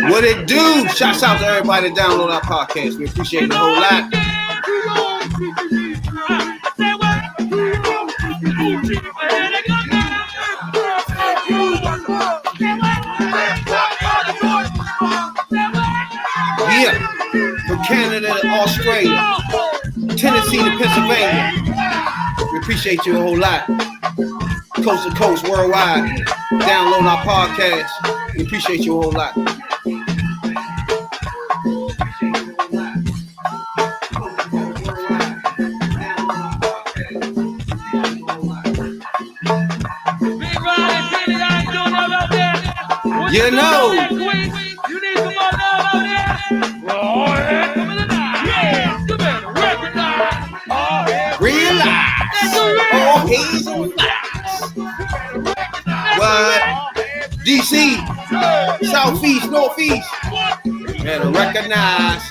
What it do? Shouts out to everybody that download our podcast. We appreciate it a whole lot. Yeah, from Canada to Australia, Tennessee to Pennsylvania. We appreciate you a whole lot. Coast to coast, worldwide. Download our podcast. We appreciate you a whole lot. You know. You need some more love out there. Well, yeah, you better recognize. Realize. All hands on what? DC, Southeast, Northeast. Better recognize.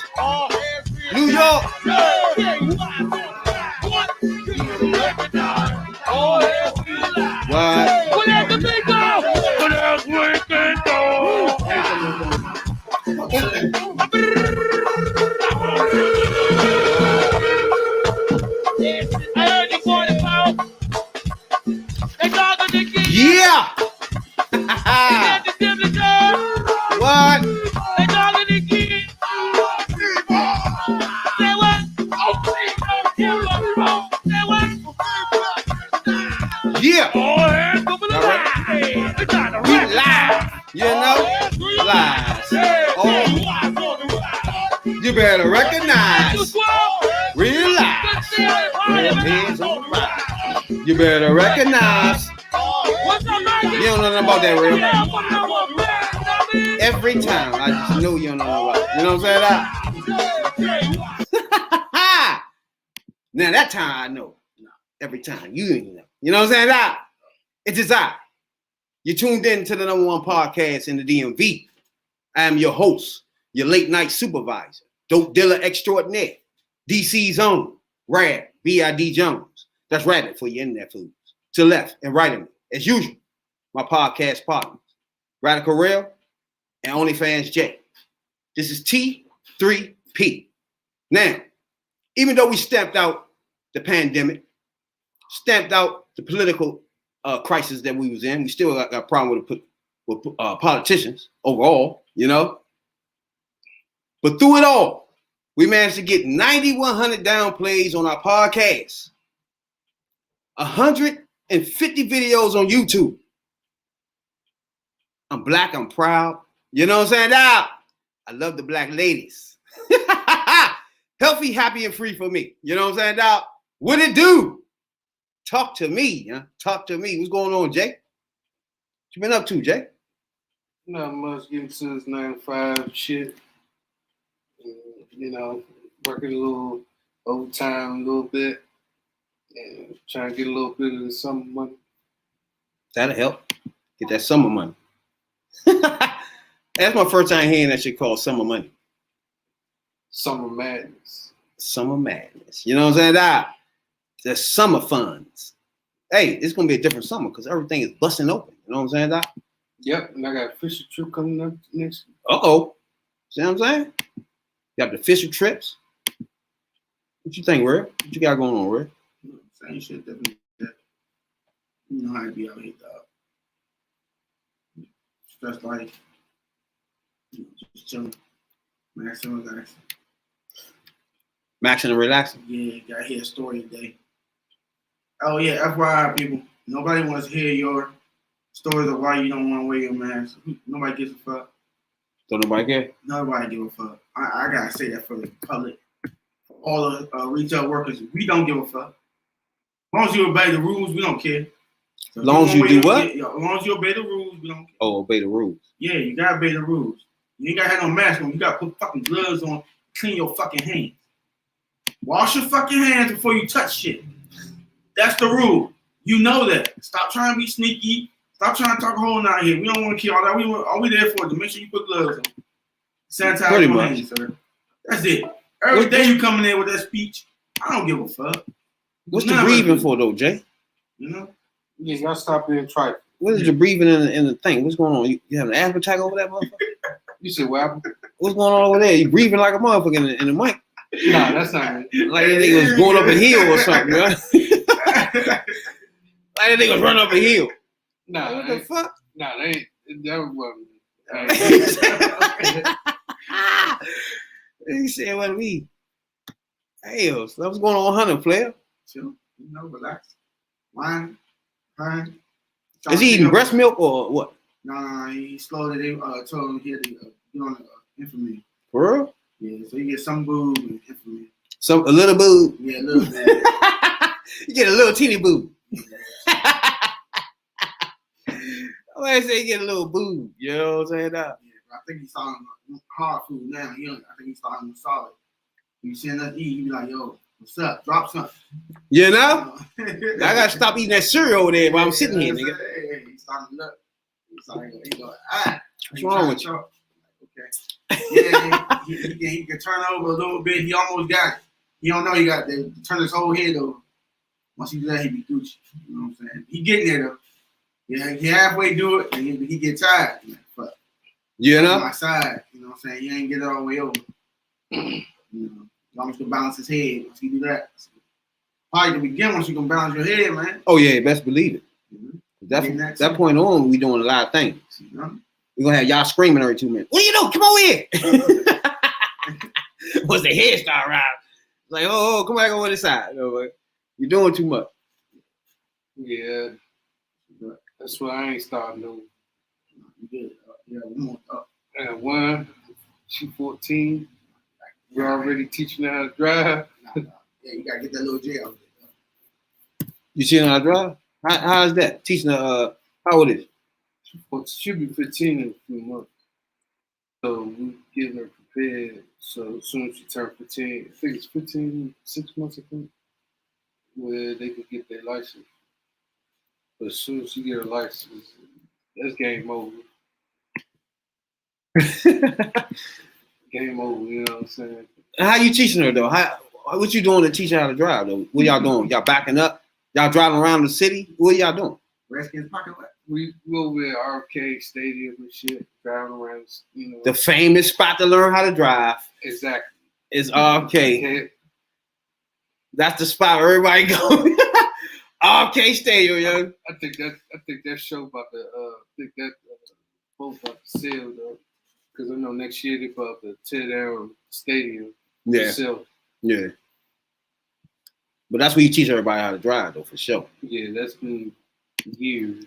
New York. What? Yeah. What? Yeah. We live. You know? Lies. Oh. You better recognize. Realize. You better recognize. You don't know nothing about that, real. Every time, I just know you don't know about it. You know what I'm saying? Now that time I know. Every time you ain't know. You know what I'm saying? It is I. You tuned in to the #1 podcast in the DMV. I am your host, your late night supervisor, dope dealer extraordinaire, DC's own, Rad, B.I.D. Jones. That's Rabbit for your internet foods. To the left and right of me, as usual, my podcast partners, Radical Real and OnlyFans J. This is T3P. Now, even though we stamped out the pandemic, stamped out the political crisis that we was in, we still got a problem with politicians overall, you know. But through it all, we managed to get 9,100 down plays on our podcast, 150 videos on YouTube. I'm black, I'm proud. You know what I'm saying? I love the black ladies. Healthy, happy, and free for me. You know what I'm saying? What it do? Talk to me, huh? Talk to me. What's going on, Jay? What you been up to, Jay? Not much, getting to this 9 to 5 shit. You know, working a little overtime a little bit. And trying to get a little bit of the summer money. That'll help. Get that summer money. That's my first time hearing that shit called summer money. Summer madness. Summer madness. You know what I'm saying? The summer funds. Hey, it's going to be a different summer because everything is busting open. You know what I'm saying, Doc? Yep, and I got a fishing trip coming up next week. Uh-oh. See what I'm saying? You got the fishing trips. What you think, Red? What you got going on, Red? Same shit that we did. You know how it be out here, dog. Stress life. Just chilling. Maxing and relaxing. Maxing and relaxing? Yeah, got to hear a story today. Oh, yeah, FYI, people. Nobody wants to hear your stories of why you don't want to wear your mask. Nobody gives a fuck. Don't nobody care? Nobody give a fuck. I got to say that for the public. For all the retail workers, we don't give a fuck. As long as you obey the rules, we don't care. So as long as you do what? As long as you obey the rules, we don't care. Oh, obey the rules. Yeah, you got to obey the rules. You ain't got to have no mask on. You got to put fucking gloves on, clean your fucking hands. Wash your fucking hands before you touch shit. That's the rule. You know that. Stop trying to be sneaky. Stop trying to talk a hole out here. We don't want to kill all that. All we there for is to make sure you put gloves on. Sanitize Pretty your much. hands, sir. That's it. Every day you coming in with that speech, I don't give a fuck. What's the breathing for though, Jay? You know? Yeah, y'all stop being trifling. What is the breathing in the thing? What's going on? You have an asthma attack over that motherfucker? You said what happened? What's going on over there? You breathing like a motherfucker in the mic. Nah, that's not it. Like that nigga was going up a hill or something, bro. Like that nigga was running up a hill. Nah, What the fuck? Nah, that wasn't. He said what me. Hell, so what's going on, Hunter, player? Chill. You know, relax. Wine. Fine. Is he eating breast milk or what? No, he slowly. They told him he had to get on the infamy. For real? Yeah, so you get some boob and infamy. A little boob. Yeah, a little bit. You get a little teeny boob. I say you get a little boob. You know what I'm saying? Yeah, I think he's starting hard food now. I think he's starting with solid. You send us eat, you be like, yo, what's up? Drop something. You know? I gotta stop eating that cereal over there while I'm sitting here, nigga. Hey, he's starting to look. He's like, what's wrong with you? Okay. Yeah, he can turn over a little bit. He almost got it. He don't know he got to turn his whole head over. Once he do that, he be Gucci. You know what I'm saying? He getting there though. Yeah, he halfway do it, and he get tired. But You know? on my side, you know what I'm saying? He ain't get it all the way over. You know, as long as you can balance his head, once you do that. Probably to begin once you can balance your head, man. Oh yeah, best believe it. Mm-hmm. That point on, we doing a lot of things. You know? We're gonna have y'all screaming every 2 minutes. What do you do? Come over here. Once the head start rising, like, oh, come back over this side. You know, like, you're doing too much. Yeah, that's why I ain't starting no. You good. Yeah, we want up. And one, she 14. We're already teaching her how to drive. Yeah, you gotta get that little jail. You see how I drive? How's that? Teaching her, how old is it? She'll be 15 in a few months. So we're getting her prepared. So as soon as she turns 15, I think it's 15, 6 months, I think, where they could get their license. But as soon as she get her license, that's game over. Game over, you know what I'm saying? How you teaching her though? What you doing to teach her how to drive though? What y'all doing? Y'all backing up? Y'all driving around the city? What y'all doing? Redskins pocket what? We go over at Arcade Stadium and shit, driving around, you know. The famous spot to learn how to drive Exactly. is Arcade. That's the spot where everybody go. Arcade Stadium, yo. I think that show about to both about to sell though, because I know next year they're about to tear down stadium. Yeah, Sell. yeah. But that's where you teach everybody how to drive though, for sure. Yeah, that's been years.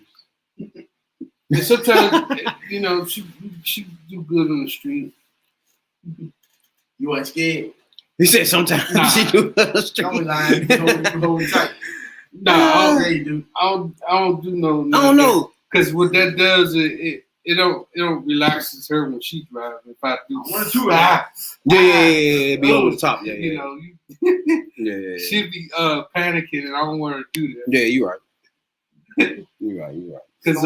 And sometimes, you know, she do good on the street. You weren't scared? He said sometimes Nah. she do the Don't be street. lying. You hold tight. No, Yeah, you do. I don't do no. I don't know. Because what that does, it don't relaxes her when she drives. If I do 1 2 hours. Yeah, be over the top. Yeah, you yeah. know, Yeah. she'd be panicking, and I don't want her to do that. Yeah, you're right. You're right. Because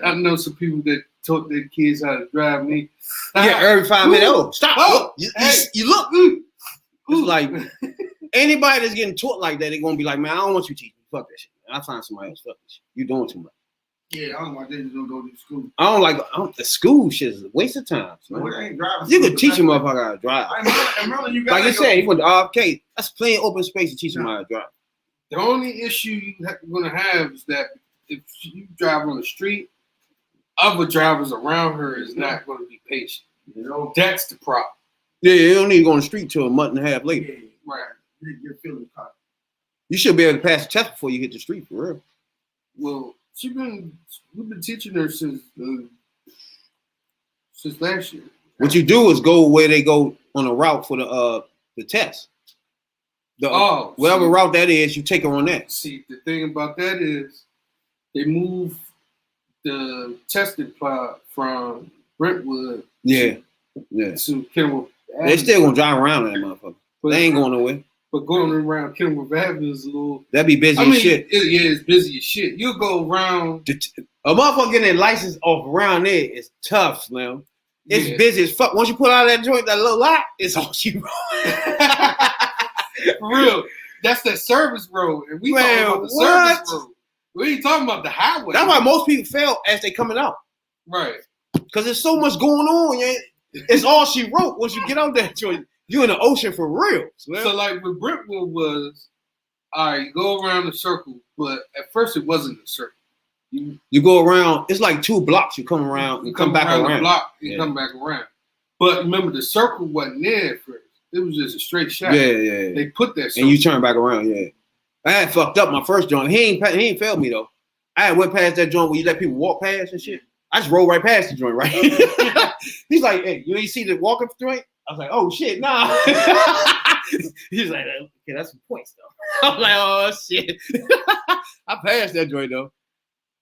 I know some people that taught their kids how to drive. Me, Yeah, every 5 minutes. Oh, stop. Oh, You hey. look. It's like anybody that's getting taught like that, they're gonna be like, man, I don't want you teaching. Fuck that shit. Man. I find somebody else. Fuck this shit. You're doing too much. Yeah, I don't know why they just don't go to school. I don't like the school shit is a waste of time. No, it ain't driving. You can teach them motherfucker how to drive. Remember, you Like gotta you said, he went to RFK. That's plenty of open space to teach them how to drive. The only issue you're going to have is that if you drive on the street, other drivers around her is not going to be patient. You know, That's the problem. Yeah, you don't need to go on the street till a month and a half later. yeah, Right. you're feeling caught. You should be able to pass the test before you hit the street, for real. Well, we've been teaching her since last year. What you do is go where they go on a route for the test. Whatever route that is, you take her on that. See, the thing about that is they moved the testing plot from Brentwood Yeah. to Kenwood. They still gonna drive around that motherfucker. They ain't going nowhere. But going around Kenilworth Avenue is a little. That'd be busy as shit. It's busy as shit. You go around. A motherfucker getting their license off around there is tough, Slim. It's busy as fuck. Once you pull out of that joint, that little lot, it's all she For real. That's that service road. And we talking about the service road. We ain't talking about the highway. That's why most people fail as they coming out. Right. Because there's so much going on. Yeah. It's all she wrote once you get out that joint. You in the ocean for real. Slim. So like with Brentwood was, all right, you go around the circle, but at first it wasn't a circle. You go around, it's like 2 blocks you come around and come back around. The block and come back around. But remember, the circle wasn't there at first. It was just a straight shot. Yeah. They put that circle. And you turn back around, yeah. I had fucked up my first joint. He ain't failed me, though. I had went past that joint where you let people walk past and shit. I just rolled right past the joint, right? He's like, hey, you ain't see the walking joint? I was like, oh, shit, nah. He's like, okay, that's some points, though. I'm like, oh, shit. I passed that joint, though.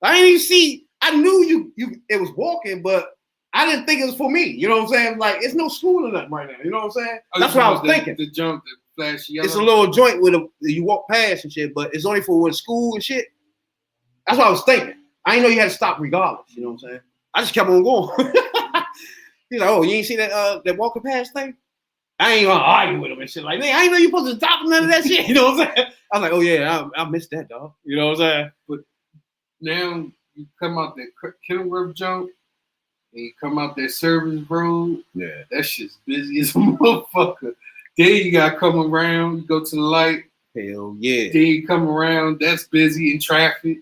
I didn't even see. I knew you. It was walking, but I didn't think it was for me. You know what I'm saying? Like, it's no school or nothing right now. You know what I'm saying? That's what I was thinking. The jump, the flash yellow. It's a little joint with you walk past and shit, but it's only for when school and shit. That's what I was thinking. I didn't know you had to stop regardless. You know what I'm saying? I just kept on going. He's like, oh, you ain't see that walking past thing? I ain't gonna argue with him and shit like that. I ain't know you supposed to stop none of that shit. You know what I'm saying? I was like, oh yeah, I missed that, dog. You know what I'm saying? But now you come out that Kenilworth jump and you come out that service road. Yeah. That shit's busy as a motherfucker. Then you gotta come around, you go to the light. Hell yeah. Then you come around, that's busy in traffic.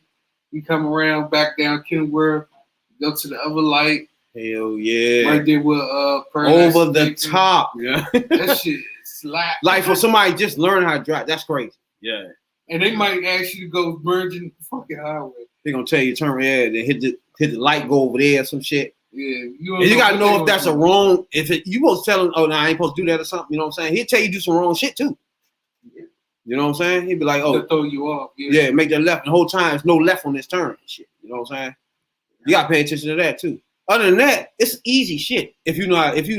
You come around back down Kenilworth, go to the other light. Hell yeah. Right there with over the top. Yeah. That shit is slap. Like for somebody just learning how to drive, that's crazy. Yeah. And they might ask you to go virgin fucking highway. They're gonna tell you turn then hit the light, go over there or some shit. Yeah. You gotta know if that's a wrong. You supposed to tell him, oh no, I ain't supposed to do that or something. You know what I'm saying? He'll tell you do some wrong shit too. Yeah. You know what I'm saying? He'd be like, oh, to throw you off. Yeah, make that left. And the whole time there's no left on this turn and shit. You know what I'm saying? You gotta pay attention to that too. Other than that, it's easy shit. If you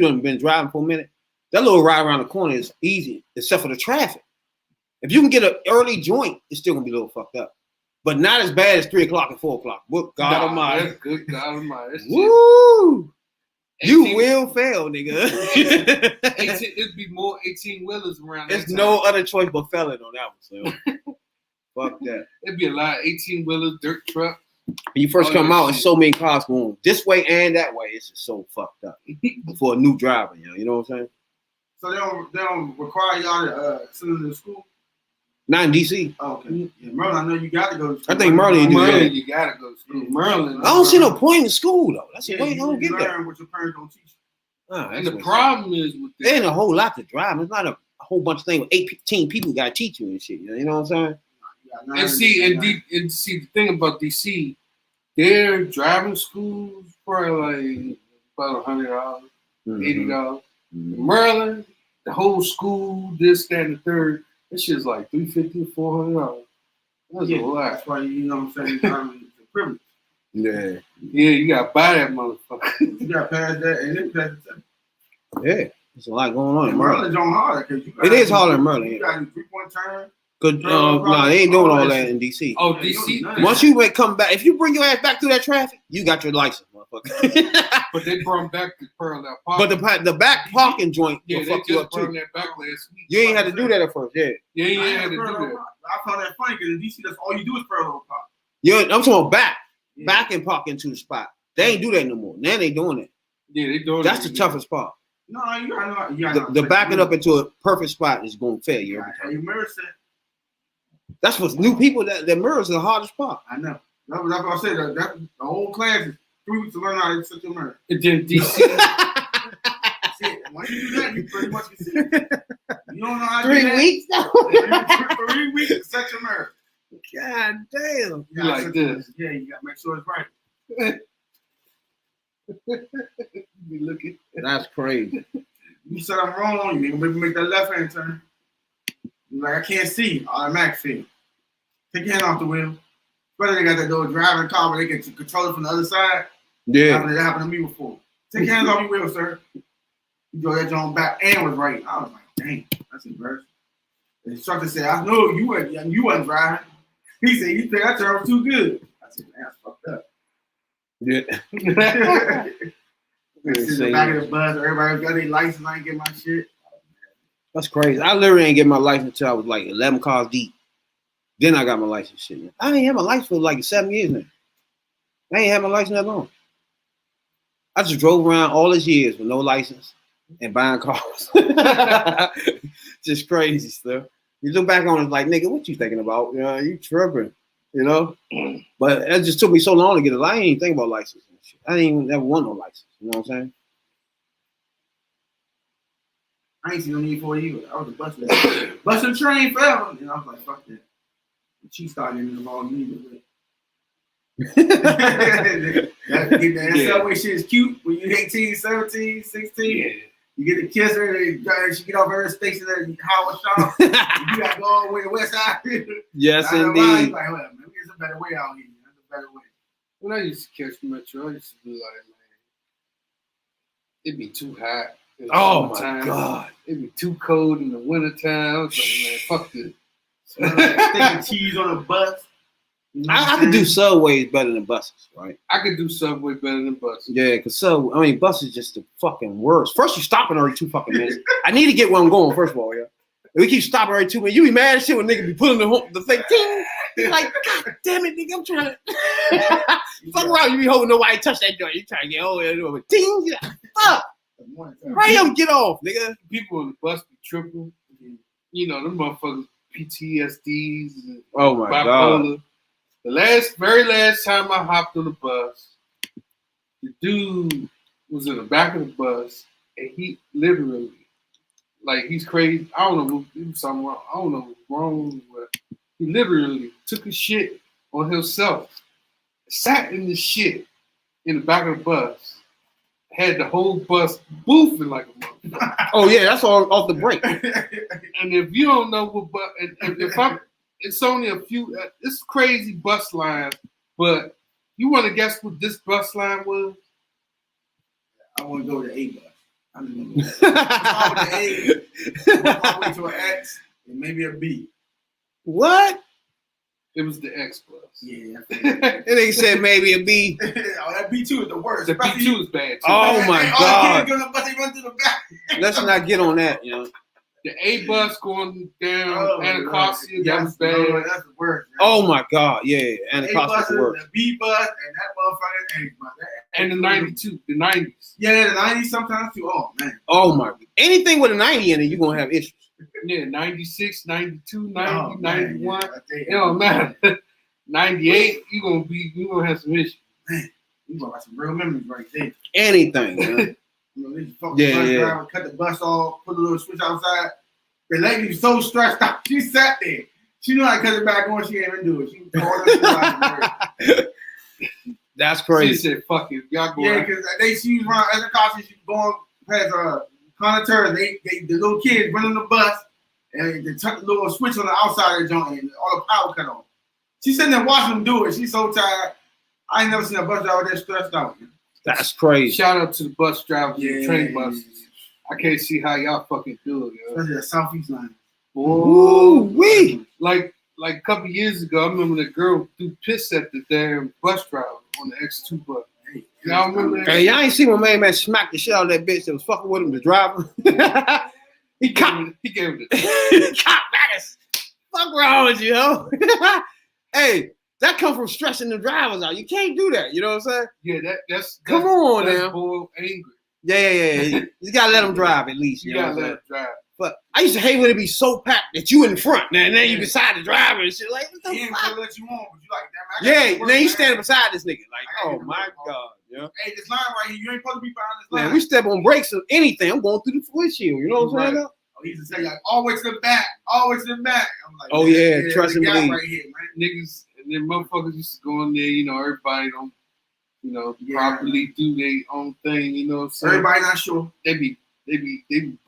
done been driving for a minute, that little ride around the corner is easy, except for the traffic. If you can get an early joint, it's still gonna be a little fucked up. But not as bad as 3 o'clock and 4 o'clock. Good God Almighty. That's good God Almighty. Woo! You will fail, nigga. It'd be more 18-wheelers around. There's no other choice but failing on that one, so fuck that. It'd be a lot of 18-wheelers, dirt truck. When you first come out, it's so many cars going this way and that way. It's just so fucked up for a new driver. You know what I'm saying? So they don't require y'all to send them to school? Not in DC. Oh, okay. Yeah, Maryland, I know you got to go to school. I think Maryland, you got to go to school. Maryland. I don't see no point in school though. That's the point. I You don't get that. learn what your parents don't teach you. And the problem is with that. There ain't a whole lot to drive. It's not a whole bunch of things with 18 people got to teach you and shit. You know what I'm saying? And see the thing about DC, their driving schools probably like about $100, $80. Maryland, the whole school, this, that, and the third, that shit's like $350 or $400. That's a lot. That's why you know what I'm saying. It's a privilege. Yeah. Yeah, you gotta buy that motherfucker. You got past that and then past the Yeah. There's a lot going on in Maryland's Maryland. on harder. It is harder in Maryland. You got to 3-point turn. No, they ain't doing all that in DC. Oh, DC. Once you come back, if you bring your ass back through that traffic, you got your license, motherfucker. But they brought back the parallel parking. But the back parking joint will they fuck you up just brought too. that back last week. You ain't had to do that at first, yeah. Yeah, you ain't had to do that. I found that funny because in DC, that's all you do is parallel park. Yeah, I'm talking about back and park into the spot. They ain't do that no more. Now they doing it. Yeah, they doing That's it. the toughest part. No, you know. The backing up into a perfect spot is going to fail you every time. Your mirror set. That's what new people, that mirrors are the hardest part. I know. That's what I said. That the whole class is 3 weeks to learn how to set your mirror. And then DC. Once you do that, you pretty much can see it. You don't know how to 3 do that. weeks though? 3 weeks to set your mirror. God damn. You like this. Yeah, you got to make sure it's right. Be looking. That's crazy. You said I'm wrong. You maybe make that left hand turn. You're like, I can't see. Automatic see. Take your hand off the wheel. Whether they got that little driving car where they can control it from the other side. Yeah. That happened to me before. Take your hands off your wheel, sir. You go that joint back and was right. I was like, dang, that's embarrassing. The instructor said, I know you wasn't driving. He said, you think I turned too good. I said, man, that's fucked up. Yeah. In the back of the bus, everybody got their license, I ain't get my shit. That's crazy. I literally ain't get my license until I was like 11 cars deep. Then I got my license shit. I ain't had my license for like 7 years now. I ain't had my license that long. I just drove around all these years with no license and buying cars. Just crazy stuff. You look back on it like, nigga, what you thinking about? You know, you tripping, you know? But it just took me so long to get a license. I didn't even think about license and shit. I didn't even ever want no license. You know what I'm saying? I ain't seen no need for it either. I was a bus and train forever. And I was like, fuck that. She started in the wrong either. That subway shit is cute when you're 18, 17, 16. Yeah. You get to kiss her, and she get off her station at Howard Shaw. You got to go all the way to West Side. Yes, indeed. Like, well, man, there's a better way out here. There's a better way. When I used to catch Metro, I used to be like, man, it'd be too hot. Oh my God. It'd be too cold in the wintertime. I was like, man, fuck this. Sticking cheese on a bus. You know I could do subways better than buses, right? I could do subway better than buses. Yeah, because bus is just the fucking worst. First, you stopping every 2 fucking minutes. I need to get where I'm going, first of all, yeah. If we keep stopping every 2 minutes, you be mad as shit when niggas be pulling the thing, ting. You're like, God damn it, nigga, I'm trying to. Fuck around, you be hoping nobody touch that joint. You trying to get over there, but ting, fuck. Hurry up, get off, nigga. People on the bus be tripping. You know, them motherfuckers PTSDs. And oh my bipolar. God. The very last time I hopped on the bus, the dude was in the back of the bus, and he literally, like, he's crazy. I don't know what was something wrong. I don't know what's wrong, but he literally took a shit on himself, sat in the shit in the back of the bus, had the whole bus boofing like a motherfucker. Oh yeah, that's all off the break. And if you don't know what bus, and if I'm, it's only a few. It's crazy bus line, but you want to guess what this bus line was? I want to go to A bus. I'm just going to go to A, all the way to an X, and maybe a B. What? It was the X bus. Yeah. And they said maybe a B. Oh, that B2 is the worst. The B2 is bad too. Oh my God. All the kids go to the bus, they run through the back. Let's not get on that, you know. The A bus going down Anacostia, that was bad. That's the worst. Man. Oh my God, yeah, Anacostia is the worst. The B bus and that motherfucking A bus. And the 92, the 90s. Yeah, the 90s sometimes too. Oh man. Oh my, anything with a 90 in it, you're gonna have issues. Yeah, 96, 92, 90, Oh, 91. Man, yeah, It don't matter. 98, you gonna have some issues. Man, you gonna have some real memories right there. Anything, man. You know, they just fuck the bus driver, cut the bus off, put a little switch outside. The lady was so stressed out. She sat there. She knew how to cut it back on. She didn't even do it. She called us. That's crazy. She said, "Fuck it, y'all go." Yeah, because she was around as a cop. She was going past conductors. The little kids running the bus, and they took the little switch on the outside of the joint, and all the power cut off. She's sitting there watching them do it. She's so tired. I ain't never seen a bus driver that stressed out. That's crazy. Shout out to the bus drivers and train buses. Yeah. I can't see how y'all fucking do it, yo. Especially the Southeast line. Ooh, wee. Like a couple years ago, I remember the girl threw piss at the damn bus driver on the X2 bus. Hey, y'all remember that? Hey, y'all ain't see my man smack the shit out of that bitch that was fucking with him, the driver. He gave him the cop backers. Fuck wrong with you, yo. Hey, that comes from stressing the drivers out. You can't do that. You know what I'm saying? Yeah, that's come on that's now. Boy angry. Yeah. You gotta let them drive at least. You gotta let them drive. But I used to hate when it be so packed that you in front now, and then you beside the driver and shit. Like, what the He ain't fuck? gonna let you on, but you like, damn, Yeah, then you standing beside this nigga. Like, oh my God. Yeah. Hey, this line right here, you ain't supposed to be behind this line. Man, we step on brakes or anything, I'm going through the windshield. You know what I'm saying? Oh, he used to say, like, always to the back, always to the back. I'm like, oh, yeah, trust and believe. Right here, man. Niggas and then motherfuckers used to go in there, you know, everybody don't, you know, properly do their own thing, you know what I'm saying? Everybody not sure. They be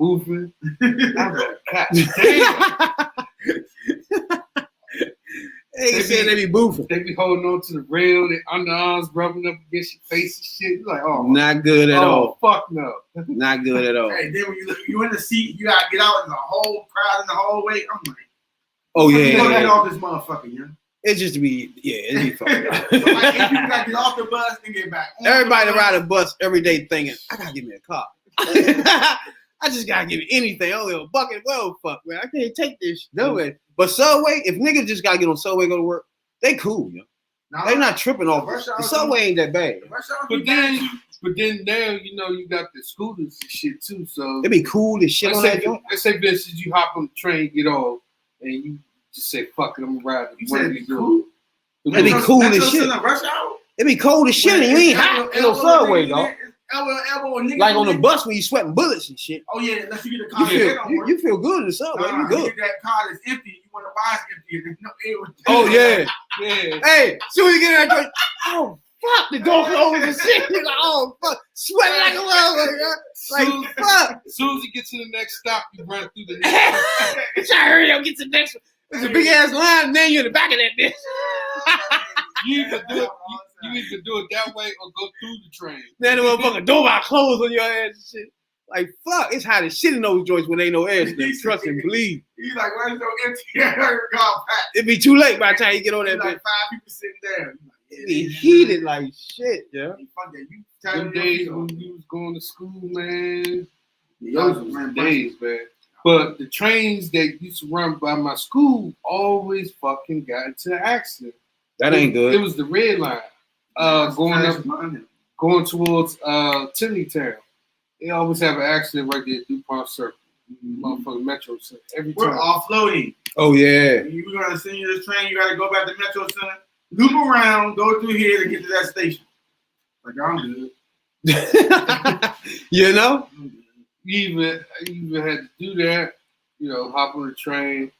boofing. I'm like, God damn. They said they be boofing. They be holding on to the rail, their underarms rubbing up against your face and shit. You're like, oh, Not good at all. Fuck no. Not good at all. Hey, then when you in the seat, you gotta get out in the whole crowd in the hallway. I'm like, Oh you yeah. gotta get off this motherfucker, yeah. It just be it be fucking. So like, if you gotta get off the bus and get back. Everybody ride a bus every day thinking, I gotta give me a car. I just gotta give me anything. Only a bucket. Well, fuck, man. I can't take this. No way. But Subway, if niggas just gotta get on Subway, go to work, they cool, yo. Nah, They not tripping off. The Subway ain't that bad. But then now, you know, you got the scooters and shit too. So It be cool as shit on that joint. let's say, for instance, you hop on the train, get off, and you just say, fuck it, I'm gonna ride. You said it's cool. It be cool as shit. Rush hour? It be cold as shit, and you ain't hot in no Subway, though. Like on the bus when you sweating bullets and shit. Oh yeah, unless you get a car. You feel good in the Subway. You good. You get that car that's empty. You want to buy it's empty. And there's no air. Oh yeah. Yeah. Hey, soon as you get in that joint, oh fuck, the door closes and shit. You're like, oh fuck, sweating like a motherfucker. Like fuck. As soon as you get to the next stop, you run through the next one. You try to hurry up, get to the next one. There's a big ass line, and then you're in the back of that bitch. You either do it that way or go through the train. Then the motherfucking door about closed on your ass and shit. Like fuck, it's hot as shit in those joints when ain't no air. Trust and believe. He's like, why is no empty air gone back? It be too late by the time you get on that Like bitch. 5 people sitting there. It be heated like shit, yeah. Fuck that. You Them days when you was going to school, man. Those Those were were days, man. But the trains that used to run by my school always fucking got into an accident. That ain't good. It was the red line. Going towards Town. They always have an accident right there at DuPont Circle. Motherfucking Metro Center. Every We're time. offloading. Oh yeah. We're gonna send you this train. You gotta go back to Metro Center, loop around, go through here to get to that station. Like I'm good. You know? You even had to do that, you know, hop on the train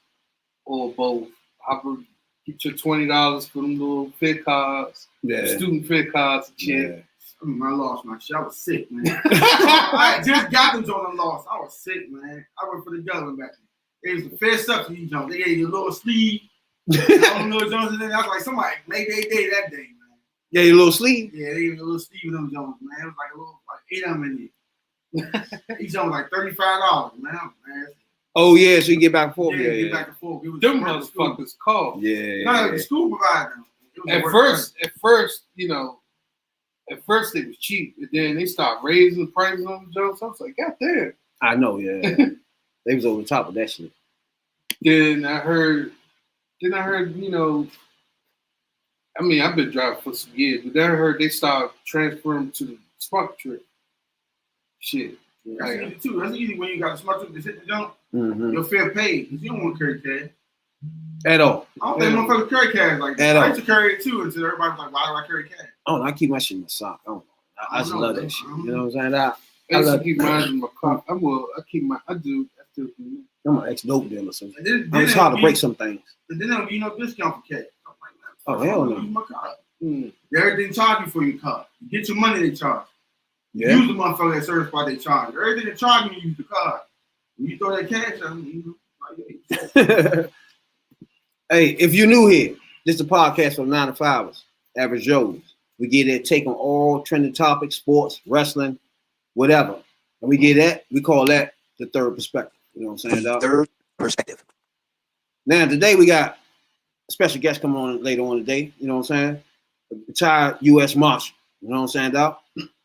or both. Get your $20 for them little fit cards, student fit cards and shit. Yeah. I lost my shit. I was sick, man. I just got them on the loss. I was sick, man. I worked for the government back then. It was the fair subsidy jump. They gave you a little sleeve. I don't know Jones. I was like, somebody made their day that day, man. Yeah, your little sleeve. Yeah, they gave me a little sleeve of them Jones, man. It was like 8 of them in there. Each one was like $35, man. Oh yeah, so you get back and forth. Yeah, Yeah, get back and forth. It was Them the school. motherfuckers called. Yeah. No, the school provided them. At first, you know, at first they was cheap, and then they started raising the prices on the jokes. I was like, God damn. I know, yeah. They was over the top of that shit. Then I heard, you know, I mean, I've been driving for some years, but then I heard they started transferring to the smart trip. Shit. That's easy too. That's easy when you got a smart trip to hit the jump. Mm-hmm. You're fair paid because you don't want to carry cash. At all. I don't think motherfuckers carry cash like that. I used to carry it too until everybody's like, why do I carry cash? Oh, I keep my shit in my sock. I don't know. I just love that shit. You know what I'm saying? I used to keep mine in my car. I do. I'm an ex-dope dealer, so Then it's hard to break some things. And then there'll be no discount for cash. I'm like, man, Oh, hell no. use my card. Everything charge you for your car. You get your money, they charge. Yeah. Use the motherfucker at service spot, they charge. Everything they charge you, use the card. When you throw that cash at them, you know, Hey, if you're new here, this is a podcast for 9 to 5ers, average Joes. We get that take on all trending topics, sports, wrestling, whatever. And we get that, we call that the third perspective. You know what I'm saying, dog? Third perspective. Now, today we got a special guest coming on later on today. You know what I'm saying? A retired U.S. Marshal. You know what I'm saying, dog?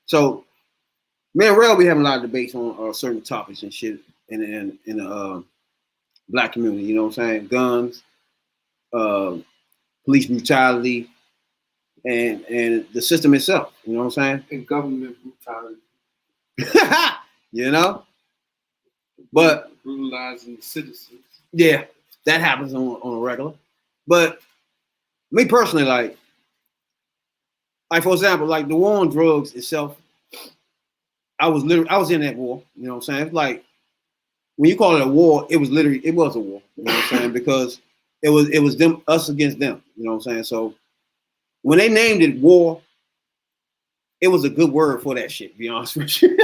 So, me and Rel, we having a lot of debates on certain topics and shit in the black community. You know what I'm saying? Guns, police brutality, and the system itself. You know what I'm saying? And government brutality. You know? But brutalizing the citizens. yeah, that happens on a regular. But me personally, like for example, like the war on drugs itself, I was in that war. You know what I'm saying? It's like when you call it a war, it was a war. You know what I'm saying? Because it was us against them. You know what I'm saying? So when they named it war, it was a good word for that shit, to be honest with you.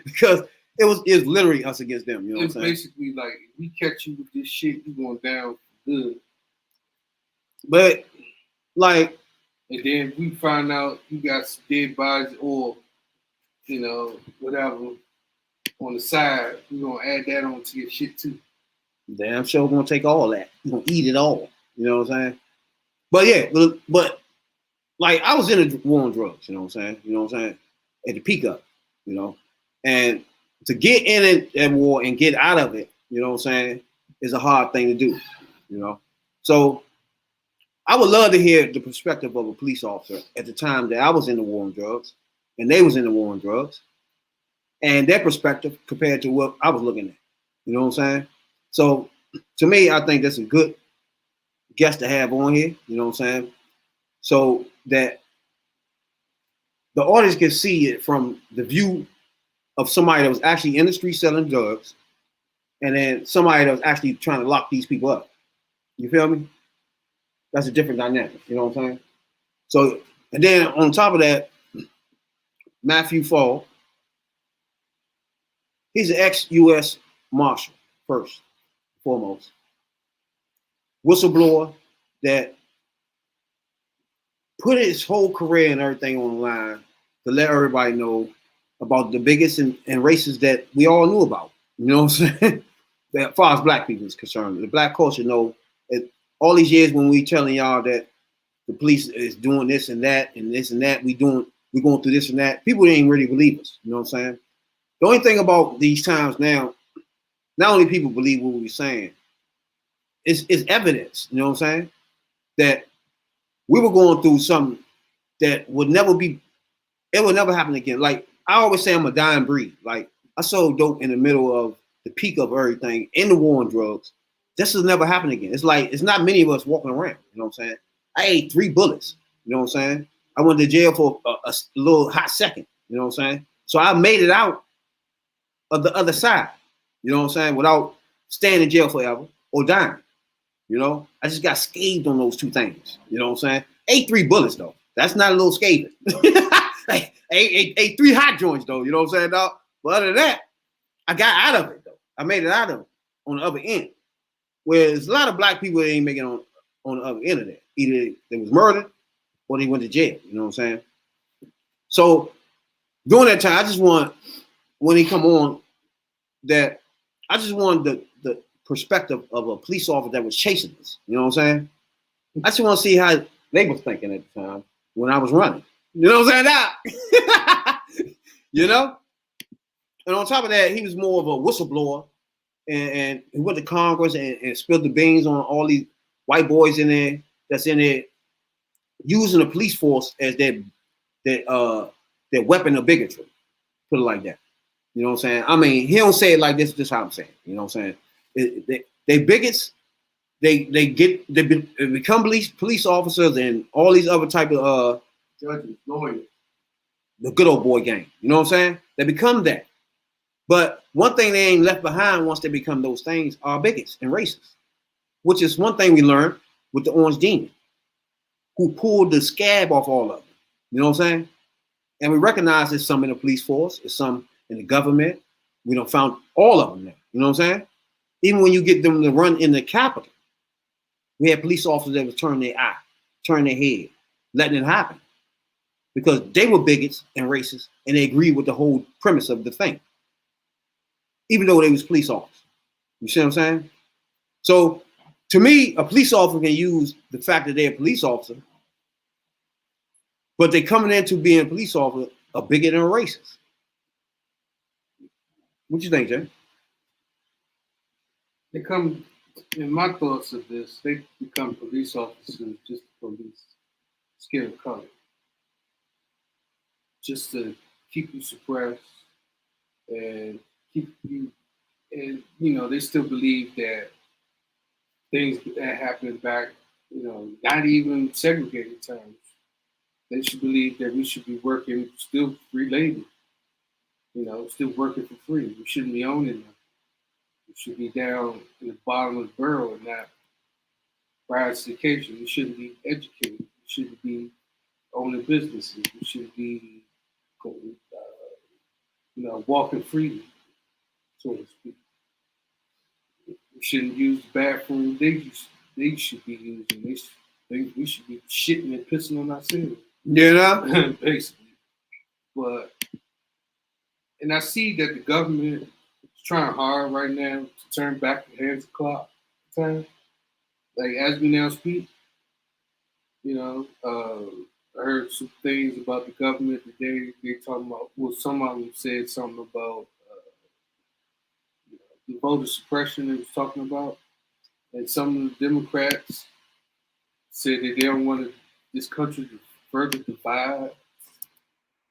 Because it's literally us against them. You know what I'm saying? Basically like, if we catch you with this shit, you going down for good. But like, And then we find out you got some dead bodies or, whatever on the side. We're gonna add that on to your shit too. damn sure gonna take all that. You're gonna eat it all. You know what I'm saying? But yeah, but like I was in a war on drugs, you know what I'm saying? You know what I'm saying? At the peak of it, you know. And to get in that war and get out of it, you know what I'm saying, is a hard thing to do, you know. So I would love to hear the perspective of a police officer at the time that I was in the war on drugs and they was in the war on drugs and their perspective compared to what I was looking at. You know what I'm saying? So to me, I think that's a good guest to have on here, you know what I'm saying? So that the audience can see it from the view of somebody that was actually in the street selling drugs and then somebody that was actually trying to lock these people up. You feel me? That's a different dynamic, you know what I'm saying? So, and then on top of that, Matthew Fall, he's an ex-U.S. Marshal, first, foremost. Whistleblower that put his whole career and everything on the line to let everybody know about the biggest and races that we all knew about. You know what I'm saying? As far as black people is concerned, the black culture know it, all these years when we telling y'all that the police is doing this and that and this and that, we going through this and that. People didn't really believe us. You know what I'm saying? The only thing about these times now, not only people believe what we're saying, is evidence. You know what I'm saying? That we were going through something that would never be, it would never happen again. Like I always say, I'm a dying breed. Like I sold dope in the middle of the peak of everything in the war on drugs. This will never happen again. It's like it's not many of us walking around. You know what I'm saying? I ate 3 bullets. You know what I'm saying? I went to jail for a little hot second. You know what I'm saying? So I made it out of the other side. You know what I'm saying? Without staying in jail forever or dying. You know, I just got scathed on those 2 things. You know what I'm saying? Ate 3 bullets though. That's not a little scathing. Like, ate 3 hot joints though. You know what I'm saying, dog? But other than that, I got out of it though. I made it out of it on the other end. Whereas a lot of black people ain't making it on the other end of that. Either they was murdered or they went to jail. You know what I'm saying? So during that time, I just want when he come on that I just wanted the perspective of a police officer that was chasing us. You know what I'm saying? I just want to see how they were thinking at the time when I was running. You know what I'm saying? Now, you know? And on top of that, he was more of a whistleblower and he went to Congress and spilled the beans on all these white boys in there that's in there using the police force as their weapon of bigotry. Put it like that. You know what I'm saying? I mean, he don't say it like this, just how I'm saying. You know what I'm saying? They bigots, they become police officers and all these other type of Judges, lawyers. The good old boy gang. You know what I'm saying? They become that. But one thing they ain't left behind once they become those things are bigots and racists, which is one thing we learned with the Orange Demon, who pulled the scab off all of them. You know what I'm saying? And we recognize there's some in the police force, there's some in the government. We don't found all of them there. You know what I'm saying? Even when you get them to run in the Capitol, we had police officers that would turn their eye, turn their head, letting it happen. Because they were bigots and racists, and they agreed with the whole premise of the thing. Even though they was police officers. You see what I'm saying? So, to me, a police officer can use the fact that they're a police officer, but they're coming into being a police officer a bigot and a racist. What you think, Jay? They come, in my thoughts of this, they become police officers just to police skin of color. Just to keep you suppressed and keep you, and they still believe that things that happened back, not even segregated times, they should believe that we should be working still free labor, still working for free. We shouldn't be owning them. We should be down in the bottom of the barrel and not prior to education. We shouldn't be educated. We shouldn't be owning businesses. We should be walking freely, so to speak. We shouldn't use the bathroom they should be using. we should be shitting and pissing on ourselves. You know? Basically. But, and I see that the government is trying hard right now to turn back the hands of clock time. Like, as we now speak, you know, I heard some things about the government today. They talking about, well, some of them said something about the voter suppression they was talking about. And some of the Democrats said that they don't want this country to further divide.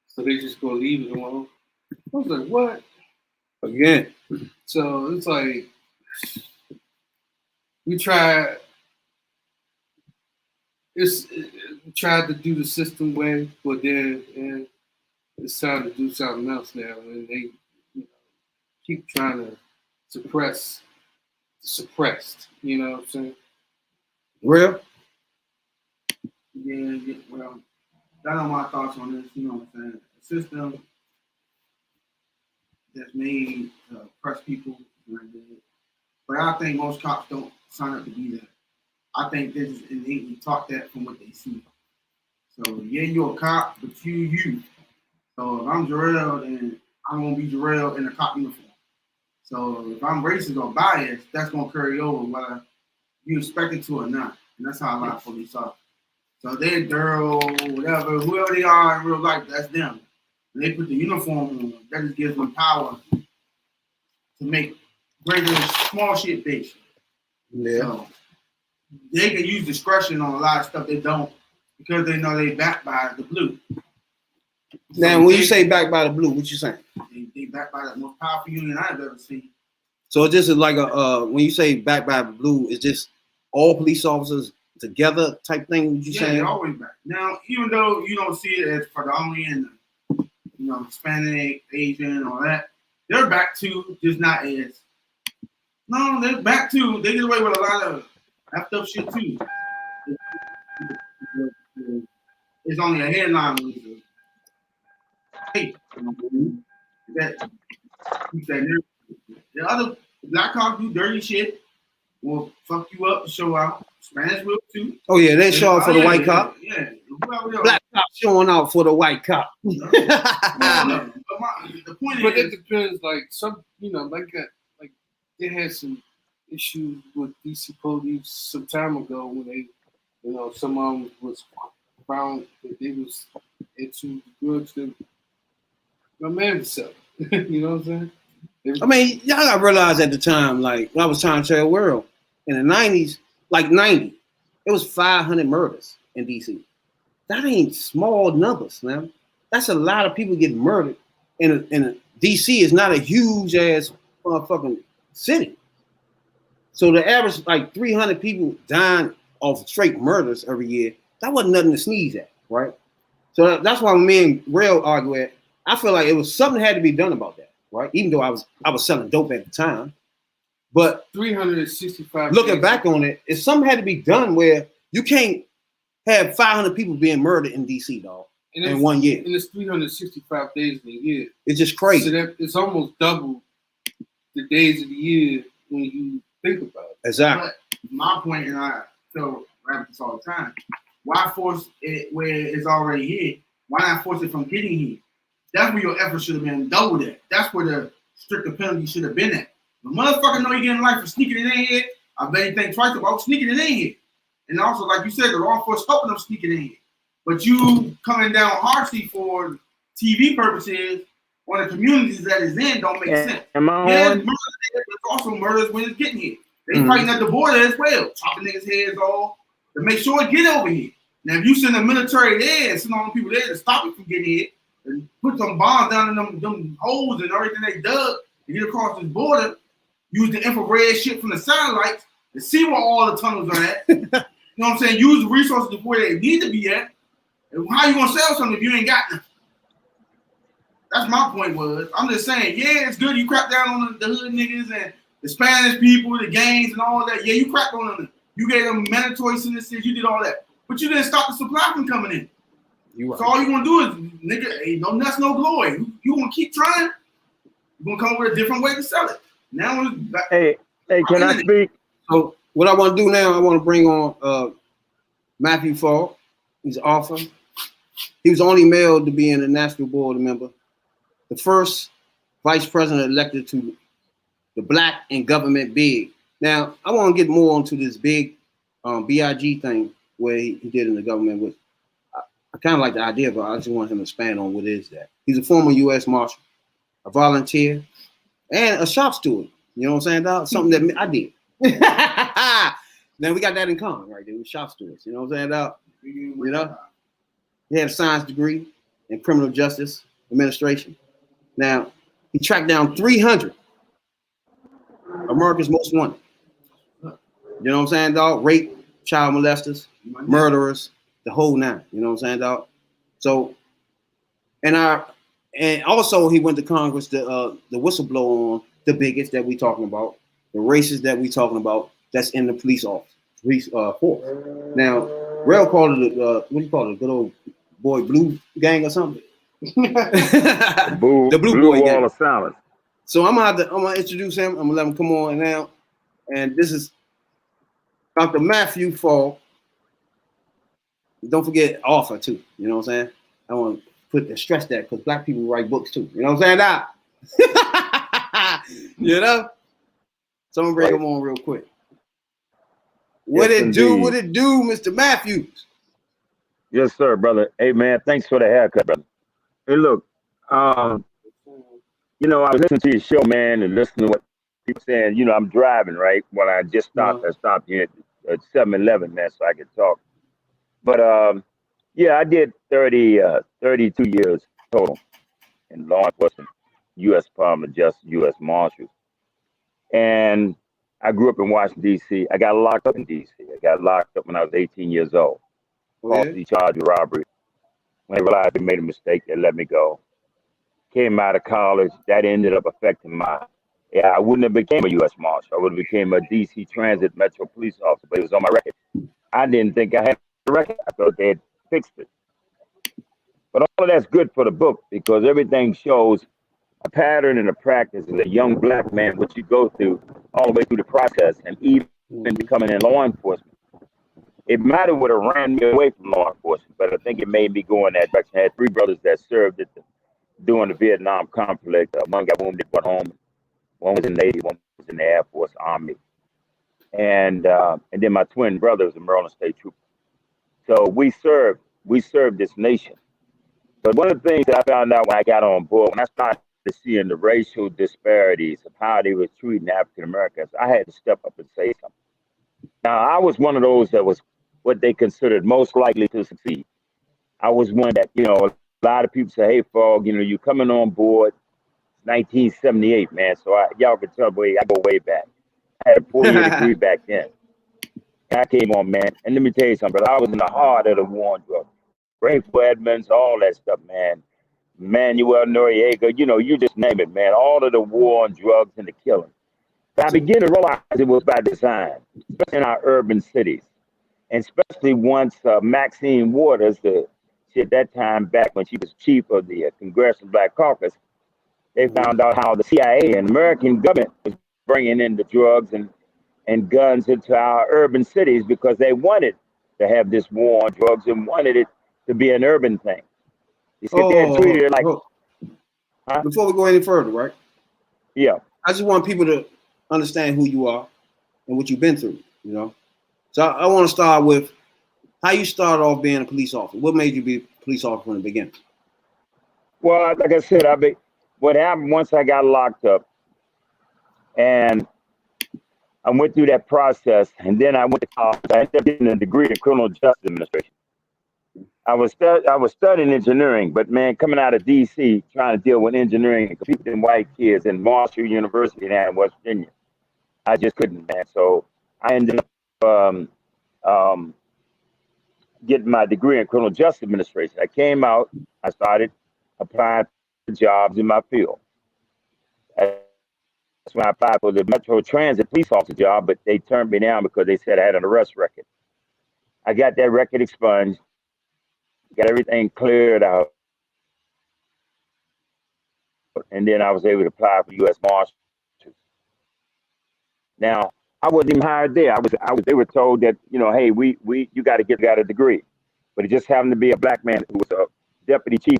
So they just gonna leave it alone. I was like, what? Again. So it's like, we tried to do the system way, but then it's time to do something else now. And they keep trying to suppress the suppressed. You know what I'm saying? Real? Yeah, well, that's all my thoughts on this. You know what I'm saying? A system that's made to oppress people. But I think most cops don't sign up to be that. I think they just innately taught that from what they see. So yeah, you're a cop, but you. So if I'm Jarrell, then I'm gonna be Jarrell in a cop uniform. So if I'm racist or biased, that's gonna carry over whether you expect it to or not. And that's how a lot of police are. So they're Daryl, whatever, whoever they are in real life, that's them. And they put the uniform on, that just gives them power to make greater small shit big. Yeah. So they can use discretion on a lot of stuff they don't because they know they backed by the blue. Now, when you say backed by the blue, what you saying? They backed by the most powerful union I've ever seen. So this is like when you say backed by the blue, is just all police officers together type thing? What you saying? They're always back. Now, even though you don't see it as predominantly and Hispanic, Asian, all that, they're back too, just not as. No, they're back too. They get away with a lot of effed up shit too. It's only a headline with the hey, that the other black cops do dirty shit, will fuck you up to show out. Spanish will too. Oh yeah, they show out for the white cop. Yeah. Black cop showing out for the white cop. No. The point But is, it depends. Like some, like they had some issues with DC police some time ago when they, some of them was found that they was into drugs that my man was selling. You know what I'm saying? I mean, y'all gotta realize at the time, like when I was trying to tell the world in the 90s, like 90, it was 500 murders in DC. That ain't small numbers, man. That's a lot of people getting murdered. In DC is not a huge ass motherfucking city. So the average like 300 people dying of straight murders every year, that wasn't nothing to sneeze at, right? So that's why me and Rail argue at. I feel like it was something had to be done about that, right? Even though I was selling dope at the time. But 365 looking back on it, if something had to be done where you can't have 500 people being murdered in DC, dog, in 1 year. And it's 365 days in a year. It's just crazy. So it's almost double the days of the year when you think about it. Exactly. But my point, and I tell rappers all the time, why force it where it's already here? Why not force it from getting here? That's where your effort should have been doubled at. That's where the stricter penalty should have been at. The motherfucker know you're getting life for sneaking it in here. I bet you think twice about sneaking it in here. And also, like you said, the law enforcement helping them sneak it in here. But you coming down harshly for TV purposes on the communities that is in don't make sense. Am I Yeah, on? murder, but also murders when it's getting here. They fighting at the border as well, chopping niggas' heads off to make sure it get over here. Now, if you send the military there and send all the people there to stop it from getting here and put some bombs down in them holes and everything they dug to get across this border, use the infrared shit from the satellites to see where all the tunnels are at. You know what I'm saying? Use the resources where they need to be at. And how you gonna sell something if you ain't got nothing? That's my point was. I'm just saying, yeah, it's good you crack down on the hood niggas and the Spanish people, the gangs and all that. Yeah, you cracked on them. You gave them mandatory sentences, you did all that. But you didn't stop the supply from coming in. Right. So all you gonna do is, nigga, ain't no nuts, no glory. You gonna keep trying, you're gonna come up with a different way to sell it. Now it's back. Hey, can I speak? So what I want to do now, I want to bring on Matthew Fogg. He's an author. He was the only male to be in the national board member. The first vice president elected to the Black in Government big. Now, I want to get more into this big BIG thing where he did in the government. With I kind of like the idea, but I just want him to expand on what is that. He's a former U.S. Marshal, a volunteer, and a shop steward. You know what I'm saying, dog? Something that I did. Then we got that in common, right there. We shop stewards. You know what I'm saying, dog? You know? He had a science degree in criminal justice administration. Now, he tracked down 300 America's most wanted. You know what I'm saying, dog? Rape, child molesters, murderers, the whole nine. You know what I'm saying, dog? So, and also he went to Congress to the whistleblower on the bigots that we talking about, the racists that we talking about that's in the police force. Now, Rail called it what do you call it? Good old boy blue gang or something. The blue boy gang. Wall of silence. So I'm gonna introduce him. I'm gonna let him come on now. And this is Dr. Matthew Fogg. Don't forget author too. You know what I'm saying? I want to stress that because Black people write books too. You know what I'm saying? Doc? You know? So I'm gonna bring him on real quick. What Yes, it do? indeed. What it do, Mr. Matthews? Yes, sir, brother. Hey, man, thanks for the haircut, brother. Hey, look, you know, I was listening to your show, man, and listening to what people saying. You know, I'm driving, right? When I just stopped, I stopped here at 7-Eleven, man, so I could talk. But, yeah, I did 32 years total in law enforcement, U.S. Department of Justice, U.S. Marshals. And I grew up in Washington, D.C. I got locked up in D.C. I got locked up when I was 18 years old. Falsely charged with robbery. When I realized they made a mistake, they let me go. Came out of college. That ended up affecting I wouldn't have became a U.S. Marshal. I would have became a D.C. Transit Metro Police officer, but it was on my record. I didn't think I had a record. I thought they had fixed it. But all of that's good for the book because everything shows a pattern and a practice as a young Black man, what you go through all the way through the process and even becoming in law enforcement. It might have would have ran me away from law enforcement, but I think it made me go in that direction. I had 3 brothers that served during the Vietnam conflict. One got wounded, went home. One was in the Navy, one was in the Air Force, Army. And then my twin brother was a Maryland State Trooper. So we served this nation. But one of the things that I found out when I got on board, when I started seeing the racial disparities of how they were treating African Americans, I had to step up and say something. Now, I was one of those that was what they considered most likely to succeed. I was one that, you know, a lot of people say, hey, Fogg, you know, you coming on board 1978, man. So y'all can tell me I go way back. I had a 4-year degree back then. And I came on, man. And let me tell you something, I was in the heart of the war on drugs. Grateful Edmonds, all that stuff, man. Manuel Noriega, you know, you just name it, man. All of the war on drugs and the killing. But I began to realize it was by design, especially in our urban cities. And especially once Maxine Waters, at that time back when she was chief of the Congressional Black Caucus, they found out how the CIA and American government was bringing in the drugs and guns into our urban cities because they wanted to have this war on drugs and wanted it to be an urban thing. You see, they had treated it like... Before we go any further, right? Yeah. I just want people to understand who you are and what you've been through, you know? So I want to start with how you started off being a police officer. What made you be a police officer from the beginning? Well, like I said, what happened once I got locked up and I went through that process and then I went to college. I ended up getting a degree in criminal justice administration. I was studying engineering, but man, coming out of D.C., trying to deal with engineering and competing white kids in Marshall University in West Virginia, I just couldn't, man. So I ended up getting my degree in criminal justice administration. I came out, I started applying for jobs in my field. That's when I applied for the Metro Transit police officer job, but they turned me down because they said I had an arrest record. I got that record expunged, got everything cleared out, and then I was able to apply for U.S. Marshals. Now, I wasn't even hired there. They were told that, hey, you got to got a degree. But it just happened to be a black man who was a deputy chief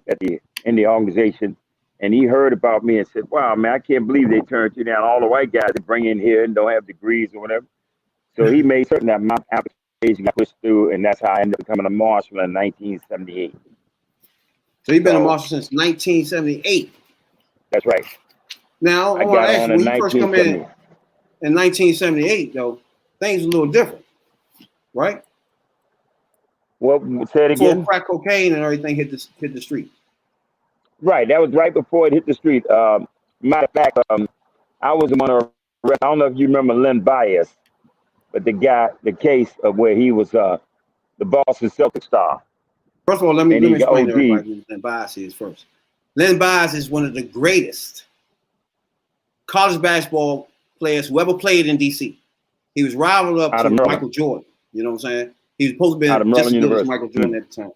in the organization. And he heard about me and said, wow, man, I can't believe they turned you down. All the white guys they bring in here and don't have degrees or whatever. So he made certain that my application got pushed through, and that's how I ended up becoming a marshal in 1978. So you've been a marshal since 1978. That's right. Now, I want to ask you, when you first come in 1978, though, things were a little different, right? Well, say it again. Before crack cocaine and everything hit the street. Right, that was right before it hit the street. Matter of fact, I was one of. I don't know if you remember Len Bias, but the case of where he was the Boston Celtics star. First of all, let me explain to everybody who Len Bias is first. Len Bias is one of the greatest college basketball players who ever played in D.C. He was rivaled up to Michael Jordan. You know what I'm saying? He was supposed to be just as good as Michael Jordan at the time.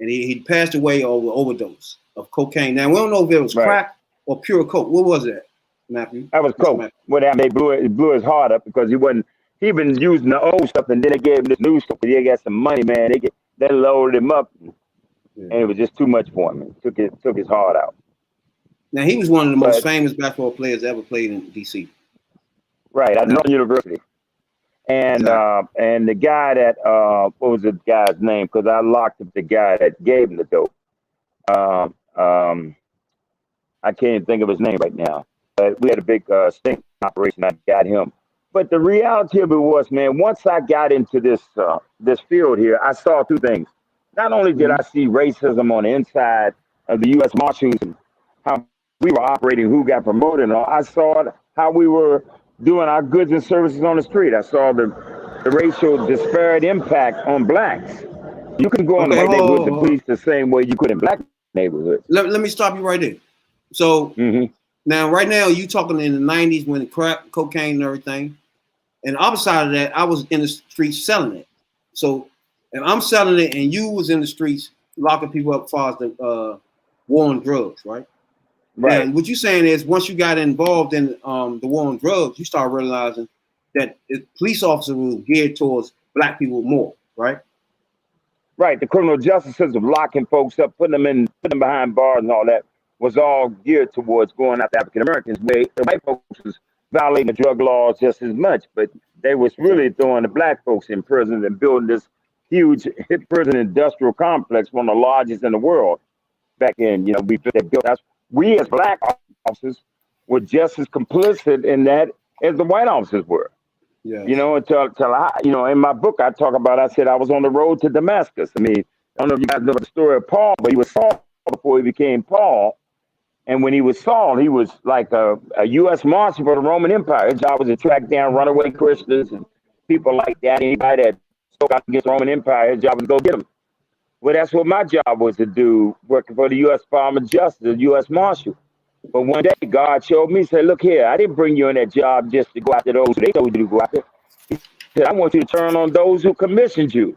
And he passed away over overdose of cocaine. Now, we don't know if it was crack or pure coke. What was that, Matthew? That was coke. What happened, they blew his heart up because he'd been using the old stuff, and then they gave him this new stuff. He got some money, man. They loaded him up, and it was just too much for him. It took his heart out. Now, he was one of the most famous basketball players ever played in D.C. Right, at Northern University. And and the guy that what was the guy's name? Because I locked up the guy that gave him the dope. I can't even think of his name right now. But we had a big sting operation. I got him. But the reality of it was, man, once I got into this field here, I saw two things. Not only did I see racism on the inside of the U.S. Marshals and how we were operating, who got promoted, and all, I saw how we were doing our goods and services on the street. I saw the racial disparate impact on blacks. You can go in the white neighborhood to police the same way you could in black neighborhoods. Let me stop you right there. So now, right now, you talking in the 90s when crack, cocaine, and everything. And the other side of that, I was in the streets selling it. So if I'm selling it and you was in the streets locking people up as far as the war on drugs, right? Right. And what you're saying is once you got involved in the war on drugs, you start realizing that police officers were geared towards black people more, right? Right. The criminal justice system, locking folks up, putting them behind bars and all that was all geared towards going after African Americans. The white folks was violating the drug laws just as much, but they was really throwing the black folks in prison and building this huge prison industrial complex, one of the largest in the world. Back in, we as black officers were just as complicit in that as the white officers were. Yeah. Until I, in my book I talk about, I said I was on the road to Damascus. I mean, I don't know if you guys know the story of Paul, but he was Saul before he became Paul. And when he was Saul, he was like a U.S. Marshal for the Roman Empire. His job was to track down runaway Christians and people like that. Anybody that spoke out against the Roman Empire, his job was to go get them. Well, that's what my job was to do, working for the U.S. Department of Justice, the U.S. Marshal. But one day, God showed me, said, look here, I didn't bring you in that job just to go after those who they told you to go after. He said, I want you to turn on those who commissioned you.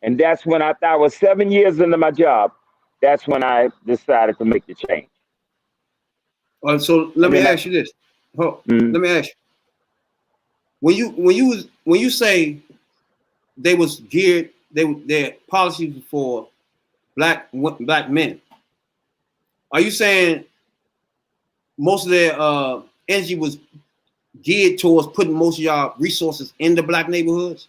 And that's when I thought I was 7 years into my job. That's when I decided to make the change. So let me ask you this. Let me ask you. When you say they was geared, their policies for black men, are you saying most of their energy was geared towards putting most of y'all resources in the black neighborhoods?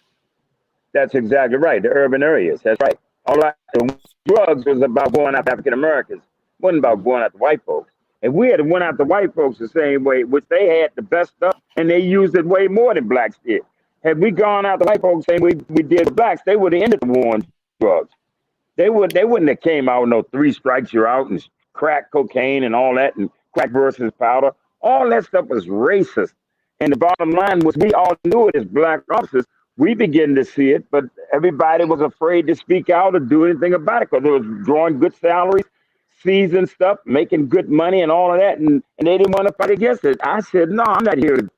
That's exactly right. The urban areas. That's right. All right. The drugs was about going after African Americans. It wasn't about going after white folks. And we had went after white folks the same way, which they had the best stuff, and they used it way more than blacks did. Had we gone after white folks the same way we did the blacks, they would have ended the war on drugs. They wouldn't have came out with no 3 strikes you're out and crack cocaine and all that and crack versus powder. All that stuff was racist. And the bottom line was we all knew it as black officers. We began to see it, but everybody was afraid to speak out or do anything about it because it was drawing good salaries, seasoned stuff, making good money and all of that. And they didn't want to fight against it. I said, no, I'm not here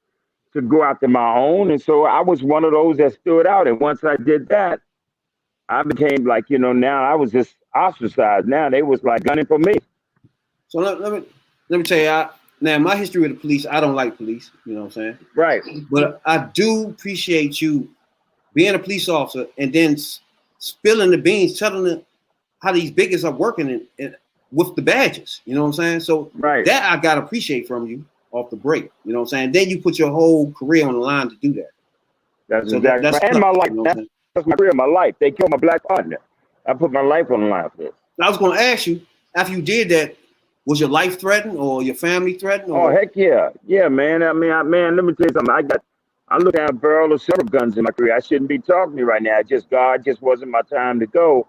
to go after my own. And so I was one of those that stood out. And once I did that, I became like, now I was just ostracized. Now they was like gunning for me. So let me tell you, Now, my history with the police, I don't like police. You know what I'm saying? Right. But I do appreciate you being a police officer and then spilling the beans, telling them how these bigots are working with the badges. You know what I'm saying? So that I gotta appreciate from you off the break. You know what I'm saying? Then you put your whole career on the line to do that. That's exactly right. And my life. You know that's my career, my life. They killed my black partner. I put my life on the line for this. I was gonna ask you, after you did that, was your life threatened or your family threatened? Or? Oh heck yeah. Yeah, man. I mean, man, let me tell you something. I look at a barrel of several guns in my career. I shouldn't be talking to you right now. God just wasn't my time to go.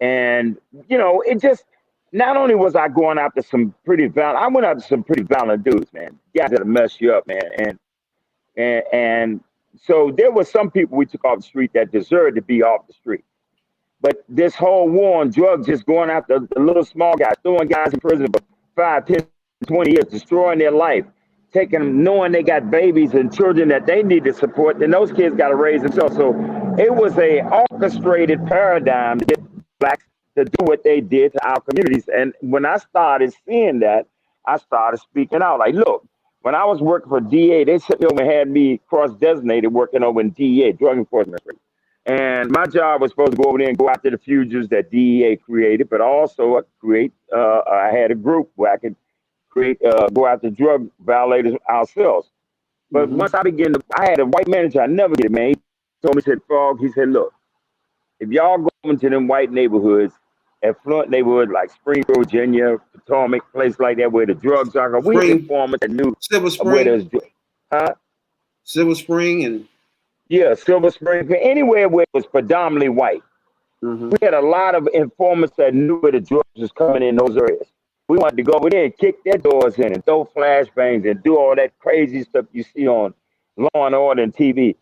And, you know, it just, not only was I going after some pretty violent, I went after some pretty violent dudes, man. Guys that'll mess you up, man. And so there were some people we took off the street that deserved to be off the street. But this whole war on drugs, just going after the little small guys, throwing guys in prison for 5, 10, 20 years, destroying their life. Taking them, knowing they got babies and children that they need to support, then those kids got to raise themselves. So it was a orchestrated paradigm to get blacks to do what they did to our communities. And when I started seeing that, I started speaking out. Like, look, when I was working for DEA, they sent me over and had me cross-designated working over in DEA, Drug Enforcement. And my job was supposed to go over there and go after the fugitives that DEA created, but also I had a group where I could go after drug violators ourselves. But once I had a white manager, I never get it, man. He told me, he said, FOGG, he said, look, if y'all go into them white neighborhoods, affluent neighborhoods like Springfield, Virginia, Potomac, places like that where the drugs are, we informants that knew Silver Spring. Where there's Silver Spring and Silver Spring, anywhere where it was predominantly white. We had a lot of informants that knew where the drugs was coming in those areas. We wanted to go over there and kick their doors in and throw flashbangs and do all that crazy stuff you see on Law and Order and TV.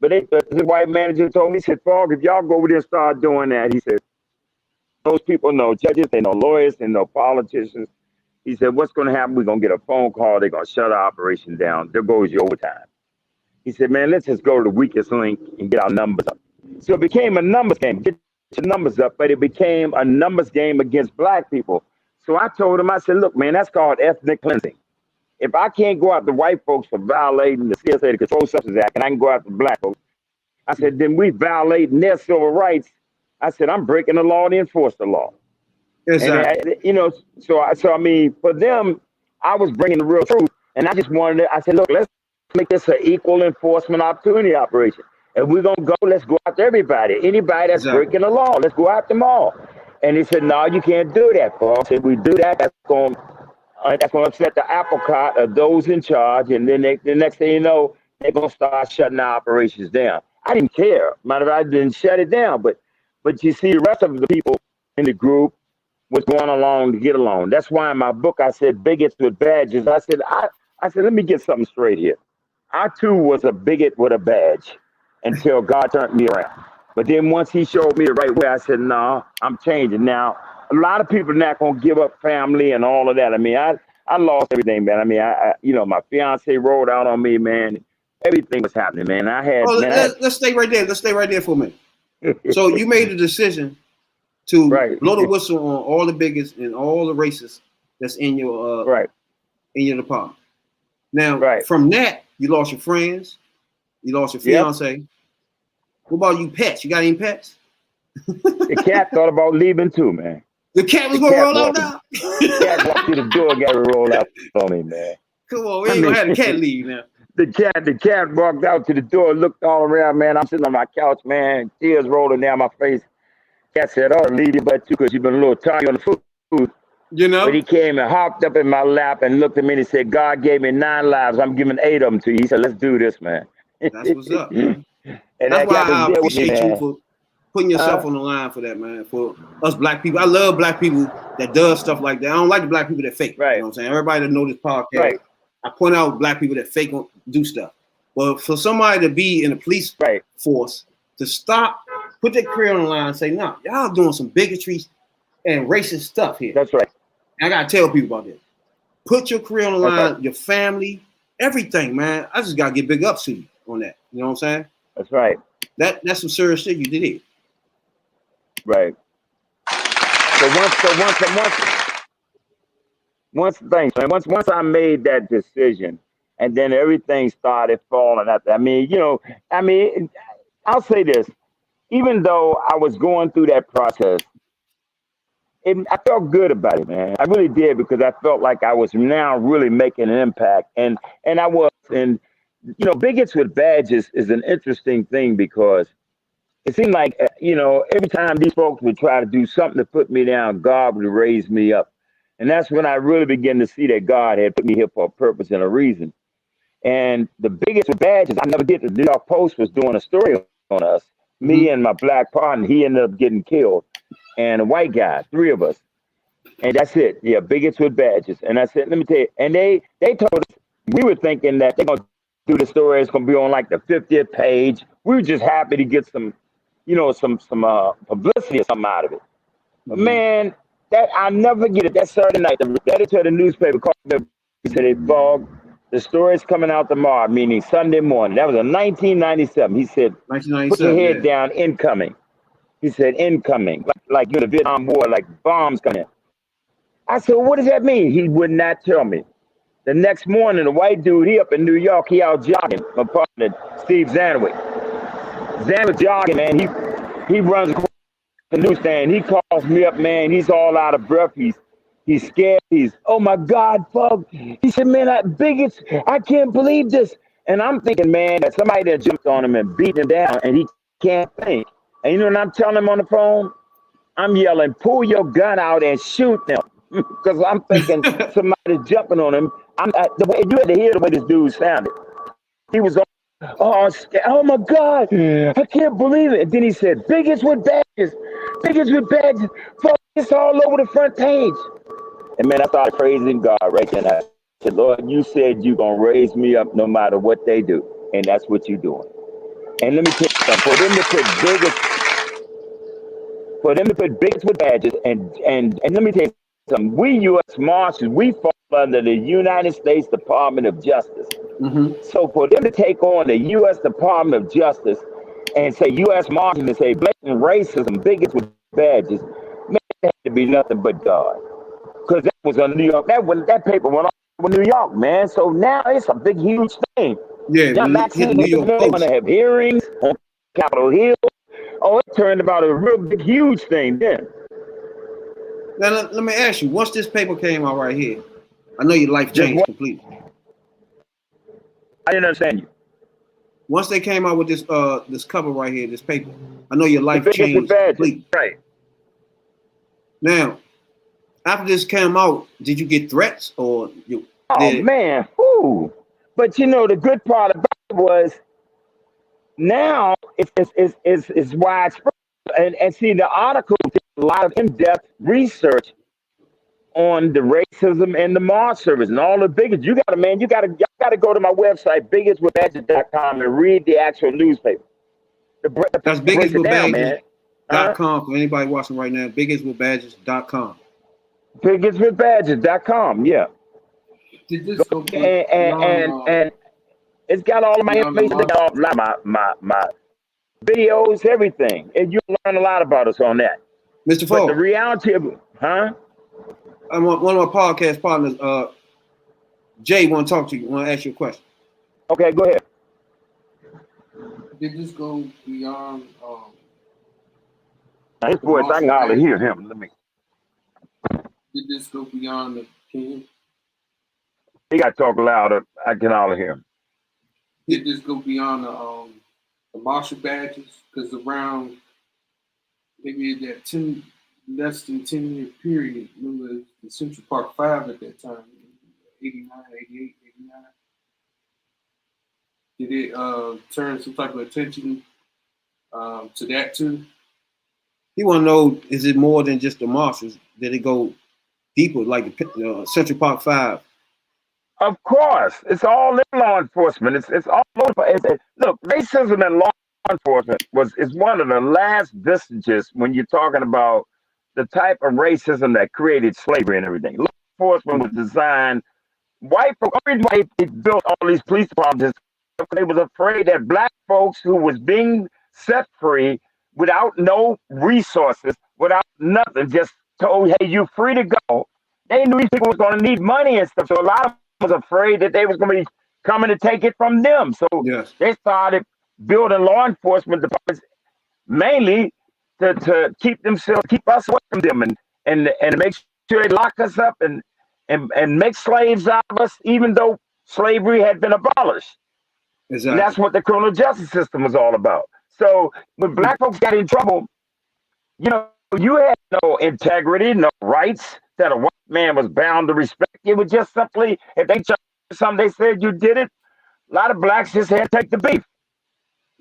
But the white manager told me, he said, FOGG, if y'all go over there and start doing that, he said, those people know judges, they know lawyers, they know politicians. He said, what's going to happen? We're going to get a phone call. They're going to shut our operation down. There goes your overtime. He said, man, let's just go to the weakest link and get our numbers up. So it became a numbers game. Get your numbers up, but it became a numbers game against black people. So I told him, I said, look, man, that's called ethnic cleansing. If I can't go after white folks for violating the CSA, the Controlled Substances Act, and I can go after black folks, I said, then we violating their civil rights. I said, I'm breaking the law to enforce the law. Exactly. And, so I mean, for them, I was bringing the real truth. And I just I said, look, let's make this an equal enforcement opportunity operation. If we're going to go, let's go after everybody. Anybody that's breaking the law, let's go after them all. And he said, no, you can't do that, Paul. I said, we do that, that's going to upset the apple cart of those in charge. And then the next thing you know, they're going to start shutting our operations down. I didn't care. Matter of fact, I didn't shut it down. But you see, the rest of the people in the group was going along to get along. That's why in my book, I said bigots with badges. I said, let me get something straight here. I, too, was a bigot with a badge until God turned me around. But then once he showed me the right way, I said, no, I'm changing. Now, a lot of people are not going to give up family and all of that. I mean, I lost everything, man. I mean, my fiance rolled out on me, man. Everything was happening, man. Let's stay right there. Let's stay right there for a minute. So you made the decision to blow the whistle on all the bigots and all the racists that's in your in your department. Now, from that, you lost your friends, you lost your fiance. Yep. What about you pets? You got any pets? The cat thought about leaving too, man. The cat was gonna roll out now? The cat walked through the door, got to roll out on me, man. Come on, we ain't gonna have the cat leave now. The cat walked out to the door, looked all around, man. I'm sitting on my couch, man, tears rolling down my face. Cat said, "Oh, leave your butt too, because you've been a little tired on the food." You know? But he came and hopped up in my lap and looked at me and he said, "God gave me 9 lives. I'm giving 8 of them to you." He said, "Let's do this, man." That's what's up, man. And that's why I appreciate you for putting yourself on the line for that, man. For us black people, I love black people that does stuff like that. I don't like the black people that fake. Right. You know what I'm saying? Everybody that know this podcast, I point out black people that fake do stuff. But for somebody to be in the police force to stop, put their career on the line and say, "No, y'all doing some bigotry and racist stuff here." That's right. And I gotta tell people about this. Put your career on the line, your family, everything, man. I just gotta get big ups to you on that. You know what I'm saying? That's right. That's some serious shit you did it. Right. So once I made that decision, and then everything started falling out. I'll say this: even though I was going through that process, I felt good about it, man. I really did because I felt like I was now really making an impact, and I was. And bigots with badges is an interesting thing because it seemed like every time these folks would try to do something to put me down, God would raise me up, and that's when I really began to see that God had put me here for a purpose and a reason. And the biggest with badges, I never did. The New York Post was doing a story on us, me and my black partner. He ended up getting killed, and a white guy, three of us. And that's it. Yeah, bigots with badges. And I said, let me tell you. And they told us, we were thinking that they're going to do the story. It's going to be on like the 50th page. We were just happy to get some publicity or something out of it. But man, that I never get it. That Saturday night, the editor of the newspaper called me and said, "Hey, FOGG, the story's coming out tomorrow," meaning Sunday morning. That was in 1997. He said, "Put your head down, incoming." He said, "Incoming," like you're in the Vietnam War, like bombs coming. I said, "What does that mean?" He would not tell me. The next morning, the white dude, he up in New York, he out jogging. My partner, Steve Zanwick. Zanwick jogging, man. He runs across the newsstand. He calls me up, man. He's all out of breath. He's scared. Oh my God, FOGG. He said, "Man, bigots, I can't believe this." And I'm thinking, man, that somebody that jumped on him and beat him down, and he can't think. And you know what I'm telling him on the phone? I'm yelling, "Pull your gun out and shoot them." Because I'm thinking somebody's jumping on him. The way you had to hear the way this dude sounded. He was oh my God, I can't believe it. And then he said, "Bigots with badges, bigots with badges, FOGG, it's all over the front page." And man, I started praising God right then. I said, "Lord, you said you're going to raise me up no matter what they do. And that's what you're doing." And let me tell you something, for them to put bigots with badges, and let me tell you something, we U.S. Marshals, we fall under the United States Department of Justice. So for them to take on the U.S. Department of Justice and say U.S. Marshals and say blatant racism, bigots with badges, man, that had to be nothing but God. Because that was on New York. That paper went on New York, man. So now it's a big, huge thing. Yeah, now Maxine, they're going to have hearings on Capitol Hill. Oh, it turned about a real big, huge thing then. Now, let me ask you, once this paper came out right here, I know your life changed completely. I didn't understand you. Once they came out with this cover right here, this paper, I know your life changed completely. Right. Now, after this came out, did you get threats or you? Oh man, whoo! But you know the good part about it was now it's widespread, and see the article did a lot of in-depth research on the racism and the Mars service and all the bigots. You gotta go to my website, bigotswithbadges.com, and read the actual newspaper. That's bigotswithbadges.com for anybody watching right now. Bigotswithbadges.com. Bigotswithbadges.com, yeah. And it's got all of my information, my videos, everything. And you'll learn a lot about us on that. Mr. FOGG. The reality of it, I'm one of my podcast partners, Jay, want to talk to you, want to ask you a question. Okay, go ahead. Did this go beyond his voice, I can hardly hear him. Did this go beyond the king? He got to talk louder. I can hardly hear him. Did this go beyond the marshal badges? Because around maybe that less than 10-year period, remember the Central Park 5 at that time, 89, 88, 89. Did it turn some type of attention to that too? He want to know, is it more than just the marshals? Did it go deeper, like the Central Park 5? Of course. It's all in law enforcement. It's all over. Look, racism in law enforcement is one of the last vestiges when you're talking about the type of racism that created slavery and everything. Law enforcement was designed, white folks, the reason why they built all these police departments is because they was afraid that black folks who was being set free without no resources, without nothing, just told, "Hey, you're free to go." they knew these people was going to need money and stuff. So a lot of them was afraid that they was going to be coming to take it from them. So Yes. they started building law enforcement departments mainly to keep us away from them and make sure they lock us up and make slaves out of us, even though slavery had been abolished. And Exactly. that's what the criminal justice system was all about. So when black folks got in trouble, you know, you had no integrity, no rights that a white man was bound to respect. It was just simply, if they charged you something, they said you did it. A lot of blacks just had to take the beef,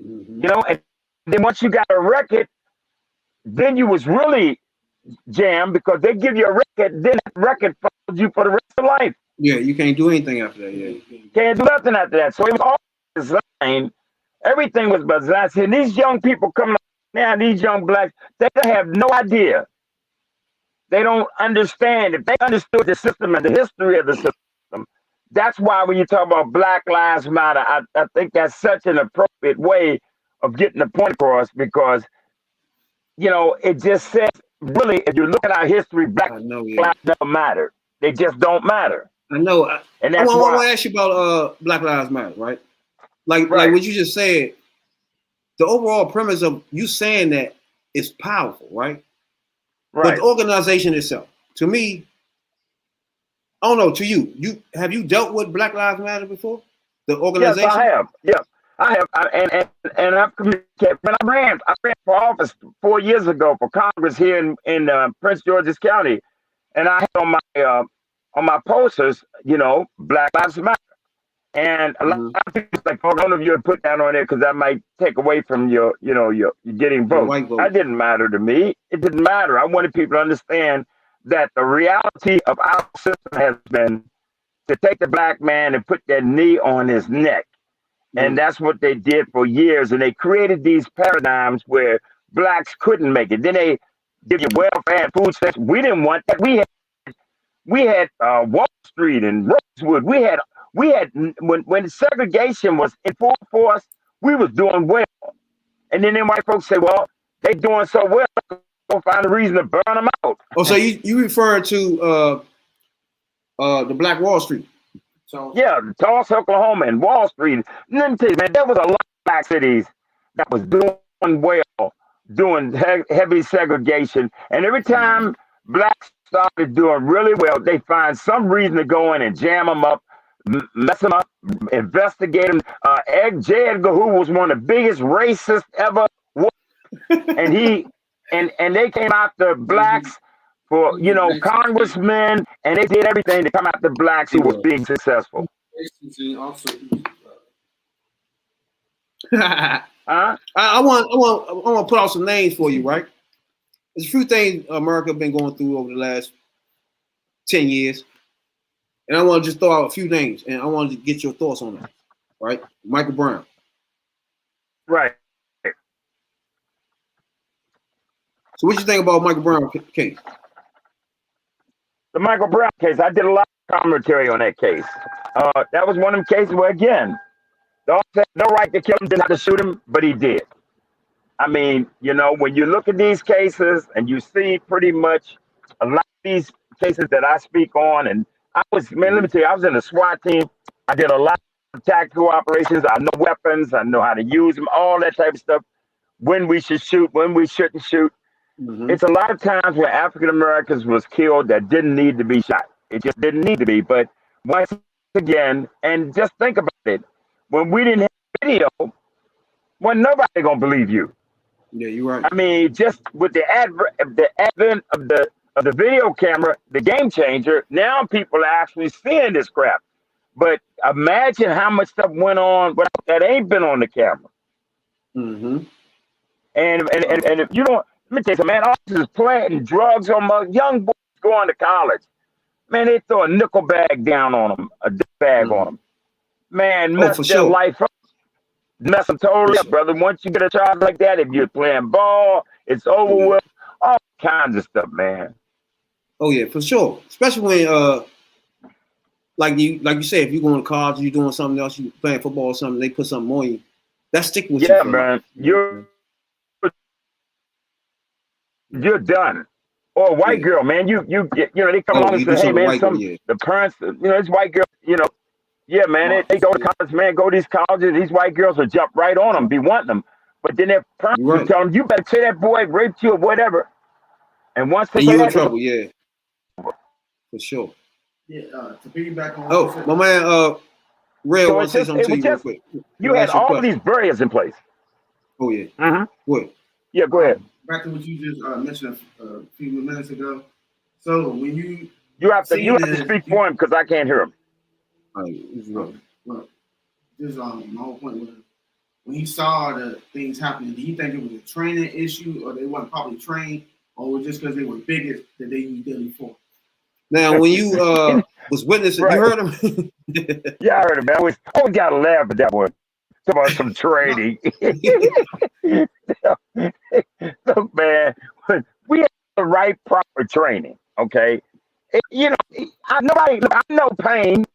Mhm. you know. And then once you got a record, then you was really jammed because they give you a record, then that record follows you for the rest of life. Yeah, you can't do anything after that. Yeah. Can't do nothing after that. So it was all designed. Everything was designed. See, these young people coming up now, these young blacks, they have no idea. They don't understand. If they understood the system and the history of the system, that's why when you talk about Black Lives Matter, I think that's such an appropriate way of getting the point across because, you know, it just says, really, if you look at our history, black I know. Yeah. lives never matter. They just don't matter. I know. And I that's want to why. ask you about Black Lives Matter, right? Like Right. what you just said. The overall premise of you saying that is powerful, right? But Right. the organization itself, to me, I don't know. To you, have you dealt with Black Lives Matter before? The Yes, organization. I have. Yes, I have. And I've communicated. When I ran for office 4 years ago for Congress here in Prince George's County, and I had on my posters, you know, Black Lives Matter. And a lot of people like, oh, none of you would put that on there because that might take away from your getting Your votes. white vote. That didn't matter to me. It didn't matter. I wanted people to understand that the reality of our system has been to take the black man and put that knee on his neck. And that's what they did for years. And they created these paradigms where blacks couldn't make it. Then they give you welfare and food stamps. We didn't want that. We had Wall Street and Rosewood. We had when segregation was in full force, we was doing well. And then white folks say, well, they doing so well, we'll find a reason to burn them out. Oh, so you refer to the Black Wall Street? So Yeah, Tulsa, Oklahoma, and Wall Street. And let me tell you, man, there was a lot of black cities that was doing well, doing heavy segregation. And every time blacks started doing really well, they find some reason to go in and jam them up, mess them up, investigate them. J. Edgar Hoover was one of the biggest racists ever, and they came after blacks for, you know, congressmen, and they did everything to come after blacks who was being successful. also, Huh? I want to put out some names for you, right? There's a few things America been going through over the last 10 years. And I want to just throw out a few names, and I want to get your thoughts on that, right? Michael Brown. Right. So what you think about Michael Brown case? The Michael Brown case, I did a lot of commentary on that case. That was one of them cases where, again, the officer had no right to kill him, didn't have to shoot him, but he did. I mean, you know, when you look at these cases and you see pretty much a lot of these cases that I speak on, and let me tell you, I was in the SWAT team. I did a lot of tactical operations. I know weapons. I know how to use them, all that type of stuff. When we should shoot, when we shouldn't shoot. It's a lot of times where African Americans was killed that didn't need to be shot. It just didn't need to be. But once again, and just think about it, when we didn't have video, well, nobody gonna believe you. Yeah, you're right. I mean, just with the advent of the video camera, the game changer, now people are actually seeing this crap. But imagine how much stuff went on that ain't been on the camera. And if you don't, let me tell you something, man, officers planting drugs on my young boys going to college. Man, they throw a nickel bag down on them, a dick bag on them. Man, mess their life up. Mess them totally up, brother. Once you get a charge like that, if you're playing ball, it's over with. All kinds of stuff, man. Oh yeah, for sure. Especially when like you say, if you're going to college, you're doing something else, you playing football or something, they put something on you. That stick with you. Yeah, man. You're done. or a white Yeah. girl, man. You know, they come Oh, along and you do say, hey, something man, white girl, yeah. the parents, this white girl, yeah, man, they go to college, man, go to these colleges. These white girls will jump right on them, be wanting them. But then their parents You're will right. tell them, you better say that boy raped you or whatever. And once they And say you in that, trouble, yeah. For sure. Yeah, to piggyback on what you Oh, said. my man, Red so wants to say something it to was you real just, quick. you I'll had ask you a all question. these barriers in place. Oh, yeah. Mm-hmm. What? Yeah, go ahead. Back to what you just mentioned a few minutes ago. So when you You have see to this, speak for him because I can't hear him. All right, this is right. well, this my whole point was when he saw the things happening. Do you think it was a training issue, or they weren't probably trained, or was it just because they were bigots that they used deadly force? Now, when you was witnessing, you Right. heard him? Yeah, I heard it, man. I always got to laugh at that one. Talk about some training. Look, man, we have the right proper training, okay? I know pain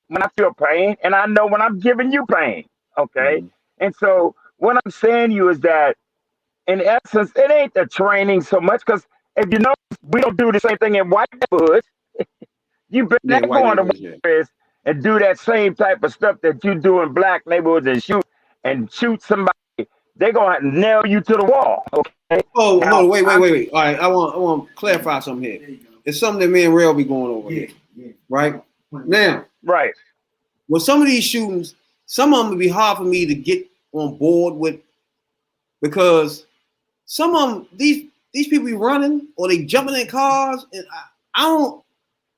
when I feel pain, and I know when I'm giving you pain, okay? Mhm. And so what I'm saying to you is that, in essence, it ain't the training so much, because if you know, we don't do the same thing in white neighborhoods. You better Yeah, not white go into neighborhoods, yeah. neighborhoods and do that same type of stuff that you do in black neighborhoods and shoot somebody. They're gonna nail you to the wall. Okay. Oh, Now, hold on, wait. All right, I want to clarify something here. There you go. It's something that me and Rail be going over Yeah, here, yeah. right? Now, right. with some of these shootings, some of them would be hard for me to get on board with because some of them, these people be running or they jumping in cars, and I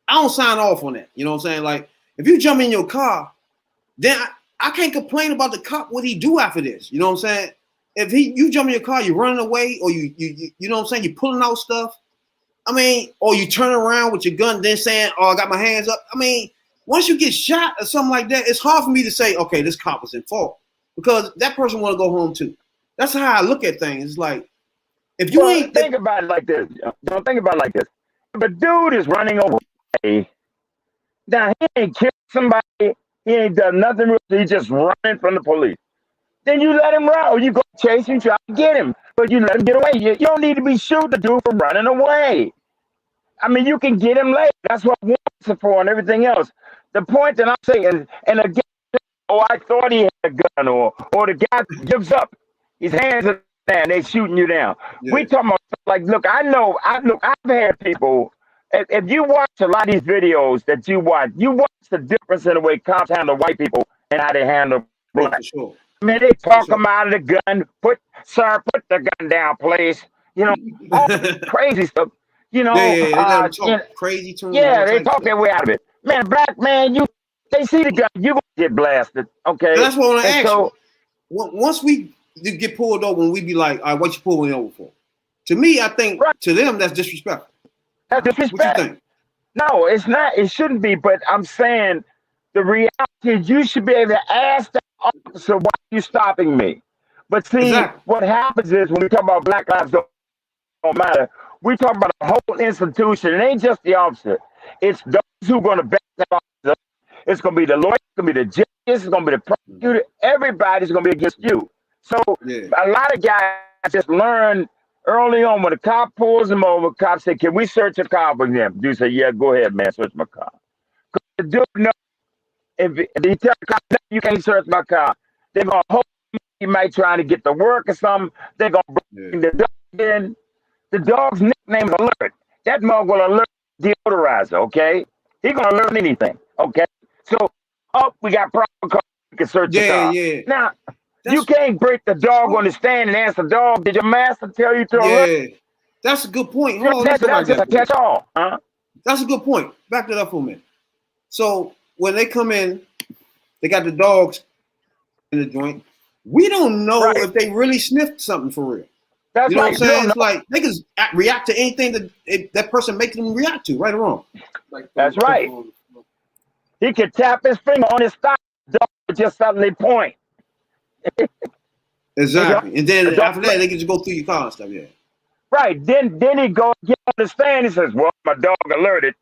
don't sign off on that. You know what I'm saying? Like, if you jump in your car, then I can't complain about the cop what he do after this. You know what I'm saying? If you jump in your car, you're running away, or you know what I'm saying, you're pulling out stuff. I mean, or you turn around with your gun, then saying, "Oh, I got my hands up." I mean, once you get shot or something like that, it's hard for me to say, "Okay, this cop was in fault," because that person want to go home too. That's how I look at things. It's like if you Well, ain't, think about it like this. Don't think about it like this. If a dude is running over, now he ain't killed somebody. He ain't done nothing. He's just running from the police. Then you let him run, or you go chase him, try to get him, but you let him get away. You don't need to be shooting the dude for running away. I mean, you can get him later. That's what warrants are for and everything else. The point that I'm saying, and again, I thought he had a gun, or the guy gives up. His hands are down, they shooting you down. yeah, We talking about, like, look, I've had people. If you watch a lot of these videos that you watch the difference in the way cops handle white people and how they handle oh, black. for sure, I mean, they for talk sure. them out of the gun. Put the gun down, please. All crazy stuff. Yeah, they let them talk You know, crazy to them, all yeah, they types of talk stuff. their way out of it. Man, black man, they see the gun, you gonna get blasted. Okay, And that's what I want to and ask so you. Once we get pulled over, and we be like, "All right, what you pulling me over for?" To me, I think right, to them that's disrespectful. that's What you disrespect. think? No, it's not. It shouldn't be. But I'm saying the reality is you should be able to ask the officer, why are you stopping me? But see, Exactly. what happens is when we talk about Black Lives don't matter, we talk about a whole institution. It ain't just the officer. It's those who are going to back that officer. It's going to be the lawyer. It's going to be the judge. It's going to be the prosecutor. Everybody's going to be against you. So Yeah. a lot of guys just learn early on when the cop pulls them over. Cop say, "Can we search a car for them?" Dude say, "Yeah, go ahead, man, search my car." The dude know if he tell the cop, "No, you can't search my car," they're gonna hold him. He might try to get to work or something. They're gonna bring the dog in. The dog's nickname is Alert. That mug will alert the deodorizer, okay? He gonna learn anything, okay? So, we got proper car. We can search the car. Yeah. Now, you That's can't break the dog on the stand and ask the dog, "Did your master tell you to alert?" yeah. That's a good point. Hold on, let's go back That's to just that a for a minute. catch-all, huh? That's a good point. Back that up for a minute. So when they come in, they got the dogs in the joint. We don't know Right. if they really sniffed something for real. That's You know what right. I'm saying? It's like they can react to anything that person makes them react to, right or wrong. Like That's those right. people on the floor. He could tap his finger on his thigh. The dog would just suddenly point. Exactly. And then The dog, after that, they can just go through your car and stuff. Yeah. right. Then he go get on the stand. He says, "Well, my dog alerted."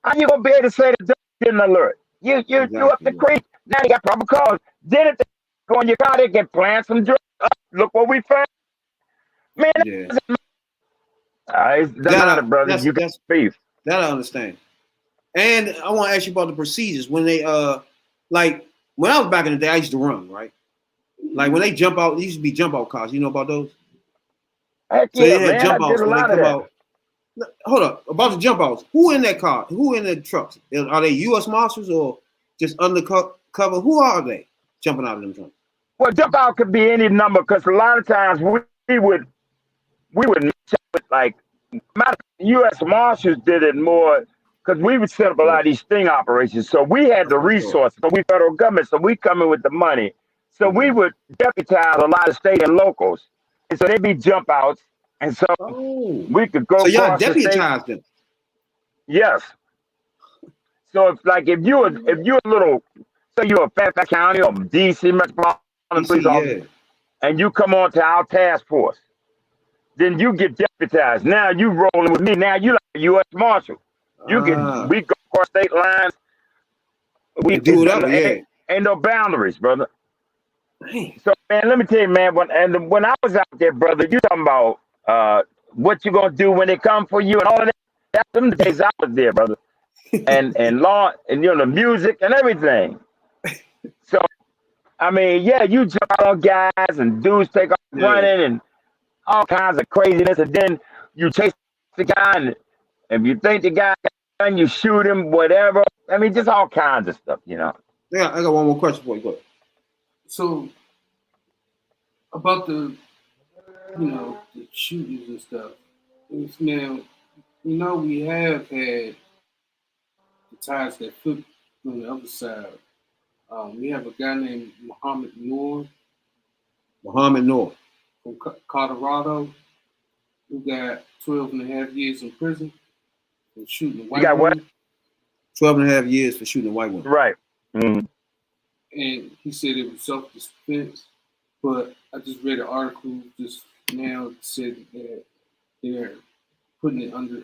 How you gonna be able to say the dog didn't alert? You up the Exactly. creek. Now you got probable cause. Then if they go in your car, they can plant some drugs. Look what we found. Man, Yeah. It doesn't matter, brother. You got beef. That I understand. And I want to ask you about the procedures when they like when I was back in the day, I used to run, right? Like when they jump out, there used to be jump out cars. You know about those? Heck So yeah, they had man. jump I outs did a when they lot of come that. out. Hold up, about the jump outs. Who in that car? Who in the trucks? Are they U.S. Marshals or just undercover? Who are they jumping out of them trucks? Well, jump out could be any number because a lot of times we would match up with like U.S. Marshals did it more because we would set up a lot of these sting operations. So we had the resources. So we federal government. So we come in with the money. So we would deputize a lot of state and locals, and so they'd be jump outs, and so we could go. So y'all across the state. deputized them. Yes. So if you're a little, say you're a Fairfax County or DC Metropolitan Police Officer, and you come on to our task force, then you get deputized. Now you rolling with me. Now you like a U.S. Marshal. We go across state lines. We do it up, ain't no boundaries, brother. Dang. So man, let me tell you, man. When I was out there, brother, you talking about what you gonna do when they come for you and all of that. That's them days I was there, brother. and law and the music and everything. So I mean, yeah, you jump out on guys and dudes take off running and all kinds of craziness, and then you chase the guy, and if you think the guy got a gun, you shoot him, whatever. I mean, just all kinds of stuff, you know. Yeah, I got one more question for you. Go ahead. So about the shootings and stuff. Now, we have had the ties that flip on the other side. We have a guy named Muhammad Noor from Colorado who got 12 and a half years in prison for shooting a white woman. What? 12 and a half years for shooting a white woman. Right. Mm-hmm. And he said it was self-defense, but I just read an article just now that said that they're putting it under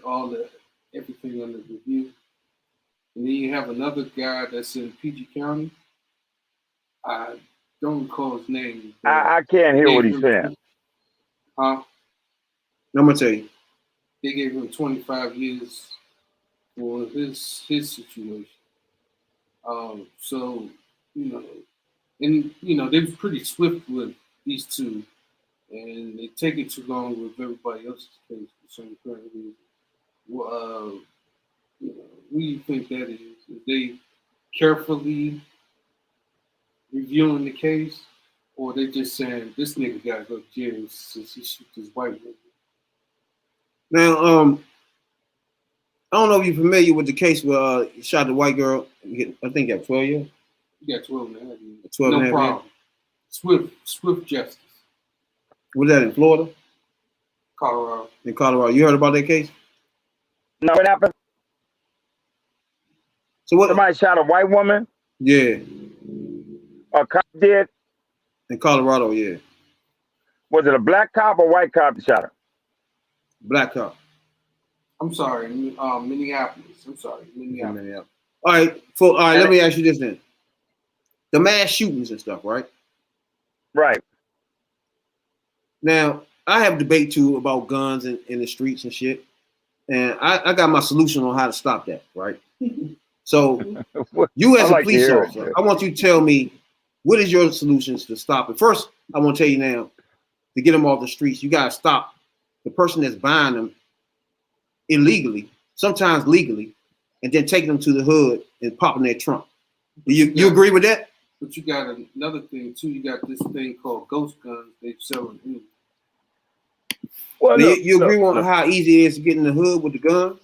everything under review. And then you have another guy that's in PG County. I don't recall his name. I can't hear what he's saying. Huh? I'm gonna tell you. They gave him 25 years for his situation. So they were pretty swift with these two, and they take it too long with everybody else's case for some current reason. Well, what do you think that is? Is they carefully reviewing the case, or they just saying this nigga gotta go to jail since he shot this white woman? Now, I don't know if you're familiar with the case where he shot the white girl. I think at 12 years. You got 12 and a half years. 12 no and a half problem. Years. Swift justice. Was that in Florida? Colorado. In Colorado. You heard about that case? No, what happened? So what? Somebody shot a white woman? Yeah. A cop did? In Colorado, yeah. Was it a black cop or white cop that shot her? Black cop. I'm sorry, Minneapolis. Minneapolis. All right, let me ask you this then. The mass shootings and stuff, right? Right. Now, I have debate too about guns in the streets and shit. And I got my solution on how to stop that, right? So you as a police officer, I want you to tell me what is your solutions to stop it. First, I want to tell you now, to get them off the streets, you got to stop the person that's buying them illegally, sometimes legally, and then taking them to the hood and popping their trunk. Do you agree with that? But you got another thing too. You got this thing called ghost guns. They sell them. Well, you agree on how easy it is to get in the hood with the guns?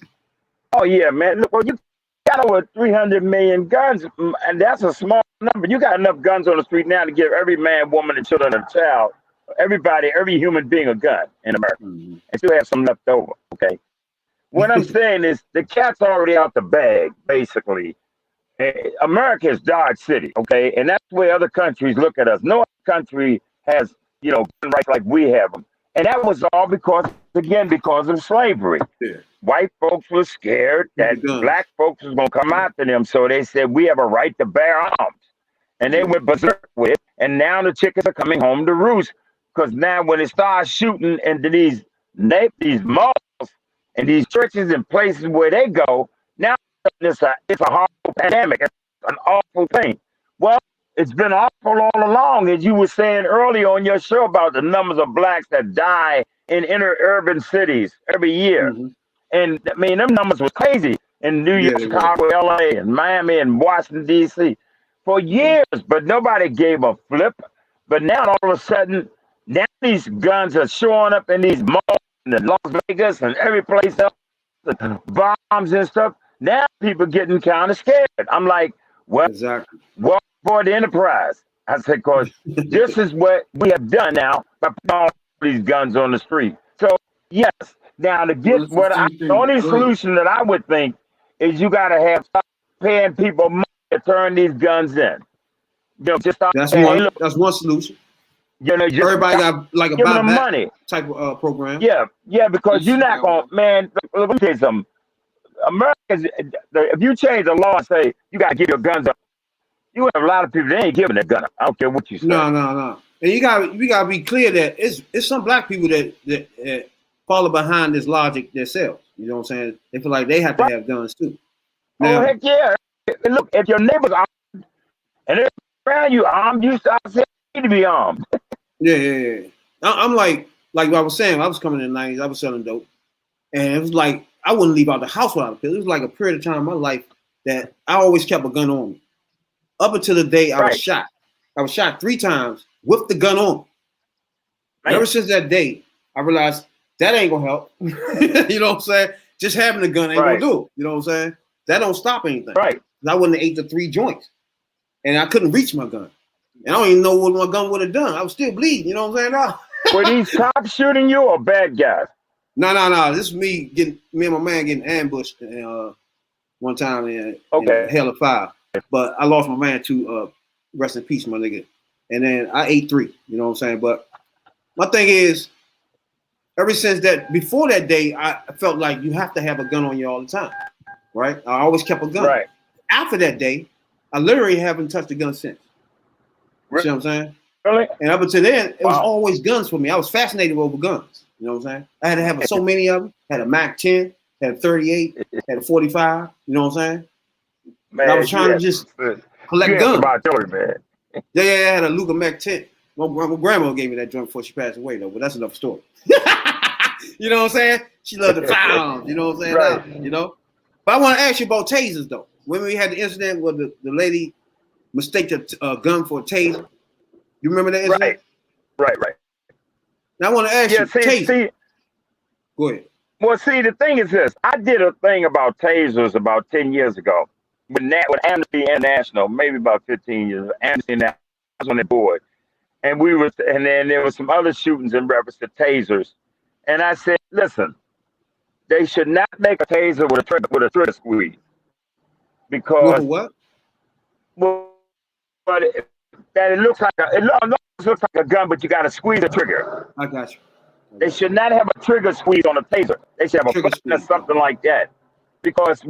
Oh yeah, man. Look, well, you got over 300 million guns, and that's a small number. You got enough guns on the street now to give every man, woman, and children, and child, every human being a gun in America, and still have some left over. Okay. What I'm saying is the cat's already out the bag, basically. America is Dodge City, okay, and that's the way other countries look at us. No other country has, gun rights like we have them. And that was all because of slavery. Yeah. White folks were scared that black folks was going to come after them. So they said, we have a right to bear arms. And they went berserk with it. And now the chickens are coming home to roost. Because now when it starts shooting into these malls, and these churches and places where they go, now it's a horrible pandemic. It's an awful thing. Well, it's been awful all along, as you were saying earlier on your show about the numbers of blacks that die in inner urban cities every year. Mm-hmm. And I mean, them numbers was crazy in New York, Chicago, LA, and Miami, and Washington, D.C. for years, but nobody gave a flip. But now all of a sudden, now these guns are showing up in these malls in Las Vegas and every place else, bombs and stuff. Now people getting kind of scared. I'm like, well, exactly. Well, for the enterprise, I said, because this is what we have done now by putting all these guns on the street. So yes, now to get the only solution that I would think is you got to have stop paying people money to turn these guns in. You know, just stop that's saying, one. hey, look, that's one solution. You know, just everybody got like a giving them buyback money type of program. Yeah, because you're not gonna, man. Let me tell you something. Americans, if you change the law and say you got to give your guns up, you have a lot of people that ain't giving their gun up. I don't care what you say. No. And you got to be clear that it's some black people that follow behind this logic themselves. You know what I'm saying? They feel like they have to have guns too. Now, oh heck yeah! Look, if your neighbor's armed and they're around you armed, you need to be armed. Yeah. I'm like I was saying, I was coming in the 90s, I was selling dope. And it was like, I wouldn't leave out the house without a pistol. It was like a period of time in my life that I always kept a gun on me. Up until the day I was shot. I was shot 3 times with the gun on. Ever since that day, I realized that ain't gonna help. You know what I'm saying? Just having a gun ain't gonna do it. You know what I'm saying? That don't stop anything. Right. I wouldn't have ate the 3 joints. And I couldn't reach my gun. And I don't even know what my gun would have done. I was still bleeding, you know what I'm saying? No. Were these cops shooting you or bad guys? No. This is me and my man getting ambushed one time in Hell of Fire. But I lost my man to rest in peace, my nigga. And then I ate 3, you know what I'm saying? But my thing is, ever since that, before that day, I felt like you have to have a gun on you all the time, right? I always kept a gun. Right. After that day, I literally haven't touched a gun since. You see what I'm saying? Really? And up until then, it was always guns for me. I was fascinated over guns. You know what I'm saying? I had to have so many of them. Had a Mac 10, had a 38, had a 45. You know what I'm saying? Man, I was trying to just collect guns. About yours, man. Yeah, I had a Luger Mac 10. My grandma gave me that joint before she passed away, though. But that's another story. You know what I'm saying? She loved the pounds. You know what I'm saying? Right. You know. But I want to ask you about tasers, though. When we had the incident where the lady mistaked a gun for a taser. You remember that incident? Right. Now I want to ask you, taser. Go ahead. Well, see, the thing is this. I did a thing about tasers about 10 years ago with Amnesty International, maybe about 15 years. Amnesty International, I was on the board. And then there was some other shootings in reference to tasers. And I said, listen, they should not make a taser with a trigger squeeze. Because what? But it looks like a gun, but you got to squeeze the trigger. I got you. They should not have a trigger squeeze on a taser. They should have a button or something like that. Because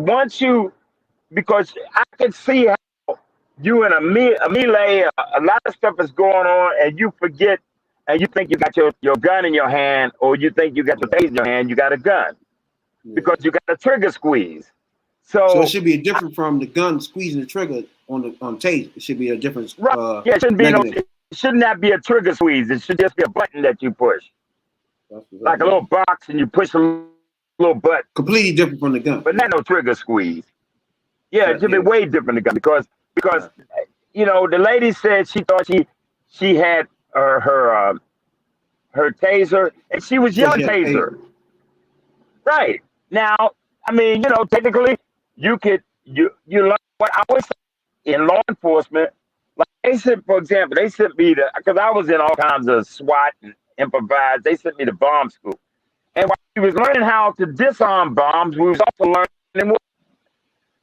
because I can see how you in a melee, a lot of stuff is going on, and you forget, and you think you got your gun in your hand, or you think you got your taser in your hand, you got a gun. Because you got a trigger squeeze. So it should be different from the gun squeezing the trigger on taser. It should be a different. Right. Yeah, it should not be a trigger squeeze. It should just be a button that you push, like a little box, and you push a little button. Completely different from the gun, but not no trigger squeeze. Yeah, it should be way different than the gun because you know the lady said she thought she had her taser, and she was young taser. Right now, I mean, you know, technically. You learn what I always say in law enforcement. Like they sent, for example, because I was in all kinds of SWAT and improvised. They sent me to bomb school, and while we was learning how to disarm bombs, we was also learning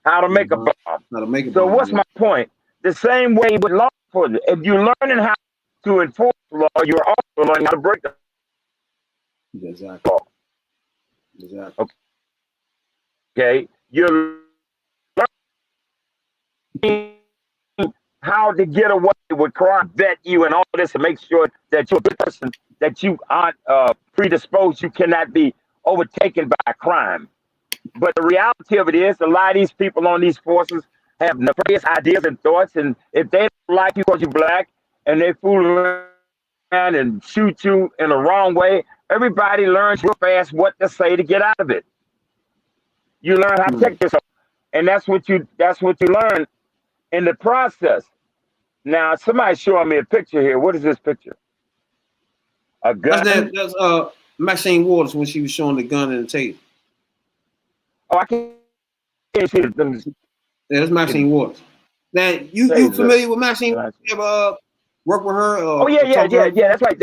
how to make a bomb. How to make a bomb. So what's my point? The same way with law enforcement. If you're learning how to enforce law, you're also learning how to break the law. Exactly. Okay. You're learning how to get away with crime, vet you, and all this to make sure that you're a good person, that you aren't predisposed. You cannot be overtaken by crime. But the reality of it is, a lot of these people on these forces have nefarious ideas and thoughts, and if they don't like you because you're black, and they fool around and shoot you in the wrong way, everybody learns real fast what to say to get out of it. You learn how to protect yourself, and that's what you learn in the process. Now, somebody's showing me a picture here. What is this picture? A gun? That's Maxine Waters when she was showing the gun and the tape. Oh, I can't see it. Yeah, that's Maxine Waters. Now, you familiar with Maxine? You ever work with her? Oh yeah. That's right.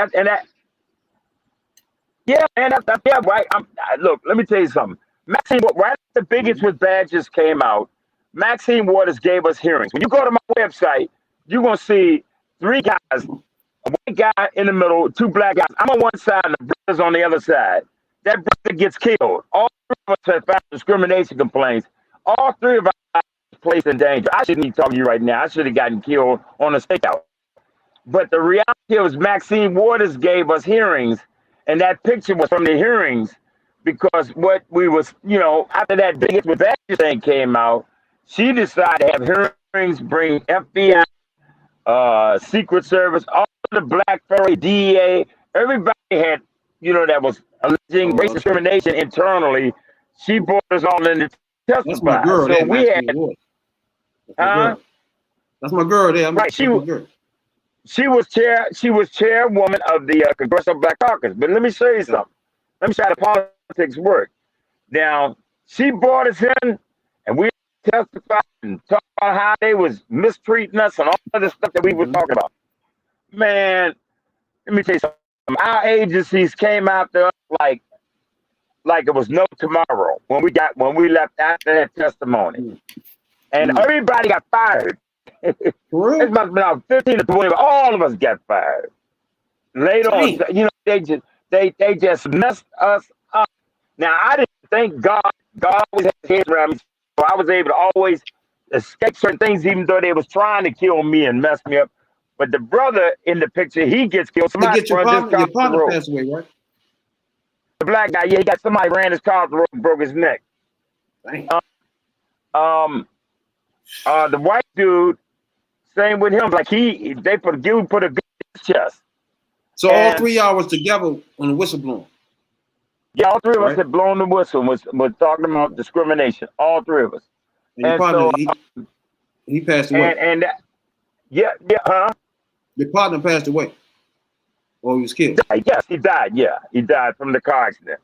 Yeah, man, that's right. Look, let me tell you something. Maxine, right after the Bigots with Badges came out, Maxine Waters gave us hearings. When you go to my website, you're gonna see 3 guys, a white guy in the middle, 2 black guys. I'm on one side and the brother's on the other side. That brother gets killed. All 3 of us have filed discrimination complaints. All 3 of us are placed in danger. I shouldn't be talking to you right now. I should have gotten killed on a stakeout. But the reality was Maxine Waters gave us hearings, and that picture was from the hearings, because what we was, after that Bigots with Badges thing came out, she decided to have hearings, bring FBI, Secret Service, all the black federal DEA, everybody had, that was alleging race discrimination internally. She brought us all in to testify. That's my girl. So we had, that's my girl there. Right, she was chairwoman of the Congressional Black Caucus. But let me show you something. Let me show you how politics work. Now, she brought us in, and we testified and talked about how they was mistreating us and all other stuff that we were talking about. Man, let me tell you something. Our agencies came out there like it was no tomorrow when we left after that testimony. And everybody got fired. It must have been about 15 to 20, but all of us got fired. Later on, they just messed us up. Now, I didn't think God always had his hands around me, so I was able to always escape certain things, even though they was trying to kill me and mess me up. But the brother in the picture, he gets killed. Somebody your partner passed away, right? The black guy, he got somebody ran his car off the road and broke his neck. The white dude, same with him. Like they put a gun in his chest. So all 3 hours together on the whistle blowing. Yeah, all 3 of us had blown the whistle. Was talking about discrimination. All 3 of us. And partner, he passed away. Your partner passed away, or he was killed. Yes, he died. Yeah, he died from the car accident.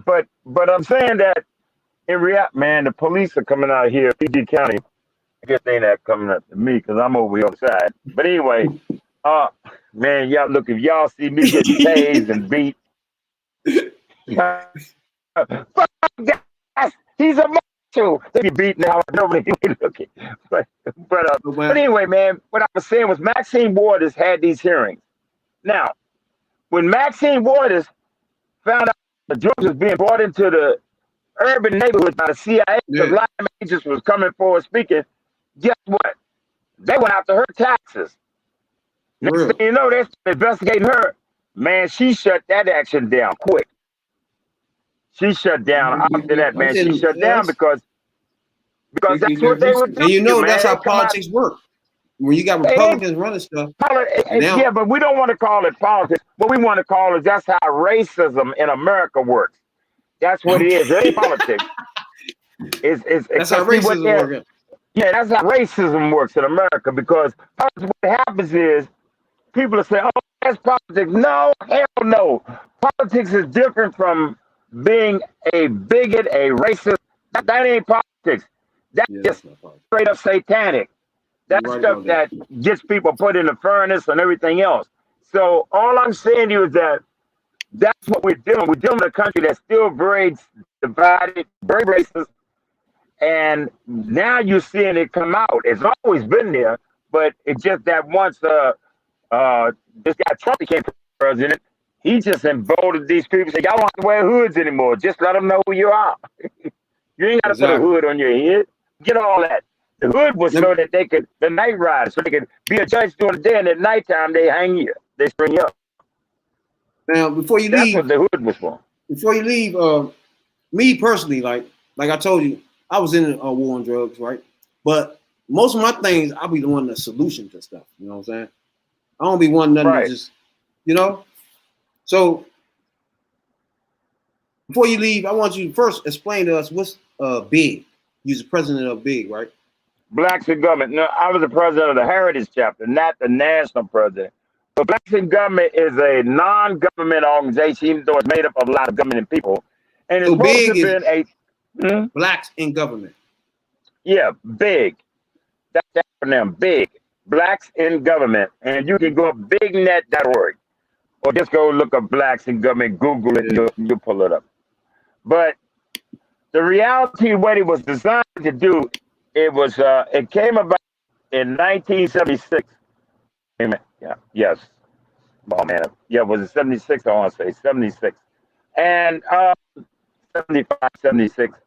But I'm saying that in reality, man, the police are coming out here, PG County. I guess they not coming up to me because I'm over here on the side. But anyway, man, y'all look, if y'all see me get tased and beat, fuck that, he's a macho. They be beating out, nobody looking. But anyway, man, what I was saying was Maxine Waters had these hearings. Now, when Maxine Waters found out the drugs was being brought into the urban neighborhoods by the CIA, because line agents was coming forward speaking, guess what? They went after her taxes. Next thing you know, they're investigating her. Man, she shut that action down quick. She shut down after that, man. She shut down because that's what they were doing. And that's how politics work. When you got Republicans running stuff. Yeah, but we don't want to call it politics. What we want to call it, that's how racism in America works. That's what it is. It ain't politics. That's how racism works. Yeah, that's how racism works in America, because what happens is people will say, oh, that's politics. No, hell no. Politics is different from being a bigot, a racist. That ain't politics. That's just straight up satanic. That's stuff that gets people put in the furnace and everything else. So all I'm saying to you is that that's what we're doing. We're dealing with a country that's still very divided, very racist. And now you're seeing it come out. It's always been there, but it's just that once this guy Trump became president, he just emboldened these people. Say, y'all don't have to wear hoods anymore. Just let them know who you are. You ain't got to put a hood on your head. Get all that. The hood was so that they could, the night riders, so they could be a judge during the day, and at nighttime they hang you. They string you up. Now, before you That's leave, what the hood was for. before you leave, me personally, like I told you, I was in a war on drugs, right? But most of my things, I'll be the one the solution to stuff. You know what I'm saying? I don't be one nothing to Right. just, you know. So before you leave, I want you to first explain to us what's big. You're the president of Big, right? Blacks in Government. No, I was the president of the Heritage Chapter, not the national president. But Blacks in Government is a non-government organization, even though it's made up of a lot of government people. And it's So supposed to Big have is been a, blacks in government. yeah, big. That's the acronym, big. Blacks in Government. And you can go to bignet.org or just go look up Blacks in Government, Google it, and you'll pull it up. But the reality, what it was designed to do, it came about in 1976. Yeah, yes. Oh man, yeah, was it 76? I want to say 76. And 75, 76.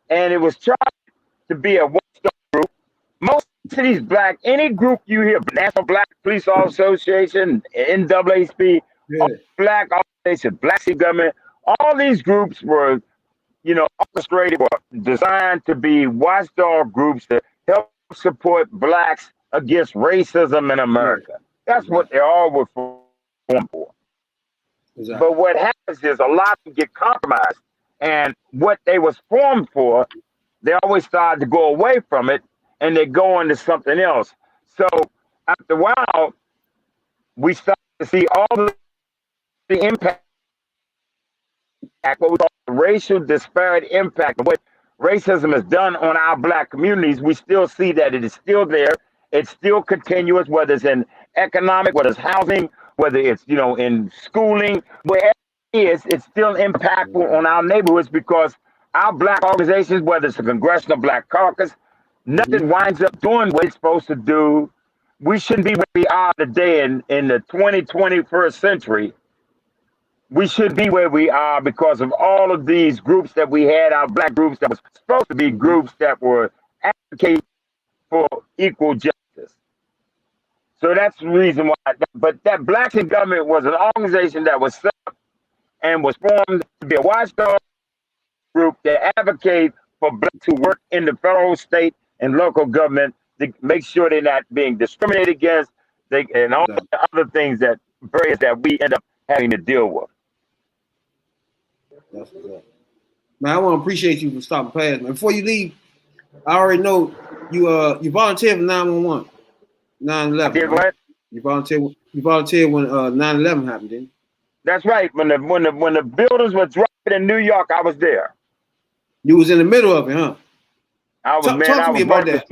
And it was tried to be a watchdog group. Most of these black, any group you hear, National Black Police Association, NAACP, Yeah. Black Organization, Blacks in Government, all these groups were, orchestrated or designed to be watchdog groups to help support blacks against racism in America. That's what they all were formed for. Exactly. But what happens is a lot of them get compromised, and what they was formed for, they always start to go away from it, and they go into something else. So after a while, we start to see all the impact, what we call the racial disparate impact of what racism has done on our black communities. We still see that it is still there. It's still continuous, whether it's in economic, whether it's housing, whether it's, in schooling, wherever it is, it's still impactful on our neighborhoods because our black organizations, whether it's the Congressional Black Caucus, nothing winds up doing what it's supposed to do. We shouldn't be where we are today in the 21st century. We should be where we are because of all of these groups that we had, our black groups that was supposed to be groups that were advocating for equal justice. So that's the reason why. But that Blacks in Government was an organization that was set up and was formed to be a watchdog group that advocate for blacks who work in the federal, state, and local government to make sure they're not being discriminated against, and all the other things that we end up having to deal with. That's what's up. Man, I want to appreciate you for stopping past. Man, before you leave, I already know you volunteered for 911, 9/11. Did what? You volunteered when 9/11 happened, didn't you? That's right. When the buildings were dropping in New York, I was there. You was in the middle of it, huh? I was Talk to me about that.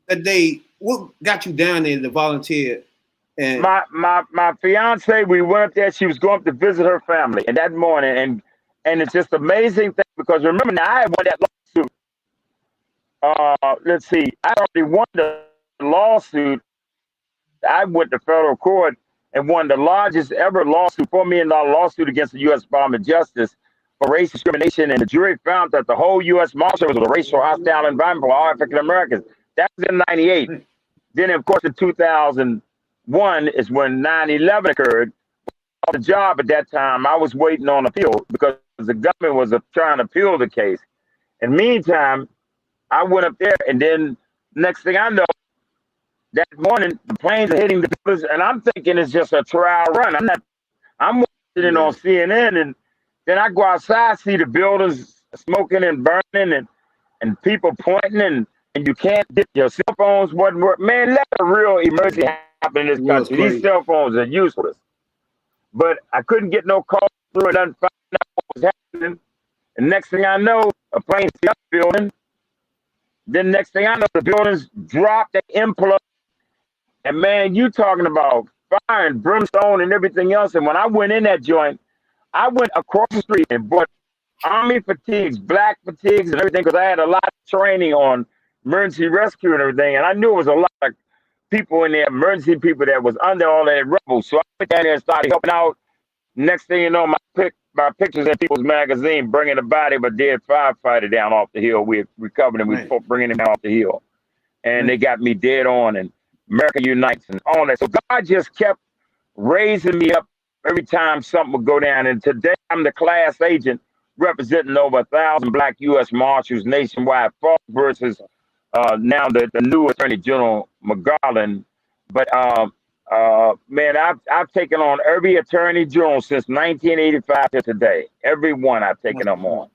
That day, what got you down there to volunteer? And my fiance, we went up there. She was going up to visit her family, and that morning, and it's just amazing thing because remember now I won that lawsuit. Let's see, I already won the lawsuit. I went to federal court and won the largest ever lawsuit, $4 million lawsuit against the U.S. Department of Justice for race discrimination, and the jury found that the whole U.S. Marshal was a racial hostile environment for all African Americans. That was in '98. Then, of course, in 2001 is when 9/11 occurred. The job at that time, I was waiting on appeal because the government was trying to appeal the case. And meantime, I went up there, and then next thing I know, that morning the planes are hitting the buildings, and I'm thinking it's just a trial run. I'm watching it on CNN, and then I go outside, see the buildings smoking and burning, and people pointing, and you can't get your cell phones wouldn't work. Man, let a real emergency happen in this country. These cell phones are useless. But I couldn't get no call through it, find out what was happening. And next thing I know, a plane hit the building. Then next thing I know, the buildings dropped, they imploded. And man, you talking about fire and brimstone and everything else. And when I went in that joint, I went across the street and bought Army fatigues, black fatigues and everything, because I had a lot of training on emergency rescue and everything. And I knew it was a lot of people in there, emergency people that was under all that rubble. So I went down there and started helping out. Next thing you know, my pictures in People's Magazine bringing the body of a dead firefighter down off the hill. We recovered him, we bringing him down off the hill. And they got me dead on, and America Unites and all that. So God just kept raising me up every time something would go down. And today I'm the class agent representing over 1,000 Black U.S. Marshals nationwide, FOGG versus now the new Attorney General McGarland. But man, I've taken on every Attorney General since 1985 to today. Every one I've taken them on.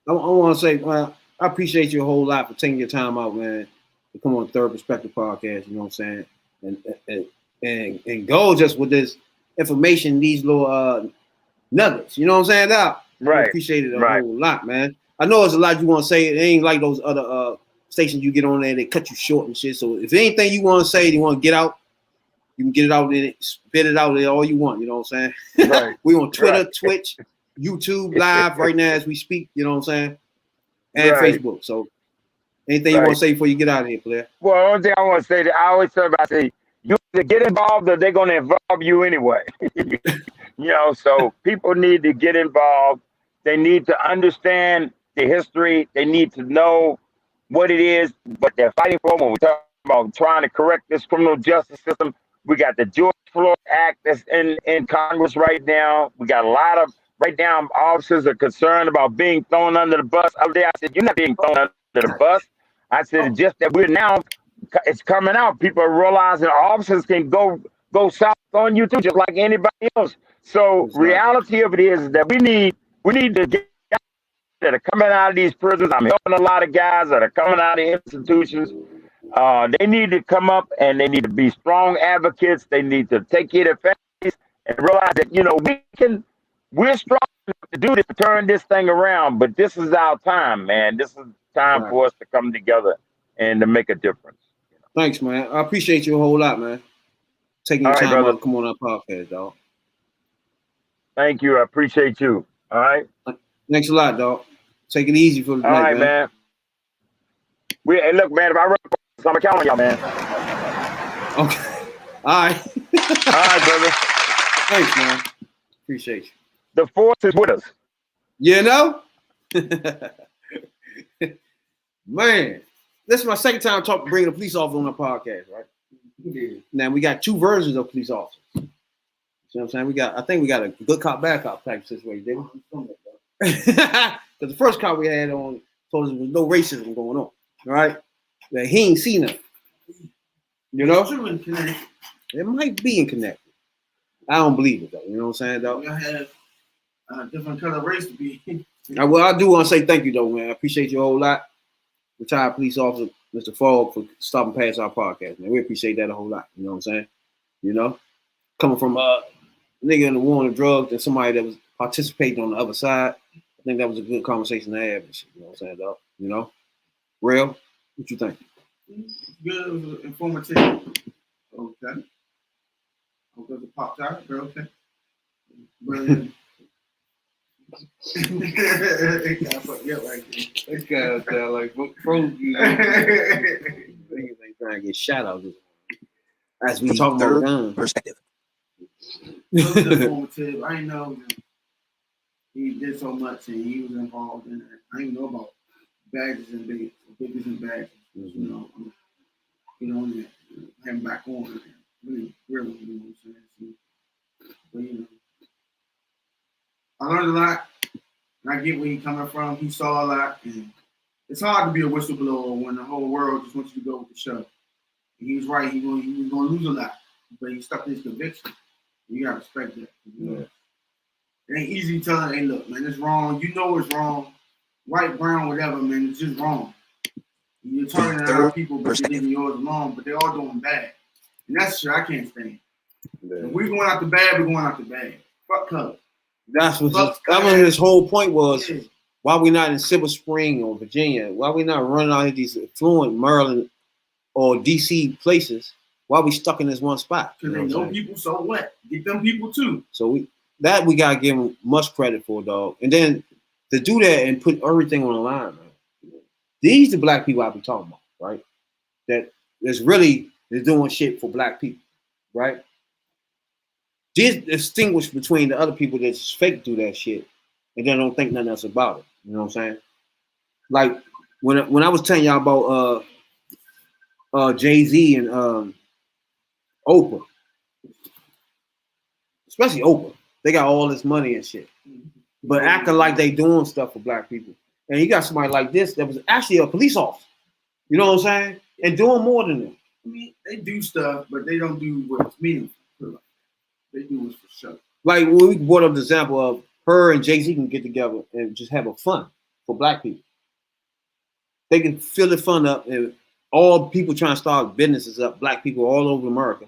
I want to say, well, I appreciate you a whole lot for taking your time out, man, to come on Third Perspective Podcast. You know what I'm saying? And go just with this information, these little nuggets. You know what I'm saying? Now, Right. I appreciate it a whole lot, man. I know it's a lot you want to say. It ain't like those other stations you get on there, they cut you short and shit. So if anything you want to say, you want to get out, you can get it out and spit it out there all you want. You know what I'm saying? Right. We on Twitter, Twitch, YouTube live right now as we speak. You know what I'm saying? And Facebook. So anything you want to say before you get out of here, player? Well, the only thing I want to say, that I always tell about, say, you either get involved or they're going to involve you anyway. You know, so people need to get involved. They need to understand the history. They need to know what it is, what they're fighting for. When we talk about trying to correct this criminal justice system, we got the George Floyd Act that's in Congress right now. We got a lot of, right now, officers are concerned about being thrown under the bus. Out there, I said, you're not being thrown under the bus. I said, just that we're now, it's coming out. People are realizing officers can go south on you too, just like anybody else. So reality of it is that we need to get that are coming out of these prisons. I'm helping a lot of guys that are coming out of institutions. They need to come up and they need to be strong advocates. They need to take care of their families and realize that, you know, we're strong enough to do this, to turn this thing around, but this is our time, man. This is time for us to come together and to make a difference. Thanks, man. I appreciate you a whole lot, man. Taking your time out to come on our podcast, dog. Thank you. I appreciate you. All right. Thanks a lot, dog. Take it easy for the night, all right, man. Hey, look, man, if I run, I'm gonna count on y'all, man. Okay. All right. All right, brother. Thanks, man. Appreciate you. The force is with us. You know? Man, this is my second time bringing a police officer on our podcast, right? Yeah. Now, we got two versions of police officers. You know what I'm saying? I think we got a good cop, bad cop type situation, didn't we? Because the first cop we had on told us there was no racism going on, right? That he ain't seen it. You know? It might be in Connecticut. I don't believe it, though. You know what I'm saying, though? We have a different color race to be. Well, I do want to say thank you, though, man. I appreciate you a whole lot. Retired police officer, Mr. Fogg, for stopping past our podcast, man. We appreciate that a whole lot. You know what I'm saying? You know? Coming from a nigga in the war on drugs and somebody that was participating on the other side, I think that was a good conversation to have. You know what I'm saying, dog? You know? Real? What you think? Good, it was informative. Okay. Okay, the pop tart, but okay. Brilliant. This guy sound like pro. Niggas ain't trying to get shot out this. As we talk about gun perspective. It was informative. I know that he did so much and he was involved in it. I didn't know about badges and biggies and badges. You know, and him back on. Really, you know what I'm saying? So, but you know, I learned a lot. And I get where he's coming from. He saw a lot, and it's hard to be a whistleblower when the whole world just wants you to go with the show. And he was right. He was going to lose a lot, but he stuck to his conviction. You got to respect that. You know? It ain't easy telling, hey, look, man, it's wrong. You know it's wrong. White, brown, whatever, man, it's just wrong. You're turning to other people, but you're leaving yours alone, but they're all doing bad. And that's shit I can't stand. Yeah. If we're going out the bad, we're going out the bad. Fuck color. That was his whole point was, why we not in Silver Spring or Virginia? Why we not running out of these affluent Maryland or DC places? Why we stuck in this one spot? Because they know people, so what? Get them people too. So we gotta give them much credit for, dog. And then to do that and put everything on the line, man. These the black people I be talking about, right? That's really doing shit for black people, right? Distinguish between the other people that's fake do that shit and then don't think nothing else about it. You know what I'm saying? Like when I was telling y'all about Jay-Z and Oprah, especially Oprah. They got all this money and shit. But acting like they doing stuff for black people. And you got somebody like this that was actually a police officer. You know what I'm saying? And doing more than them. I mean, they do stuff, but they don't do what's meaningful. They do it for sure. Like when we brought up the example of her and Jay-Z can get together and just have a fun for black people. They can fill the fun up and all people trying to start businesses up, black people all over America.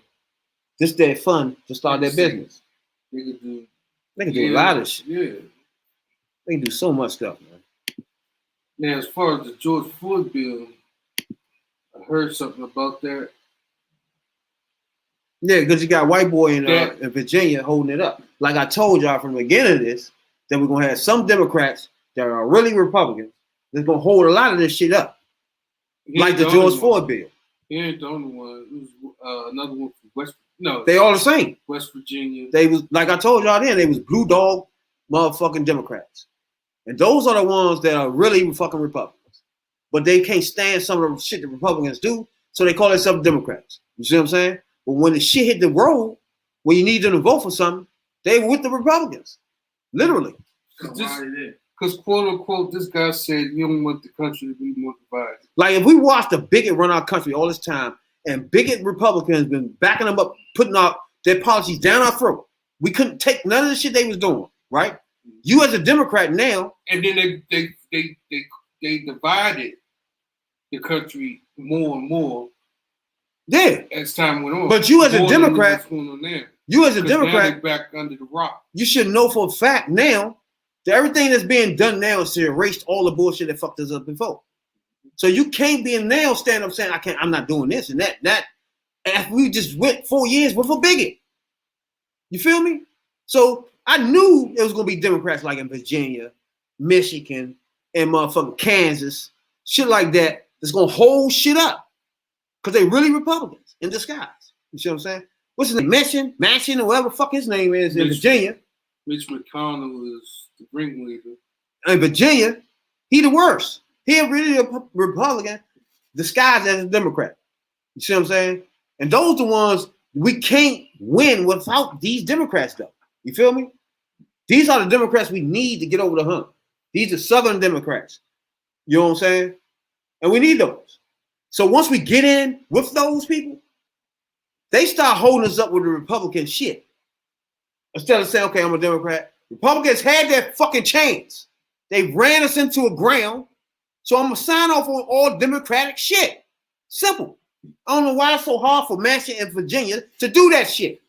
This their fun to start their business. They can do, a lot of shit. Yeah. They can do so much stuff, man. Now, as far as the George Floyd bill, I heard something about that. Yeah, because you got a white boy in Virginia holding it up. Like I told y'all from the beginning of this, that we're going to have some Democrats that are really Republicans that's going to hold a lot of this shit up. Like the George Floyd bill. He ain't the only one. It was another one from West. No, they all the same. West Virginia. They was, like I told y'all then, they was blue dog motherfucking Democrats. And those are the ones that are really fucking Republicans. But they can't stand some of the shit the Republicans do, so they call themselves Democrats. You see what I'm saying? But when the shit hit the road, when you need them to vote for something, they with the Republicans. Literally. Because quote unquote, this guy said you don't want the country to be more divided. Like if we watch the bigot run our country all this time, and bigot Republicans been backing them up, putting out their policies down our throat, we couldn't take none of the shit they was doing, right? You as a Democrat now, and then they divided the country more and more. Yeah, as time went on. But you as a Democrat, you as a Democrat, back under the rock. You should know for a fact now that everything that's being done now is to erase all the bullshit that fucked us up before. So you can't be now stand up saying I'm not doing this and that. After we just went 4 years with a bigot. You feel me? So I knew it was gonna be Democrats like in Virginia, Michigan, and motherfucking Kansas, shit like that, that's gonna hold shit up. Because they really Republicans in disguise. You see what I'm saying? What's his name? Manchin, or whatever the fuck his name is in Virginia. Mitch McConnell is the ringleader. In Virginia, he the worst. He really a Republican disguised as a Democrat. You see what I'm saying? And those are the ones we can't win without these Democrats, though. You feel me? These are the Democrats we need to get over the hump. These are Southern Democrats. You know what I'm saying? And we need those. So once we get in with those people, they start holding us up with the Republican shit. Instead of saying, okay, I'm a Democrat. Republicans had their fucking chance. They ran us into a ground. So I'm going to sign off on all Democratic shit. Simple. I don't know why it's so hard for Manchin and Virginia to do that shit.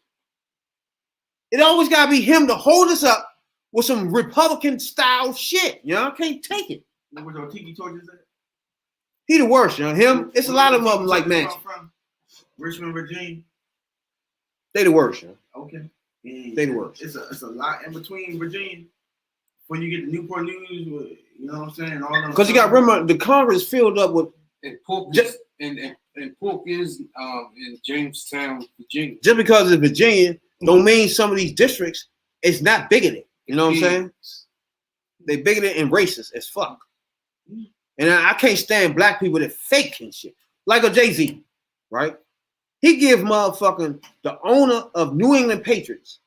It always got to be him to hold us up with some Republican style shit. You know, I can't take it. He the worst, you know. Him, it's a lot of them like Manchin. Richmond, Virginia. They the worst, you know. Okay. And they the worst. It's a lot in between Virginia. When you get the Newport News, you know what I'm saying? Because you got to remember the Congress filled up with and Polk is in Jamestown, Virginia. Just because it's Virginia don't mean some of these districts it's not bigoted. You know what I'm saying? They bigoted and racist as fuck. And I can't stand black people that fake and shit. Like a Jay-Z, right? He give motherfucking the owner of New England Patriots.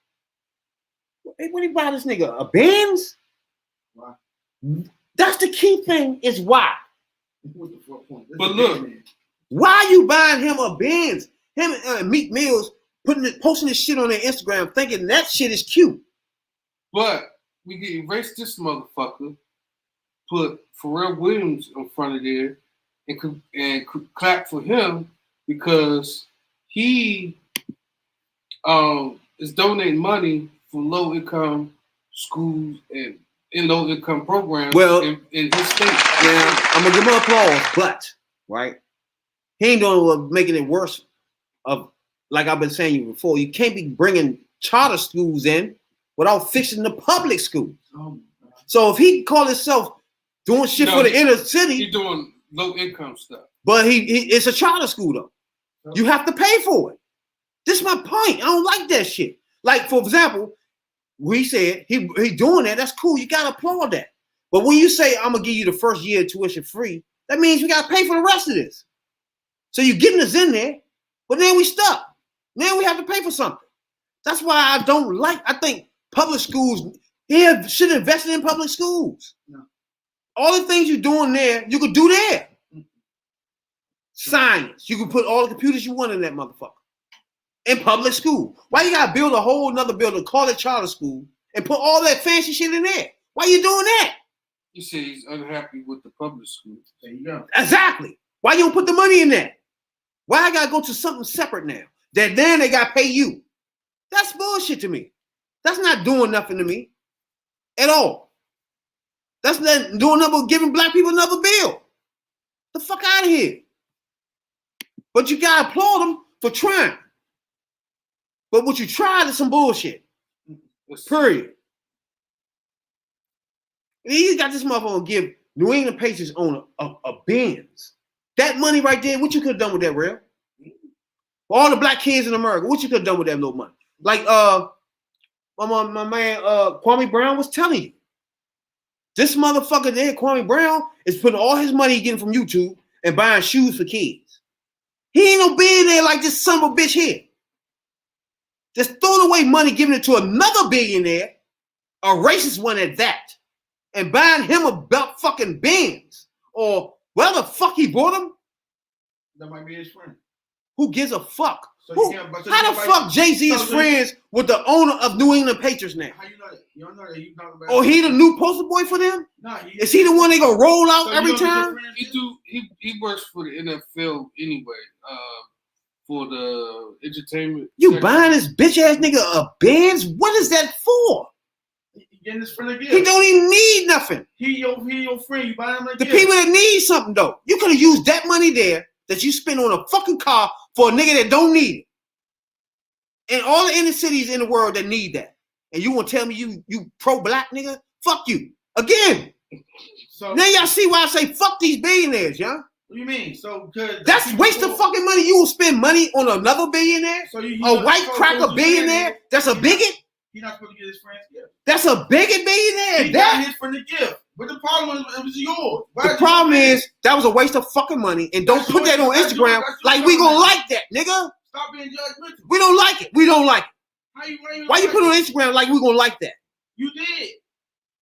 Hey, what do you buy this nigga? A Benz? Why? That's the key thing is why. But look, why you buying him a Benz? Him and Meek Mills posting this shit on their Instagram thinking that shit is cute. But we can erase this motherfucker, put Pharrell Williams in front of there, and clap for him because he is donating money for low income schools and in low income programs in his state. Now I'm gonna give him applause, but right, he ain't doing making it worse. Of like I've been saying you before, you can't be bringing charter schools in without fixing the public schools. So if he call himself doing shit for the inner city, he's doing low income stuff. But he it's a charter school though. You have to pay for it. This is my point. I don't like that shit. Like for example, we said he doing that. That's cool. You gotta applaud that. But when you say I'm gonna give you the first year tuition free, that means you gotta pay for the rest of this. So you're getting us in there, but then we stuck. Now we have to pay for something. That's why I don't like. I think public schools. He should have invested in public schools. No. All the things you're doing there, you could do there. Science. You can put all the computers you want in that motherfucker. In public school. Why you gotta build a whole nother building, call it charter school, and put all that fancy shit in there? Why you doing that? You say he's unhappy with the public school. There you go. Exactly. Why you don't put the money in there? Why I gotta go to something separate now? That then they gotta pay you. That's bullshit to me. That's not doing nothing to me at all. That's not doing nothing but giving black people another bill. The fuck out of here. But you gotta applaud them for trying. But what you tried is some bullshit. Period. And he got this motherfucker give New England Patriots owner a Benz. That money right there, what you could have done with that, real? For all the black kids in America, what you could have done with that little money? Like my man Kwame Brown was telling you. This motherfucker there, Kwame Brown, is putting all his money he getting from YouTube and buying shoes for kids. He ain't no billionaire like this son of a bitch here. Just throwing away money, giving it to another billionaire, a racist one at that, and buying him a belt fucking Benz or where the fuck he bought him. That might be his friend. Who gives a fuck? So How the fuck Jay-Z is friends with the owner of New England Patriots now? How you know that? You don't know that. You talking about? Oh, he the new poster boy for them? No, Is he the one they gonna roll out so every time? He works for the NFL anyway. For the entertainment. You section. buying this bitch ass nigga a Benz? What is that for? He getting his friend a gift. He don't even need nothing. He your friend. You buy him a The gift. people that need something though, you could have used that money there that you spend on a fucking car for a nigga that don't need it. And all the inner cities in the world that need that. And you want to tell me you pro-black nigga? Fuck you. Again. So Now y'all see why I say fuck these billionaires, y'all. what do you mean? So good. That's waste of fucking money. You will spend money on another billionaire? So A white cracker billionaire? That's a bigot? He's not supposed to get his friends gift. That's a bigot billionaire? He got his friend a gift. But the problem is, it was yours. The problem is that was a waste of fucking money, and don't put that on Instagram like we gonna like that, nigga. Stop being judgmental. We don't like it. We don't like it. Why you like put it on it? Instagram like we gonna like that? You did.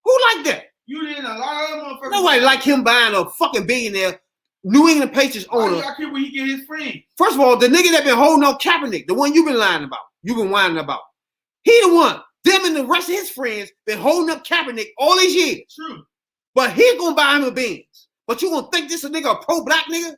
Who like that? You did. A lot of other motherfuckers. Nobody like him buying a fucking billionaire New England Patriots Why owner. y'all care when he get his friends? First of all, the nigga that been holding on Kaepernick, the one you've been lying about, you've been whining about, he the one. Them and the rest of his friends been holding up Kaepernick all these years. True. But he gonna buy him a Benz. But you gonna think this a nigga a pro-black nigga?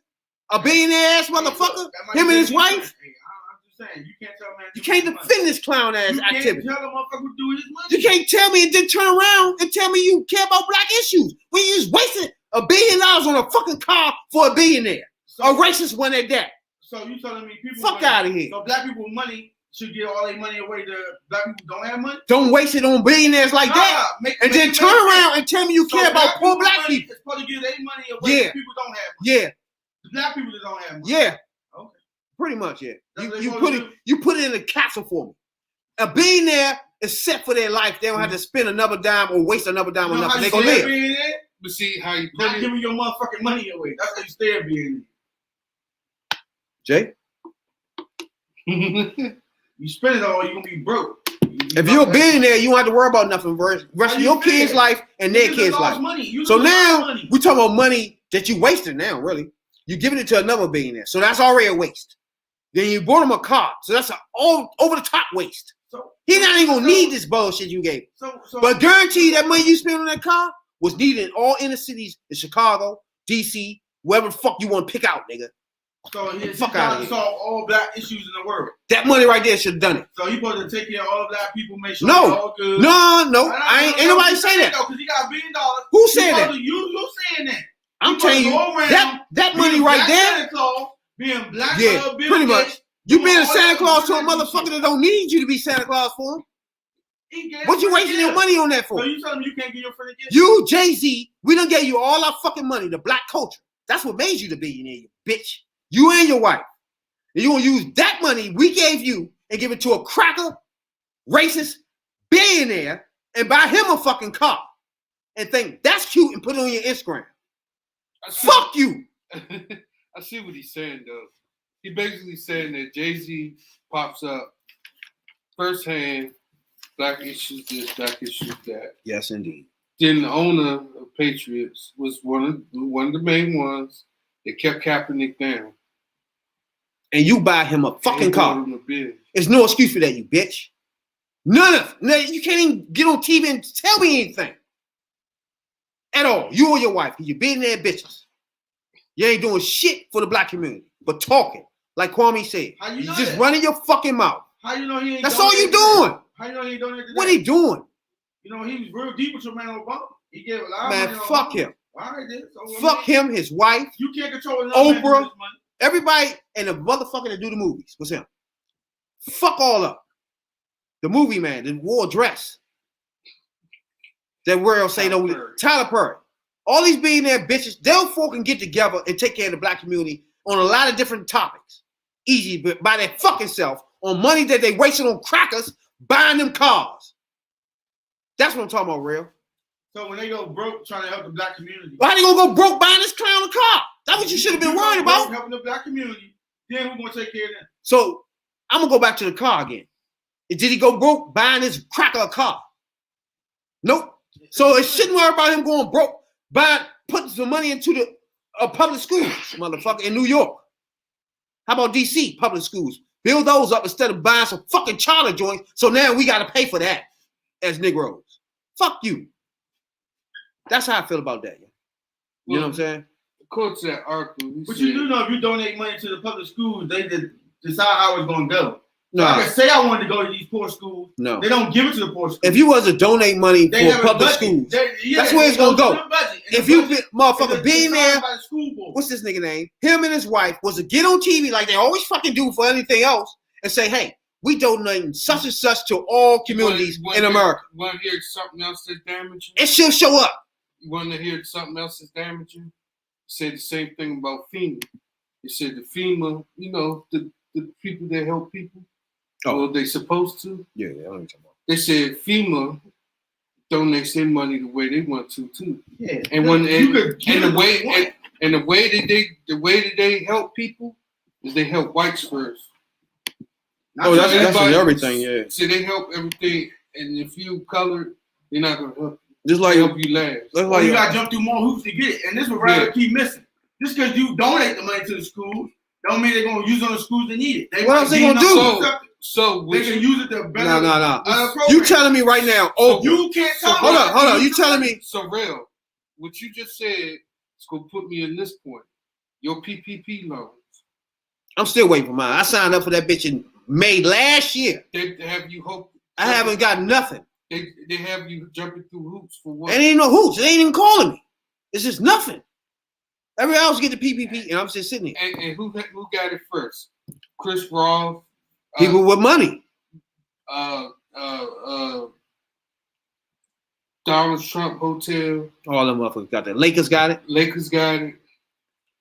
A billionaire ass motherfucker? Him and his wife? Hey, I'm just saying, you can't tell man. You can't defend this clown ass You activity. can't tell the motherfucker who do his money. You can't tell me and then turn around and tell me you care about black issues when you just wasted $1 billion on a fucking car for a billionaire. A racist one at that. So you telling me people Fuck out of here. So black people money should give all their money away to black people don't have money? Don't waste it on billionaires like that. And then turn around and tell me you care about poor black people. It's supposed to give their money away to people who don't have money. Yeah. The black people that don't have money. Yeah. Okay. Pretty much, yeah. That's You what put they it you put it in a castle for me. A billionaire is set for their life. They don't have to spend another dime or waste another dime on nothing. They're gonna live. But see how you put Not it. giving your motherfucking money away. That's how you stay at being Jay? You spend it all, you're gonna be broke. If you're a billionaire, you don't have to worry about nothing for the rest of your kids' life and their kids' life. So now we're talking about money that you wasted now, really. You're giving it to another billionaire. So that's already a waste. Then you bought him a car. So that's an all over the top waste. He not even gonna need this bullshit you gave him. But guarantee that money you spent on that car was needed in all inner cities in Chicago, DC, wherever the fuck you want to pick out, nigga. So he's fuck trying out to of solve all black issues in the world. That money right there should have done it. So he's supposed to take care of all black people, make sure No. they're all good. No, ain't nobody say that. Because he got $1 billion. Who said that? You saying that? I'm telling you, that money right there. Santa Claus, being black, Yeah, pretty much. You being a Santa Claus to a motherfucker that don't need you to be Santa Claus for him. What you wasting your money on that for? So you telling me you can't get your friend a gift? You, Jay-Z, we done gave you all our fucking money, the black culture. That's what made you the billionaire, you bitch. You and your wife. And you gonna use that money we gave you and give it to a cracker, racist, billionaire and buy him a fucking car and think that's cute and put it on your Instagram. Fuck you. I see what he's saying, though. He basically saying that Jay-Z pops up firsthand black issues this, black issues that. Yes, indeed. Then the owner of Patriots was one of the main ones that kept Kaepernick down. And you buy him a fucking car. Him a bid. There's no excuse for that, you bitch. None of it. No, you can't even get on TV and tell me anything. At all. You or your wife. You billionaire bitches. You ain't doing shit for the black community, but talking. Like Kwame said. How you know just that? running your fucking mouth. How you know he ain't That's all you doing. How you know he ain't donated to What that? he doing? You know, he was real deep with your man Obama. He gave a lot of Man, money to fuck Obama. him. All right, then. So, Fuck him, his wife, You can't control another man Oprah. with his money. everybody, and the motherfucker that do the movies was him. Fuck all up. The movie man that wore a dress. That world say no. Tyler Perry. All these billionaire bitches, they'll fucking get together and take care of the black community on a lot of different topics. Easy, but by their fucking self on money that they wasted on crackers buying them cars. That's what I'm talking about, real. So when they go broke trying to help the black community. Why they gonna go broke buying this clown a car? That's what you should have been worried about. Helping the black community, then we're gonna take care of them. So I'm gonna go back to the car again. Did he go broke buying this cracker a car? Nope. So it shouldn't worry about him going broke putting some money into the public schools, motherfucker, in New York. How about DC public schools? Build those up instead of buying some fucking charter joints. So now we got to pay for that as Negroes. Fuck you. That's how I feel about that. You know what I'm saying? Quotes that article. But you do know if you donate money to the public schools, they decide how it's going to go. No. So I can say I wanted to go to these poor schools. No. They don't give it to the poor schools. If you was to donate money They for public schools, that's where it's going to go. If you, motherfucker, billionaire, what's this nigga name? Him and his wife was to get on TV like they always fucking do for anything else and say, hey, we donating such and such to all communities in America. You want to hear something else that's damaging? It should show up. You want to hear something else that's damaging? Said the same thing about FEMA. It said the FEMA, you know, the people that help people. Oh, well, they supposed to. Yeah, I know what you're talking about. They said FEMA donates their money the way they want to too. Yeah. And the way that they help people is they help whites first. Oh, that's in everything, yeah. So they help everything, and if you colored, they're not gonna help. Just like help you last. Well, you gotta jump through more hoops to get it, and this is what rather keep missing. Just because you donate the money to the schools, don't mean they're gonna use it on the schools that need it. What else they gonna do? So they can use it to better. No. You telling me right now? Oh, you can't tell me. Hold on. You telling me? So real, what you just said is gonna put me in this point. Your PPP loans. I'm still waiting for mine. I signed up for that bitch in May last year. They have you hope. I haven't got nothing. They have you jumping through hoops for what? It ain't no hoops. They ain't even calling me. It's just nothing. Everybody else get the PPP, and I'm just sitting here. And who got it first? Chris Roth. People with money. Donald Trump Hotel. All them motherfuckers got that. Lakers got it.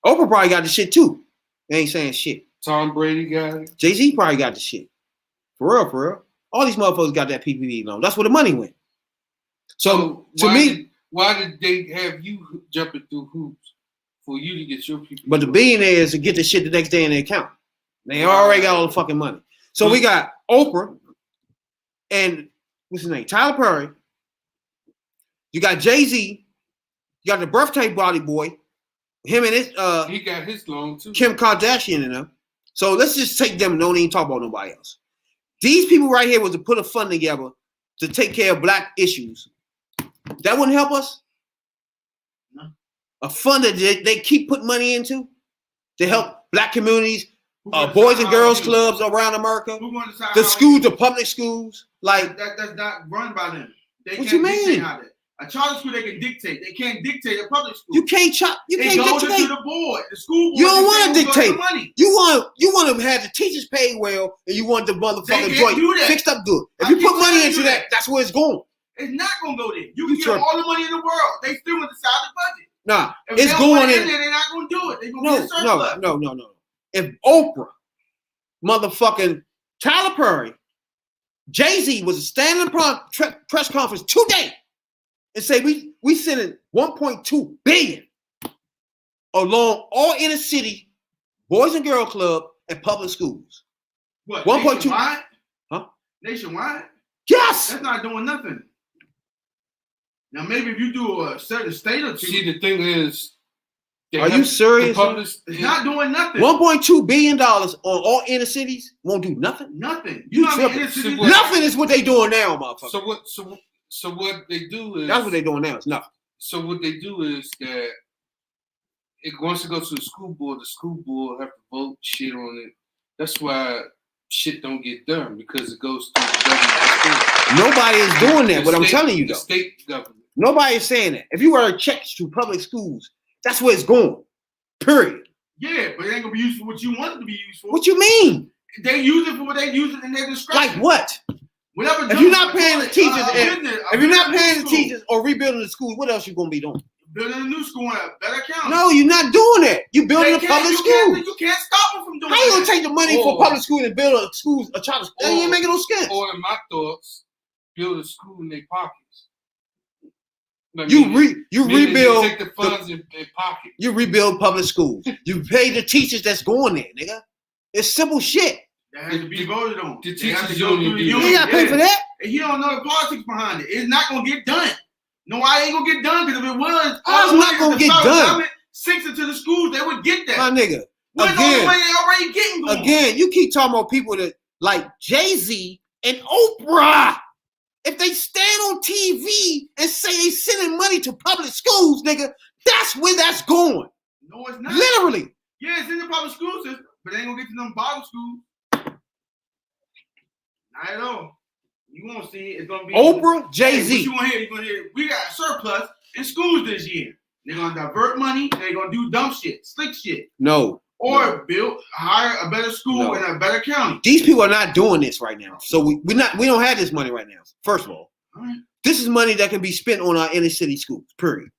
Oprah probably got the shit too. They ain't saying shit. Tom Brady got it. Jay-Z probably got the shit. For real. All these motherfuckers got that PPP loan. That's where the money went. So why did they have you jumping through hoops for you to get your PPP? But the billionaires to get the shit the next day in their account. They already got all the fucking money. So we got Oprah and what's his name? Tyler Perry. You got Jay-Z. You got the birthday body boy. Him and his he got his loan too. Kim Kardashian and them. So let's just take them and don't even talk about nobody else. These people right here was to put a fund together to take care of black issues. That wouldn't help us? No. A fund that they keep putting money into to help black communities, boys and girls clubs around America, the schools, the public schools. Like that's not run by them. What you mean? A charter school they can dictate. They can't dictate a public school. You can't dictate. Go to the board, the school board. You don't want to dictate. You want to have the teachers paid well, and you want the motherfucking joint fixed up good. If you put money into that, that's where it's going. It's not gonna go there. You can get all the money in the world. They still want to decide the budget. Nah, if it's going in. They're not gonna do it. They're gonna get a surplus. No. If Oprah, motherfucking Tyler Perry, Jay-Z was standing in press conference today and say we sending 1.2 billion along all inner city boys and girl club and public schools. What? 1.2. Nationwide? Huh? Nationwide? Yes. That's not doing nothing. Now maybe if you do a certain state or two. See, the thing is, Are you serious? It's not doing nothing. $1.2 billion on all inner cities won't do nothing. Nothing. You know what I mean? tripping. Nothing is what they doing now, motherfucker. So what they do is that's what they doing now. It's nothing. So what they do is that once it goes to the school board have to vote shit on it. That's why shit don't get done because it goes to the government. Nobody is doing that. What I'm telling you, though, the state government. Nobody is saying that. If you write checks to public schools, that's where it's going. Period. Yeah, but it ain't gonna be used for what you want it to be used for. What you mean? They use it for what they use it in their discretion. Like what? Whatever. If you're not paying the teachers, if you're not paying the teachers or rebuilding the schools, what else you gonna be doing? Building a new school in a better county. No, you're not doing that. You're building a public school. You can't stop them from doing that. How you gonna take the money for public school and build a school, a charter school? That ain't making no sense. Or in my thoughts, build a school in their pockets. You rebuild. Take the funds in their pocket. You rebuild public schools. You pay the teachers that's going there, nigga. It's simple shit. That has to be voted on. The teachers union. You ain't gotta pay for that. And he don't know the politics behind it. It's not gonna get done. No, I ain't gonna get done because if it was, it's not gonna get done. Sinks into the schools, they would get that. My nigga. Again, you keep talking about people that like Jay-Z and Oprah. If they stand on TV and say they sending money to public schools, nigga, that's where that's going. No, it's not. Literally. Yeah, it's in the public school system, but they ain't gonna get to them bottom schools. Not at all. You won't see it. It's gonna be Oprah, Jay-Z. Hey, what you gonna hear? You gonna hear? We got surplus in schools this year. They're gonna divert money. They're gonna do dumb shit, slick shit. No. Or hire a better school in a better county. These people are not doing this right now. So we don't have this money right now. First of all, this is money that can be spent on our inner city schools, period.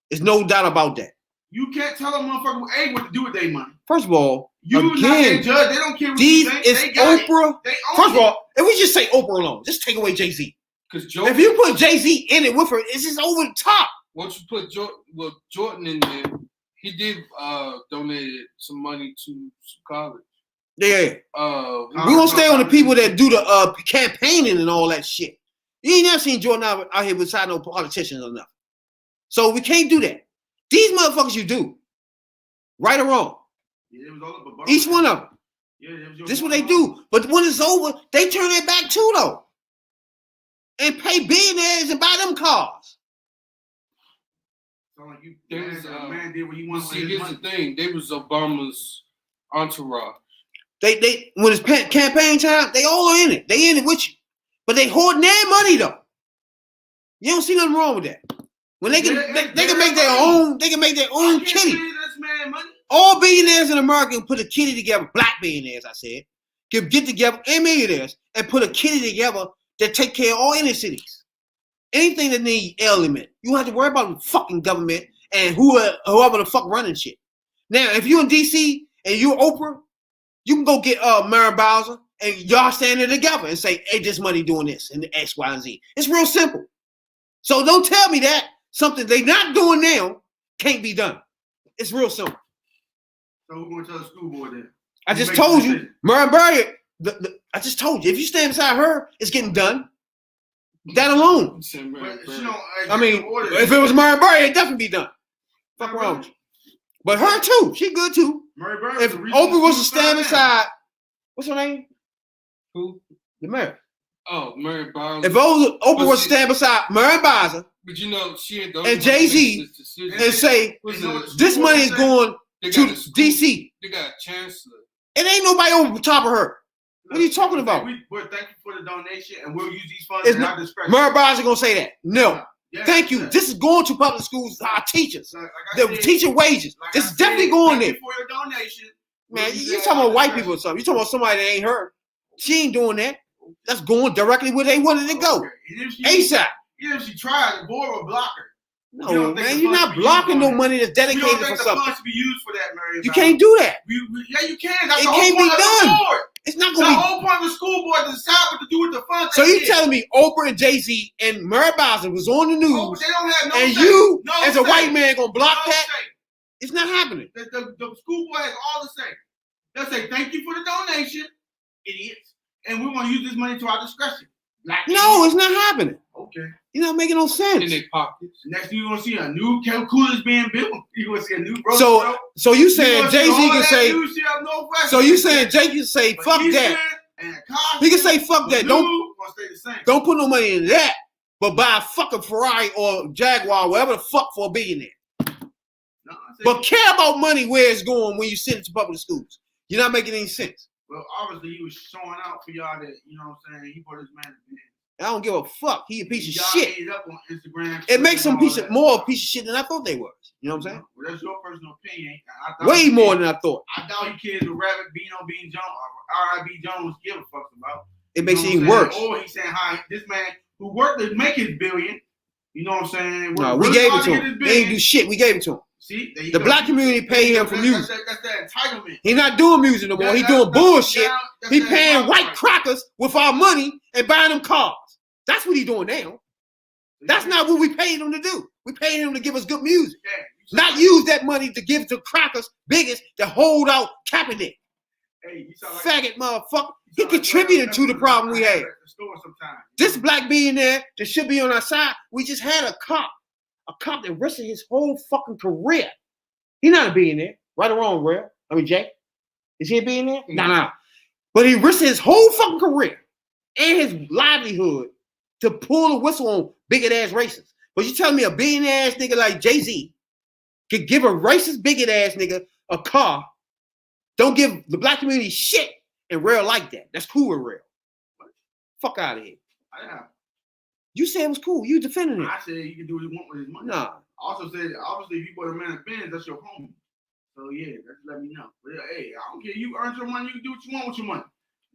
There's no doubt about that. You can't tell a motherfucker what to do with their money. First of all, not their judge. They don't care what these you think. is they got Oprah. It. First of all, if we just say Oprah alone, just take away Jay-Z. If you put Jay-Z in it with her, it's just over the top. Once you put Jordan in there, he did donate some money to some college. Yeah. We're gonna stay on the people that do the campaigning and all that shit. You ain't never seen Jordan out here beside no politicians or nothing. So we can't do that. These motherfuckers you do. Right or wrong. Yeah, it was all up each one of them. Yeah, this is what they do. But when it's over, they turn their back too, though. And pay billionaires and buy them cars. So like man did what he wanted. See, here's the thing. They was Obama's entourage. They when it's campaign time, they all are in it. They in it with you. But they hoarding their money, though. You don't see nothing wrong with that. When they can make their own, they can make their own kitty. All billionaires in America can put a kitty together. Black billionaires, I said, can get together and millionaires and put a kitty together that take care of all inner cities. Anything that need element, you don't have to worry about the fucking government and whoever the fuck running shit. Now, if you're in DC and you're Oprah, you can go get Mary Bowser and y'all stand there together and say, hey, this money doing this and the X, Y, and Z. It's real simple. So don't tell me that something they not doing now can't be done. It's real simple. So we're going to tell the school board then. I just told you, Mary Barry, I just told you, if you stand beside her, it's getting done. That alone. I mean, if it was Mary Barry, it'd definitely be done. Fuck wrong with you. But her too. She good too. If Oprah was to stand beside, what's her name? Who? The mayor. Oh, Mary Bowser. If Oprah was to stand beside Mary Bowser, but you know, she ain't and Jay-Z and say, this money is going to DC. They got a chancellor. It ain't nobody over the top of her. What are you talking about? We're thankful for the donation, and we'll use these funds at our discretion. Mary Bowser gonna say that? No. Thank you. This is going to public schools, our teachers, the teacher wages. This is definitely going there. For your donation, man, you talking about white people or something? You talking about somebody that ain't her? She ain't doing that. That's going directly where they wanted to go. ASAP. Even if she tried, the board will block her. No, man, you're not blocking no money that's dedicated for something. The funds to be used for that, Mary. You can't do that. Yeah, you can. It can't be done. It's not going to be. The whole point of the school board to decide what to do with the funds. So you telling me Oprah and Jay-Z and Mary Bowser was on the news, they don't have no and say. you, no as a white man, gonna block that? Say. It's not happening. The school board has all to say. They'll say, thank you for the donation, idiots, and we want to use this money to our discretion. black. No, it's not happening. Okay. You're not making no sense. In their pockets. Next thing you're gonna see a new coolers being built. You're gonna see a new So you saying Jay-Z can say? So you saying Jay can say fuck that? He can say fuck that. Don't put no money in that, but buy a fucking Ferrari or Jaguar, whatever the fuck, for a billionaire. No, But care about money where it's going when you send it to public schools. You're not making any sense. Well, obviously he was showing out for y'all that, you know what I'm saying, he put his man in. I don't give a fuck. He a piece of Y'all shit. ate up on Instagram. It makes some more a piece of shit than I thought they was. You know what I'm saying? Well, that's your personal opinion. Way more than I thought. I doubt you kids with Rabbit Beano Bean Jones or R.I.B. Jones give a fuck about. It makes it even worse. Or he's saying, hi, this man who worked to make his billion, you know what I'm saying? No, we gave it to him. They ain't do shit. We gave it to him. See, the black community paid him for music. That's that entitlement. He's not doing music no more. He's doing bullshit. He paying white crackers with our money and buying them cars. That's what he's doing now. That's not what we paid him to do. We paid him to give us good music. Not use that money to give to crackers biggest to hold out Kaepernick. Hey, you sound faggot motherfucker. He contributed to the problem we had. This black billionaire that should be on our side, we just had a cop that risked his whole fucking career. He's not a billionaire. Right or wrong, Real? I mean, Jay? Is he a billionaire? No. But he risked his whole fucking career and his livelihood to pull the whistle on bigot ass racists. But you telling me a billionaire ass nigga like Jay-Z could give a racist bigot ass nigga a car, don't give the black community shit, and Real like that. That's cool with Real. Fuck out of here. You said it was cool. You defending it. I said you can do what you want with his money. Nah. I also said, obviously, if you put a man in Benz, that's your homie. So, yeah, just let me know. But, hey, I don't care. You earned your money. You can do what you want with your money.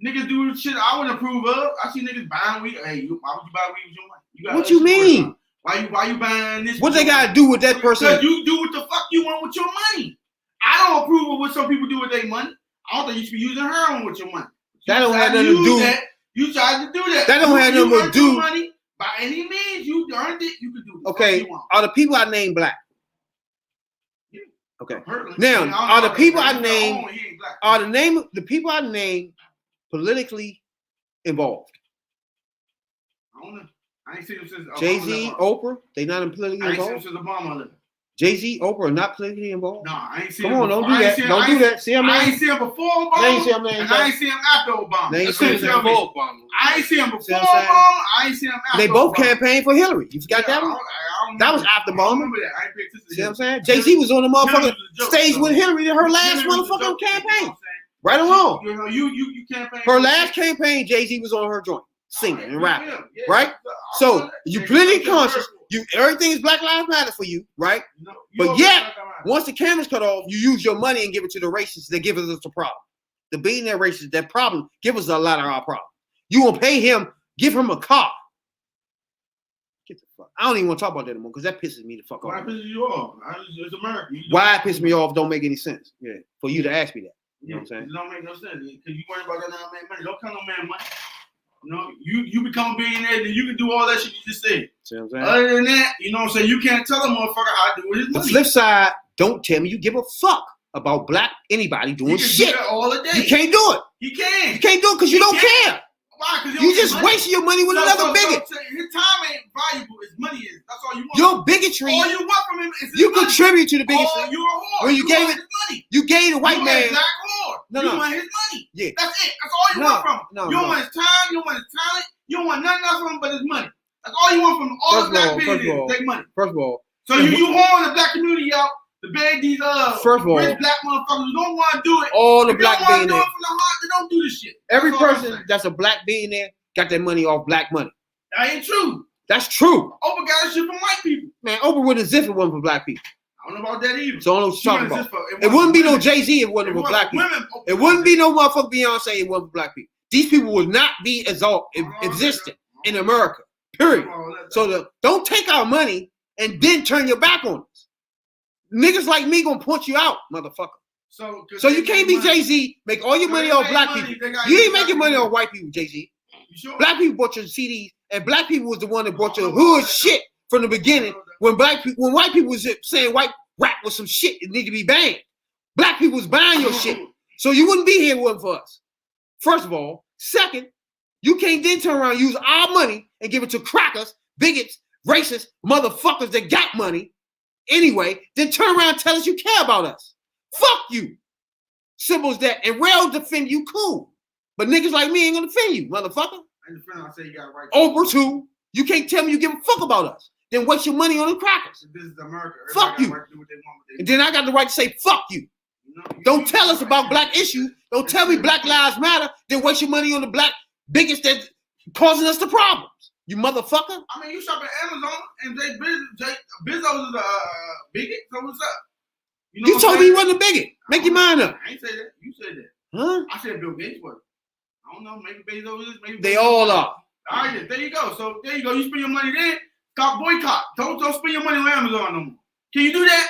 Niggas do shit I wouldn't approve of. I see niggas buying weed. Hey, why would you buy weed with your money? What you mean? Why you buying this? What they got to do with that person? Because you do what the fuck you want with your money. I don't approve of what some people do with their money. I don't think you should be using heroin with your money. That don't have nothing to do. You tried to do that. That don't have nothing to do. Money. By any means, you earned it. You can do it. Okay, are the people I named black? Yeah. Okay. Now, are the people I named the people I named politically involved? I don't know. I ain't seen them since Jay-Z, Oprah. They not politically involved. I ain't seen them since Obama left. Jay-Z, Oprah are not politically involved. No, I ain't seen. Come on, don't do that. Don't do that. See him. I ain't seen him before Obama. I ain't seen him after Obama. I ain't seen him before Obama. I ain't seen him before Obama. I ain't seen him after. They both campaigned for Hillary. You forgot that one? That was after Obama. See what I'm saying? Jay-Z was on the motherfucking stage with Hillary in her last motherfucking campaign. Right or wrong? You campaign. Her last campaign, Jay-Z was on her joint, singing and rapping. Right? So you politically conscious. Everything is Black Lives Matter for you, right? But yet, once the camera's cut off, you use your money and give it to the racists that give us a problem. The billionaire racists, that problem, give us a lot of our problems. You won't pay him, give him a car. Get the fuck. I don't even want to talk about that anymore because that pisses me the fuck off. Why pisses you off? It's America. Why it pisses me off don't make any sense. Yeah, for you to ask me that. You know what I'm saying? It don't make no sense because you worry about that non-man money. Don't come no man money. You know, you become a billionaire, then you can do all that shit you just said. See what I'm saying? Other than that, you know what I'm saying? You can't tell a motherfucker how to do with his money. The flip side, don't tell me you give a fuck about black anybody doing shit. Do that all the day. You can't do it. You can. You can't do it because you don't care. Why? Because you just wasting your money with another bigot. His time ain't valuable. His money is. That's all you want. Your bigotry. All you want from him is his you money. Contribute to the bigotry. Oh, you're a whore. When you gave it, money. You gave the white man. Black whore. You want his money. Yeah. That's it. That's all you want from him. You don't want his time. You don't want his talent. You don't want nothing else from him but his money. That's all you want from him. All the black billionaires take money. First of all. So you horn the black community out to beg these rich black motherfuckers who don't want to do it. All the black billionaires. If they don't want to do it from the heart, they don't do this shit. Every person that's a black billionaire got their money off black money. That ain't true. That's true. Oprah got that shit from white people. Man, Oprah wouldn't zip if it wasn't for black people. I don't know about that either. So I don't know what you're talking about. It wouldn't be no Jay-Z if it wasn't for black people. It wouldn't be no motherfucking Beyonce if it wasn't for black people. These people would not be existent in America. Period. So don't take our money and then turn your back on us. Niggas like me gonna point you out, motherfucker. So you can't be Jay-Z, make all your money off black people. You ain't making money off white people, Jay-Z. Sure? Black people bought your CDs, and black people was the one that bought your hood shit from the beginning. When white people was saying white rap was some shit, it need to be banned. Black people was buying your shit, so you wouldn't be here if it wasn't for us. First of all, second, You can't then turn around and use our money and give it to crackers, bigots, racist motherfuckers that got money anyway, then turn around and tell us you care about us. Fuck you. Symbols that and rail defend you, cool. But niggas like me ain't gonna defend you, motherfucker. And the friend I say you got right. Oprah too. You can't tell me you give a fuck about us. Then waste your money on the crackers. This is America. Fuck you. Right to do what they want, And then I got the right to say fuck you. Don't tell us about black issues. Don't tell me Black Lives Matter. Then waste your money on the black bigots that causing us the problems. You motherfucker. I mean, you shop at Amazon and Bezos is a bigot. So what's up? You told me you wasn't a bigot. Make your mind up. I ain't say that. You said that. Huh? I said Bill Gates was. I don't know. Maybe Bezos is. Maybe They Bezos all is. are. All right, there you go. So there you go. You spend your money there. Stop boycott. Don't spend your money on Amazon no more. Can you do that?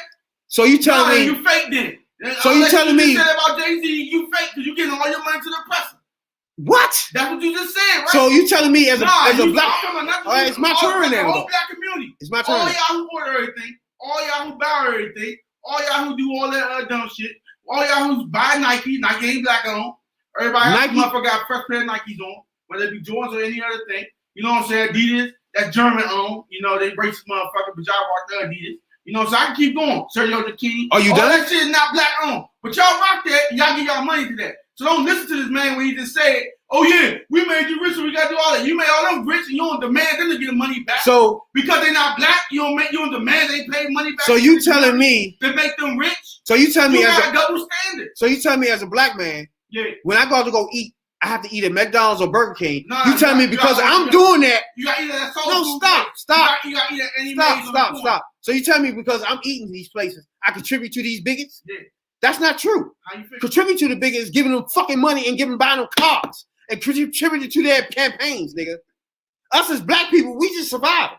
So you telling me you fake then. So you telling me you said about Jay-Z, you fake because you getting all your money to the press. what? That's what you just said, right? So you telling me as a black all right, it's my turn now. The whole black community. It's my turn. All y'all who order everything, all y'all who buy everything, all y'all who do all that dumb shit, all y'all who buy Nike ain't black on. Everybody else motherfucker got fresh pair of Nikes on, whether it be Jordans or any other thing. You know what I'm saying? Adidas, that German on. You know, they racist motherfucker, but y'all rock the Adidas. You know, so I can keep going. Sergio the King. Are you all done? That shit is not black on. But y'all rock that and y'all give y'all money to that. So don't listen to this man when he just said, oh yeah, we made you rich, so we gotta do all that. You made all them rich and you don't demand them to get money back. So because they're not black, you don't demand they pay money back. So you telling me to make them rich? So you telling me you as got a double standard. So you telling me as a black man, yeah, when I go to go eat, I have to eat at McDonald's or Burger King. Nah, you telling me because I'm doing that. You got to eat at soul No, food stop. You got to eat at any Stop. So you tell me because I'm eating these places, I contribute to these bigots? Yeah. That's not true. How you feel? Contribute to the bigots, giving them fucking money and buying them cars and contributing to their campaigns, nigga. Us as black people, we just survive.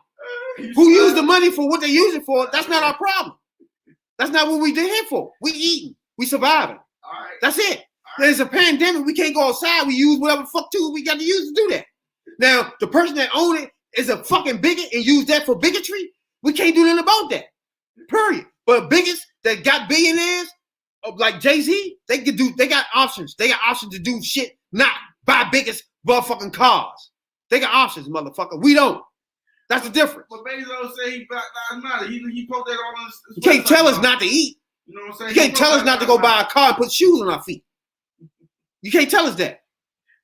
Who use the money for what they use it for? That's not our problem. That's not what we did here for. We eating. We surviving. All right. That's it. There's a pandemic. We can't go outside. We use whatever fuck tool we got to use to do that. Now, the person that own it is a fucking bigot and use that for bigotry. We can't do nothing about that. Period. But bigots that got billionaires, like Jay-Z, they got options. They got options to do shit, not buy biggest motherfucking cars. They got options, motherfucker. We don't. That's the difference. But Bezos say he Black Lives Matter. He posted that on his You can't tell us not to eat. You know what I'm saying? You can't tell us not to go buy a car and put shoes on our feet. You can't tell us that.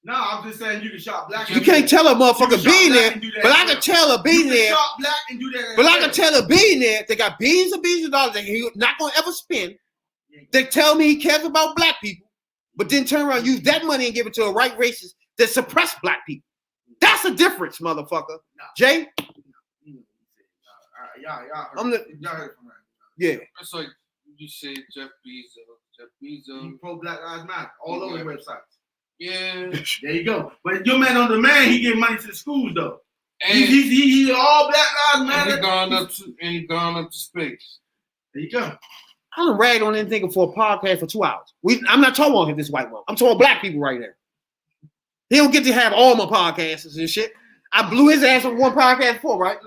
No, I'm just saying you can shop black. You can't tell a motherfucker billionaire, but I can tell a billionaire. Shop black and do that. But I can tell a billionaire that got billions of dollars that he's not gonna ever spend. They tell me he cares about black people, but then turn around, use that money and give it to a white racist that suppress black people. That's the difference, motherfucker. No. Jay? I'm the y'all heard from yeah. That's like you said, Jeff Bezos. He pro Black Lives Matter all over the websites. Yeah. There you go. But your man on demand, he give money to the schools though. And he all Black Lives Matter. And he gone up to space. There you go. I don't rag on anything for a podcast for 2 hours. I'm not talking about this white one. I'm talking black people right now. He don't get to have all my podcasts and shit. I blew his ass on one podcast before, right?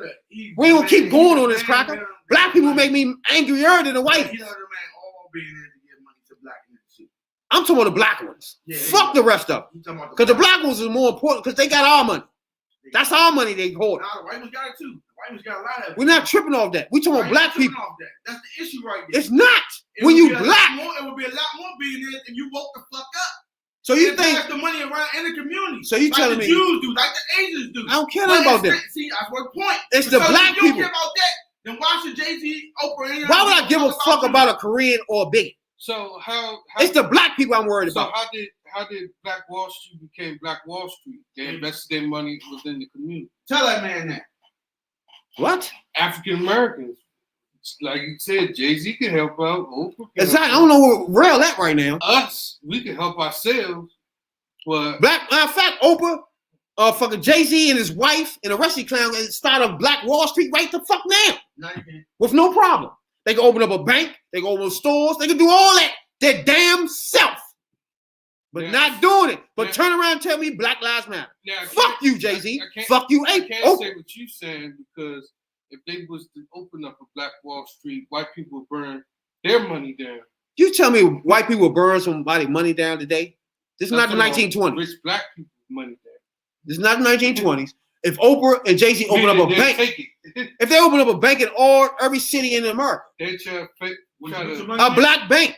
We don't keep going on this cracker. Black people make me angrier than the white. You know the man all being there to give money to black men shit. I'm talking about the black ones. Yeah, fuck the rest of them. Because the black ones is more important because they got our money. That's our money they hold. Nah, the white ones got it too. The white ones got a lot of it. We're not tripping off that. We talking about black people. That's the issue right there. It's not. When you black. It would be a lot more billionaires if you woke the fuck up. So you think the money around in the community? So you like telling the me Jews do, like the Asians do? I don't care about that. See, that's my point. It's the black people. If you don't care about that, then why should Jay-Z, Oprah? Why would I give a fuck about a Korean or a bigot? So how it's the black people I'm worried about. So how did Black Wall Street became Black Wall Street? They invested their money within the community. Tell that man that. What? African Americans. Like you said, Jay-Z can help out. Oprah exactly. I don't know where real at right now. Us, we can help ourselves. But black, matter of fact, Oprah, fucking Jay-Z and his wife and the rest of the clown start a Black Wall Street right the fuck now. With no problem. They can open up a bank, they can open up stores, they can do all that their damn self. But not doing it. But turn around and tell me Black Lives Matter. Fuck you, Jay-Z. Fuck you, I can't say what you saying because if they was to open up a Black Wall Street, white people would burn their money down. You tell me white people burn somebody money down today? This is not the 1920s. Rich black people money down. This is not the 1920s. If Oprah and Jay-Z open up a bank, if they open up a bank in every city in America, they try a black bank.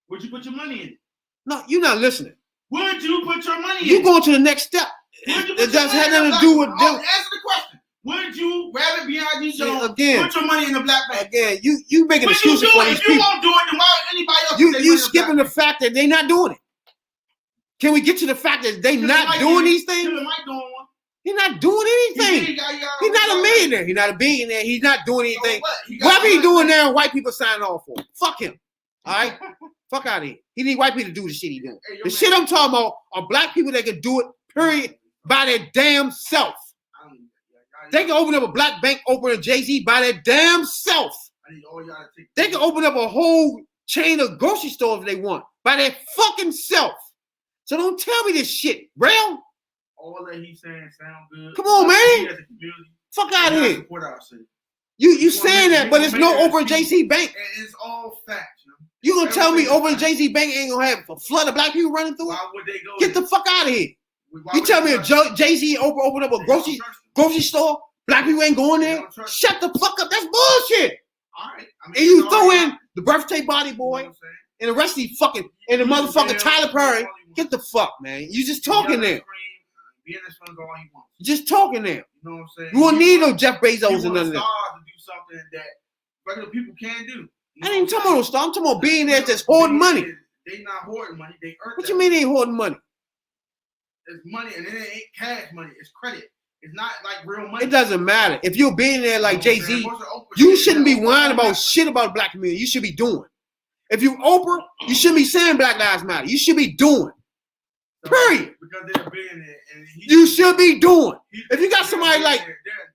Would you put your money in? No, you're not listening. Would you put your money in? You're going to the next step. It does have nothing to do with them. Answer the question. Would you rather B.I.G. Jones again, put your money in the black bank? Again, you making excuses for these people. If you won't do it, then why would anybody else? You skipping the fact that they're not doing it. Can we get to the fact that they not doing these things? He's not doing anything. He's not a millionaire. He's not a billionaire. He's not doing anything. Whatever he's doing now, white people sign off for. Fuck him. All right? Fuck out of here. He need white people to do the shit he doing. The shit I'm talking about are black people that can do it, period, by their damn self. They can open up a black bank, open a Jay-Z by their damn self. They can open up a whole chain of grocery stores if they want, by their fucking self. So don't tell me this shit, real. All that he's saying sound good. Come on, man. Fuck out of here. You saying that, but it's no Oprah and Jay-Z bank. It's all facts. You gonna tell me Oprah and Jay-Z bank ain't gonna have a flood of black people running through it? Why would they go? Get the fuck out of here. You tell me if Jay-Z and Oprah open up a grocery store, black people ain't going there? Shut the fuck up. That's bullshit. All right. And you throw in the birthday body boy and the rest of these fucking and the motherfucking Tyler Perry. Get the fuck, man. You just talking there. Just talking there. You know what I'm saying? You won't need no Jeff Bezos and none of that. To do something that regular people can't do. I ain't even talking about no star. I'm talking about billionaires that's hoarding money. They not hoarding money. They earn. What you mean they ain't hoarding money? It's money, and it ain't cash money. It's credit. It's not like real money. It doesn't matter. If you're a billionaire like Jay-Z, you shouldn't be whining about shit about the black community. You should be doing. If you Oprah, you shouldn't be saying Black Lives Matter. You should be doing. Period. Because they're a billionaire. And you should be doing. If you got somebody like,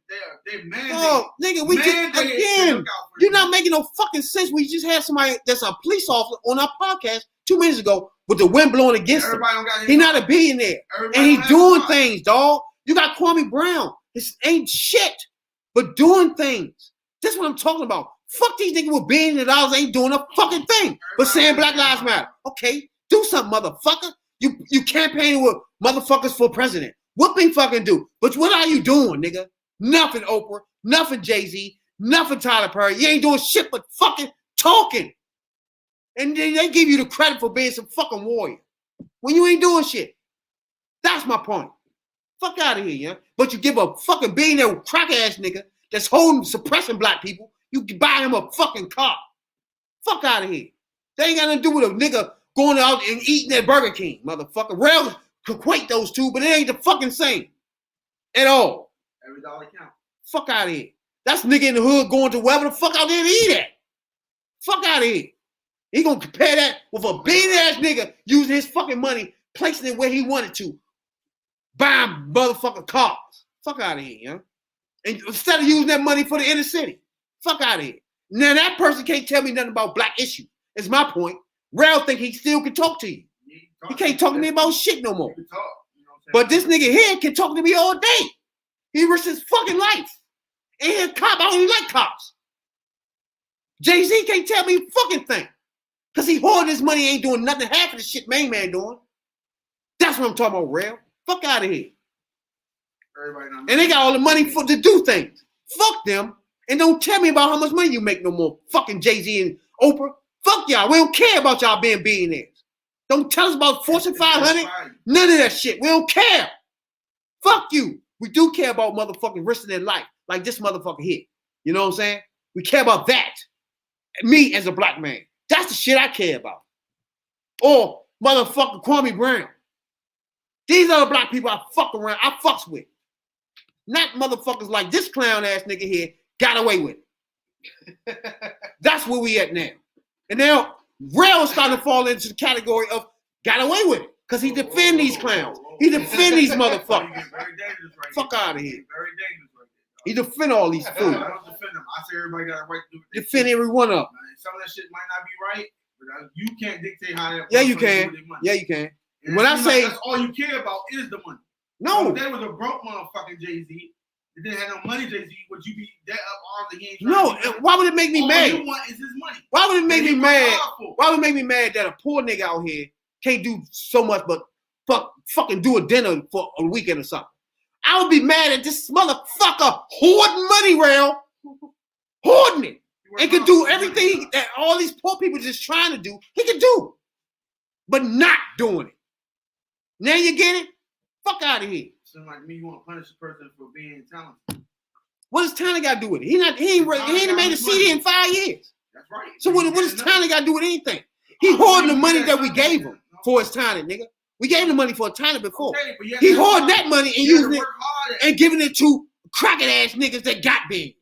they're oh, nigga, we just, again, you're not making no fucking sense. We just had somebody that's a police officer on our podcast 2 minutes ago with the wind blowing against him. He's not a billionaire. And he's doing things, dog. You got Kwame Brown. This ain't shit, but doing things. That's what I'm talking about. Fuck these niggas with billions of dollars ain't doing a fucking thing but saying Black Lives Matter. Okay, do something, motherfucker. You campaigning with motherfuckers for president. What they fucking do? But what are you doing, nigga? Nothing, Oprah. Nothing, Jay-Z. Nothing, Tyler Perry. You ain't doing shit but fucking talking. And they give you the credit for being some fucking warrior when you ain't doing shit. That's my point. Fuck out of here, yeah. But you give a fucking billionaire crack ass nigga that's holding, suppressing black people. You can buy him a fucking car. Fuck out of here. They ain't got nothing to do with a nigga going out and eating at Burger King, motherfucker. Rail could equate those two, but it ain't the fucking same at all. Every dollar count. Fuck out of here. That's nigga in the hood going to wherever the fuck out there to eat at. Fuck out of here. He gonna compare that with a billionaire ass nigga using his fucking money, placing it where he wanted to, buying motherfucking cars. Fuck out of here, yeah. And instead of using that money for the inner city. Fuck out of here. Now that person can't tell me nothing about black issues. It's my point. Rail think he still can talk to you. He can't talk to me about shit no more. But this nigga here can talk to me all day. He risks his fucking life. And he's a cop. I don't even like cops. Jay-Z can't tell me a fucking thing. Because he hoarding his money, ain't doing nothing. Half of the shit main man doing. That's what I'm talking about, Rail. Fuck out of here. And they got all the money to do things. Fuck them. And don't tell me about how much money you make no more. Fucking Jay-Z and Oprah. Fuck y'all. We don't care about y'all being billionaires. Don't tell us about Fortune 500. None of that shit. We don't care. Fuck you. We do care about motherfucking risking their life. Like this motherfucker here. You know what I'm saying? We care about that. Me as a black man. That's the shit I care about. Or motherfucking Kwame Brown. These are the black people I fuck around. I fucks with. Not motherfuckers like this clown ass nigga here got away with it. That's where we at now. And now Rail's starting to fall into the category of got away with it. Because he defend these clowns. He defend these motherfuckers. Fuck out of here. Very dangerous right there. He defend all these fools. I don't defend them. I say everybody got a right to do it. Defend every one of them. Some of that shit might not be right, but you can't dictate how that. Yeah, you can. Yeah, you can. And when I say that's all you care about is the money. No. So if there was a broke motherfucking Jay-Z that didn't have no money, Jay-Z, would you be that up arms against? No. Why would it make me mad? All you want is his money. Why would it make me mad? Why would it make me mad that a poor nigga out here can't do so much but fucking do a dinner for a weekend or something? I would be mad at this motherfucker hoarding money, Rail. Hoarding it. And could do everything that all these poor people just trying to do. He could do. But not doing it. Now you get it? Fuck out of here. Something like me, you want to punish a person for being talented. What does talent got to do with it? He ain't made a CD in 5 years. That's right. So what does talent got to do with anything? He hoarding the money that we gave him for his talent, nigga. We gave him the money for a talent before. Okay, but he hoarding that money and using it and giving it to cracking ass niggas that got big.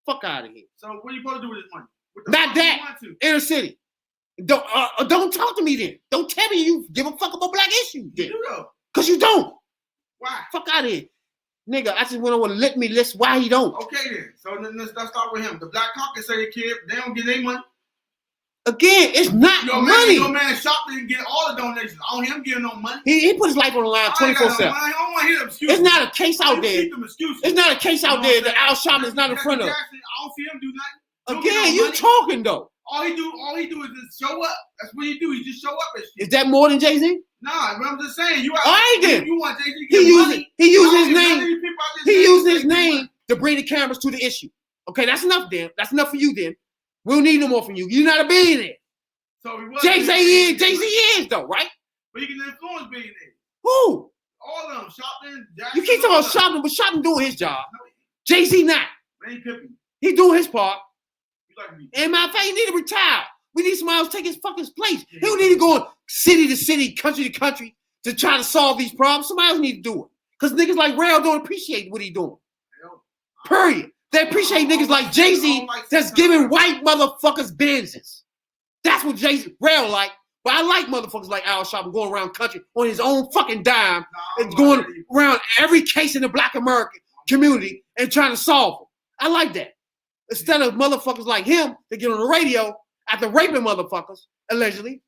Fuck out of here. So what are you supposed to do with this money? Not that. Inner city. Don't talk to me then. Don't tell me you give a fuck about black issues then. You do though. Because you don't. Why? Fuck out of here. Nigga, I just want to let me list why he don't. Okay then. So then let's start with him. The Black Caucus say they don't get their money. Again, it's not money. Your man shopped and get all the donations. I don't hear him getting no money. He put his life on the line 24/7. I don't want to hear them excuses. It's not a case out there. It's not a case out there that Al Sharpton is not in front of. I don't see him do nothing. Again, you talking though. All he do is just show up. That's what he do. He just show up and shit. Is that more than Jay-Z? Nah, but I'm just saying. You want Jay-Z to get money. He used his name. He used his name to bring the cameras to the issue. Okay, that's enough then. That's enough for you then. We don't need no more from you. You're not a billionaire. So Jay-Z is though, right? But he can influence billionaires. Who? All of them. Sharpton, Jackson. You keep talking about Sharpton, but Sharpton doing his job. Jay-Z not. Man, Pippin. He doing his part. Like me. And matter of fact, he need to retire. We need somebody else to take his fucking place. He don't need to go city to city, country to country to try to solve these problems. Somebody else need to do it. Because niggas like Rail don't appreciate what he doing. Period. They appreciate niggas like Jay-Z that's giving white motherfuckers Benzes. That's what Jay-Z, Rail like. But I like motherfuckers like Al Sharpton going around country on his own fucking dime and going around every case in the black American community and trying to solve them. I like that. Instead of motherfuckers like him that get on the radio after raping motherfuckers, allegedly,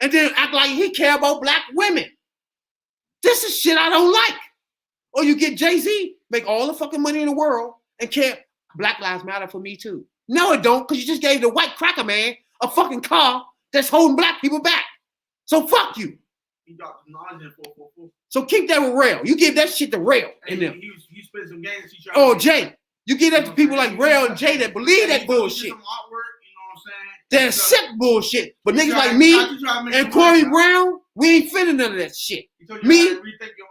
and then act like he care about black women. This is shit I don't like. Or you get Jay-Z, make all the fucking money in the world, and care, Black Lives Matter for me too. No, it don't, because you just gave the white cracker man a fucking car that's holding black people back. So fuck you. He dropped knowledge in 444. So keep that with Rail. You give that shit to Rail in them. He spent some games. Jay. You give that to people like Rail and Jay that believe that bullshit. Some artwork, you know what I'm saying? That sick bullshit. But niggas like me and Corey Brown, we ain't finna none of that shit. Me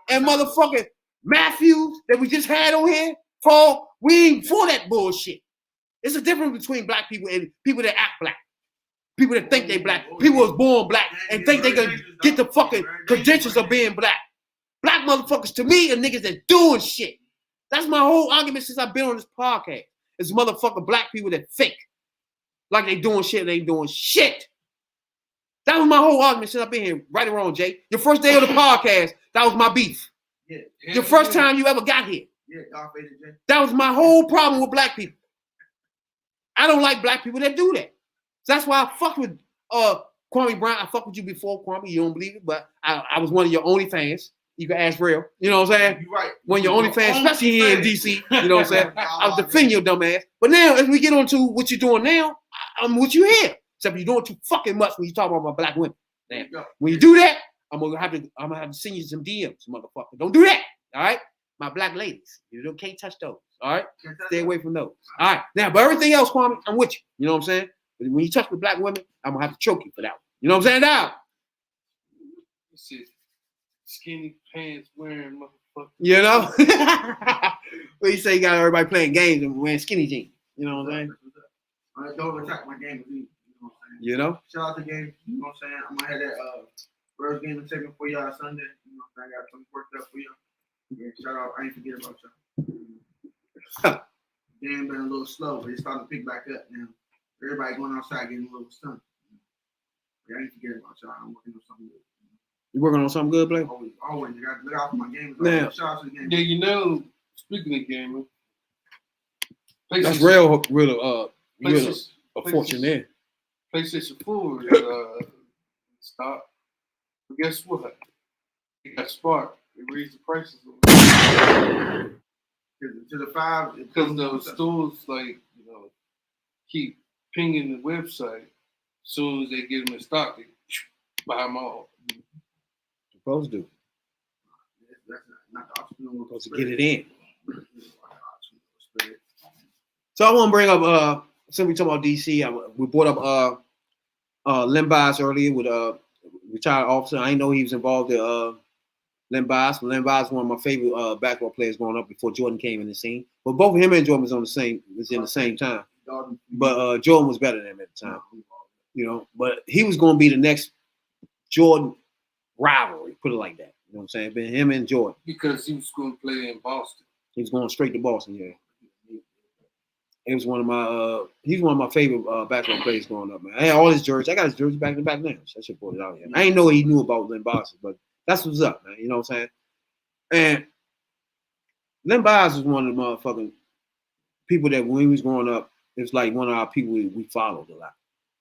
and motherfucking Matthews that we just had on here, we ain't for that bullshit. It's a difference between black people and people that act black. People that think they black. People was born black and think they gonna get the fucking credentials of being black. Black motherfuckers to me are niggas that doing shit. That's my whole argument since I've been on this podcast. It's motherfucking black people that fake. Like they doing shit, they ain't doing shit. That was my whole argument since I've been here. Right or wrong, Jay. Your first day of the podcast, that was my beef. Yeah. Your first time you ever got here. Yeah, Darth Vader, Jay. That was my whole problem with black people. I don't like black people that do that. So that's why I fuck with Kwame Brown. I fuck with you before, Kwame. You don't believe it, but I was one of your only fans. You can ask Rail. You know what I'm saying? You're right. One of your only fans, especially here in DC. You know what I'm saying? I was defending your dumb ass. But now, as we get on to what you're doing now, I'm with you here. Except you're doing too fucking much when you talk about my black women. Now, when you do that, I'm gonna have to send you some DMs, motherfucker. Don't do that. All right? My black ladies. You can't touch those. All right? Stay away from those. All right. Now, but everything else, Kwame, I'm with you. You know what I'm saying? But when you touch with black women, I'm gonna have to choke you for that one. You know what I'm saying? Now. Skinny pants wearing motherfucker. You know? Well, you say you got everybody playing games and wearing skinny jeans. You know what I'm saying? Don't attack my game with me. You know what I'm saying? You know? Shout out to game. You know what I'm saying? I'm gonna have that first game and second for y'all Sunday. You know what I'm saying? I got something worked up for y'all. Yeah, shout out. I ain't forget about y'all. Game been a little slow, but it's starting to pick back up now. Everybody going outside getting a little sun. Yeah, I ain't forget about y'all. I'm working on something good. You working on something good, Blake? Always. You got to look out for my games. Yeah. Shout out to the game. Yeah, you know, speaking of gaming, that's real a fortune there. PlayStation 4 is stopped. But guess what? It got sparked. They raised the prices to the 5 because those stores keep pinging the website. As soon as they get them in stock, they buy them all. Supposed to. That's not the option. Supposed to get it in. So I want to bring up since we talking about DC, we brought up Len Bias earlier with retired officer. I didn't know he was involved in Len Bias. Len Bias is one of my favorite basketball players growing up before Jordan came in the scene. But both of him and Jordan was in the same time. But Jordan was better than him at the time. You know, but he was going to be the next Jordan rivalry, put it like that. You know what I'm saying? Been him and Jordan. Because he was going to play in Boston. He was going straight to Boston, yeah. He was one of my he's one of my favorite basketball players growing up, man. I had all his jerseys. I got his jersey back to back now. So I should put it out here. I didn't know he knew about Len Bias, but that's what's up, man. You know what I'm saying? And Len Bias was one of the motherfucking people that when he was growing up, it was like one of our people we followed a lot.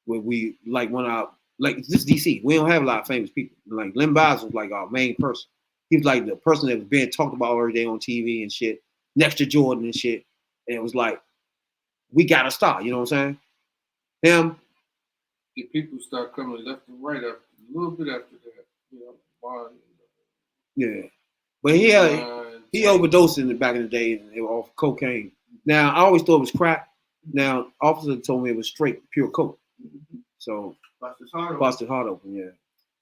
Where we like one of our this DC. We don't have a lot of famous people. Like Len Bias was like our main person. He was like the person that was being talked about every day on TV and shit, next to Jordan and shit. And it was like, we got a star, you know what I'm saying? Him. The people start coming left and right after a little bit after that, you know. Yeah, but he overdosed in the back in the day and they were off cocaine. Now I always thought it was crack. Now officer told me it was straight pure coke. So busted heart open, yeah.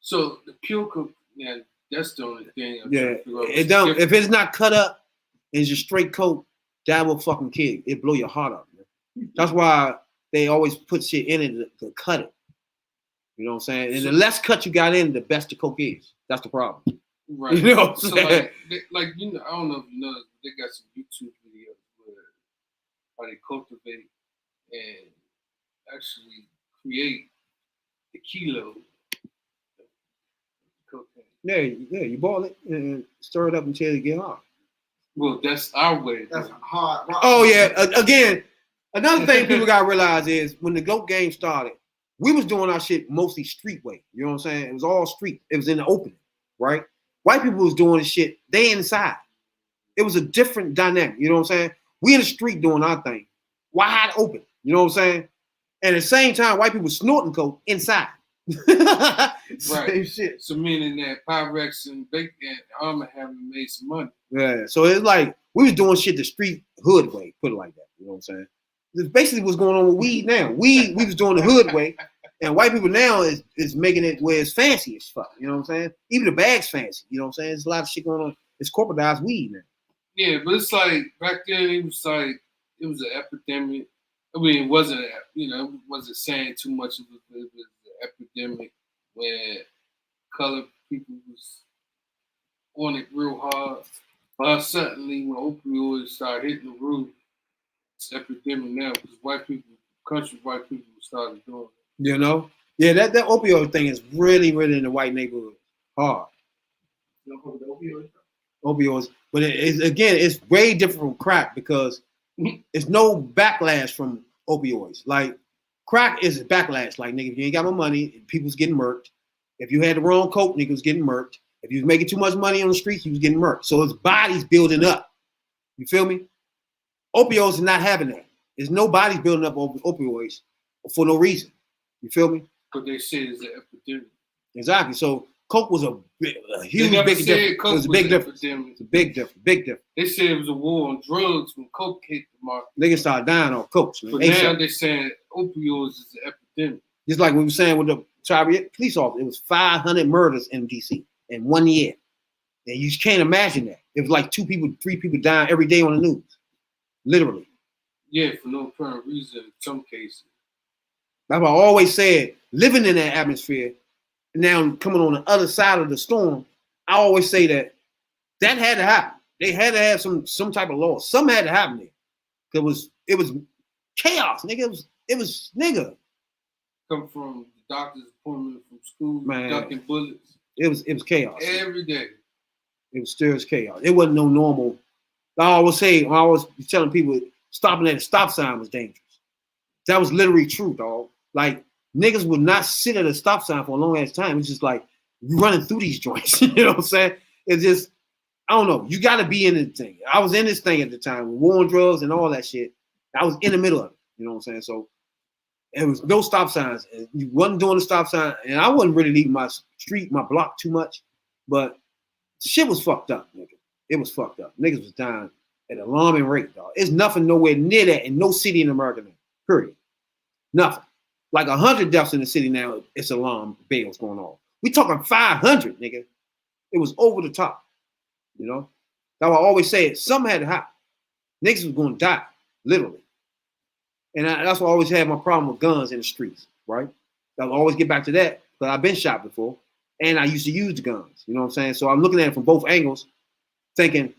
So the pure coke, yeah, that's the only thing. It don't. If it's not cut up, it's just straight coke. That will fucking kill. It blow your heart up. Man. That's why they always put shit in it to cut it. You know what I'm saying? And the less cut you got in, the best the coke is. That's the problem. Right. You know what I'm so saying? like you know, I don't know if you know, they got some YouTube videos where how they cultivate and actually create the kilo of cocaine. Yeah, you boil it and stir it up until it get hard. Well, that's our way. That's hard. Oh yeah. Again, another thing people gotta realize is when the GOAT game started, we was doing our shit mostly street way. You know what I'm saying? It was all street. It was in the open, right? White people was doing this shit. They inside. It was a different dynamic. You know what I'm saying? We in the street doing our thing, wide open. You know what I'm saying? And at the same time, white people snorting coke inside. Same shit. So meaning that Pyrex and Bacon and Armor haven't made some money. Yeah. So it's like we was doing shit the street hood way, put it like that. You know what I'm saying? It's basically what's going on with weed now. We was doing the hood way, and white people now is making it where it's fancy as fuck. You know what I'm saying? Even the bag's fancy. You know what I'm saying? There's a lot of shit going on. It's corporatized weed now. Yeah, but it's like back then it was an epidemic. I mean, it wasn't saying too much of it. It was an epidemic where colored people was on it real hard. But suddenly when opioids started hitting the roof, it's epidemic now because white people started doing it. You know? Yeah, that opioid thing is really, really in the white neighborhood hard. You know the opioids. But it's way different from crack because it's no backlash from opioids. Like crack is a backlash. Like nigga, if you ain't got no money, people's getting murked. If you had the wrong coke, niggas getting murked. If you was making too much money on the streets, you was getting murked. So his body's building up. You feel me? Opioids is not having that. There's no bodies building up opioids for no reason. You feel me? But they say it's an epidemic. Exactly. So coke was a huge big difference. It was a big difference. It's a big difference. They said it was a war on drugs when coke hit the market. Niggas started dying on coke. But now they're saying opioids is an epidemic. Just like we were saying with the police officer, it was 500 murders in DC in 1 year. And you can't imagine that. It was like 2 people, 3 people dying every day on the news. Literally. Yeah, for no apparent reason in some cases. That's why I always said, living in that atmosphere, now coming on the other side of the storm, I always say that had to happen. They had to have some type of law. Something had to happen there. It was chaos, nigga. It was nigga. Come from the doctor's appointment from school, man, ducking bullets. It was chaos. Every day. It was still chaos. It wasn't no normal. I always be telling people stopping at a stop sign was dangerous. That was literally true, dog. Like niggas would not sit at a stop sign for a long ass time. It's just like running through these joints. You know what I'm saying? It's just, I don't know. You got to be in the thing. I was in this thing at the time with war on drugs and all that shit. I was in the middle of it. You know what I'm saying? So it was no stop signs. And you wasn't doing the stop sign. And I wasn't really leaving my street, my block too much. But shit was fucked up, nigga. it was fucked up. Niggas was dying at an alarming rate, dog. It's nothing nowhere near that in no city in America now. Period. Nothing. Like 100 deaths in the city now, it's alarm bells going on. We talking 500, nigga. It was over the top, you know? That's why I always say it. Something had to happen. Niggas was going to die, literally. And that's why I always had my problem with guns in the streets, right? I'll always get back to that, because I've been shot before, and I used to use the guns, you know what I'm saying? So I'm looking at it from both angles, thinking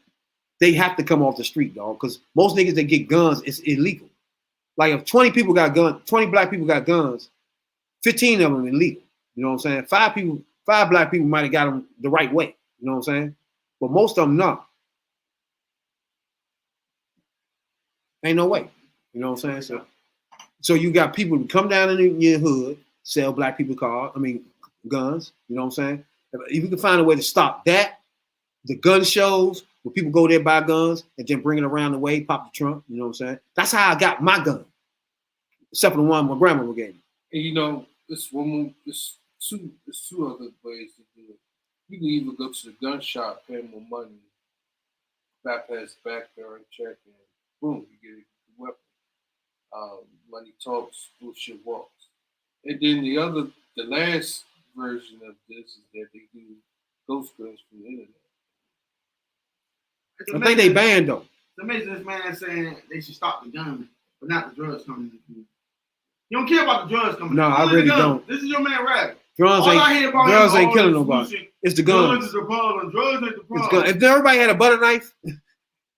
they have to come off the street, dog, because most niggas that get guns, it's illegal. Like if 20 people got guns, 20 black people got guns, 15 of them illegal. You know what I'm saying? 5 black people might have got them the right way. You know what I'm saying? But most of them not. Ain't no way. You know what I'm saying? So you got people who come down in your hood, sell black people guns. You know what I'm saying? If you can find a way to stop that, the gun shows where people go there, buy guns, and then bring it around the way, pop the trunk. You know what I'm saying? That's how I got my gun. Except for the one my grandmother gave me. And you know, it's two other ways to do it. You can either go to the gun shop, pay more money, bypass background check, and boom, you get a weapon. Money talks, bullshit walks. And then the last version of this is that they do ghost guns from the internet. I think they banned though. It's amazing this man saying they should stop the gun, but not the drugs coming in. You don't care about the drugs coming. No, I really don't. This is your man Rabbit. Drugs ain't killing nobody. It's the guns. Guns is the problem. Drugs ain't the problem. If everybody had a butter knife,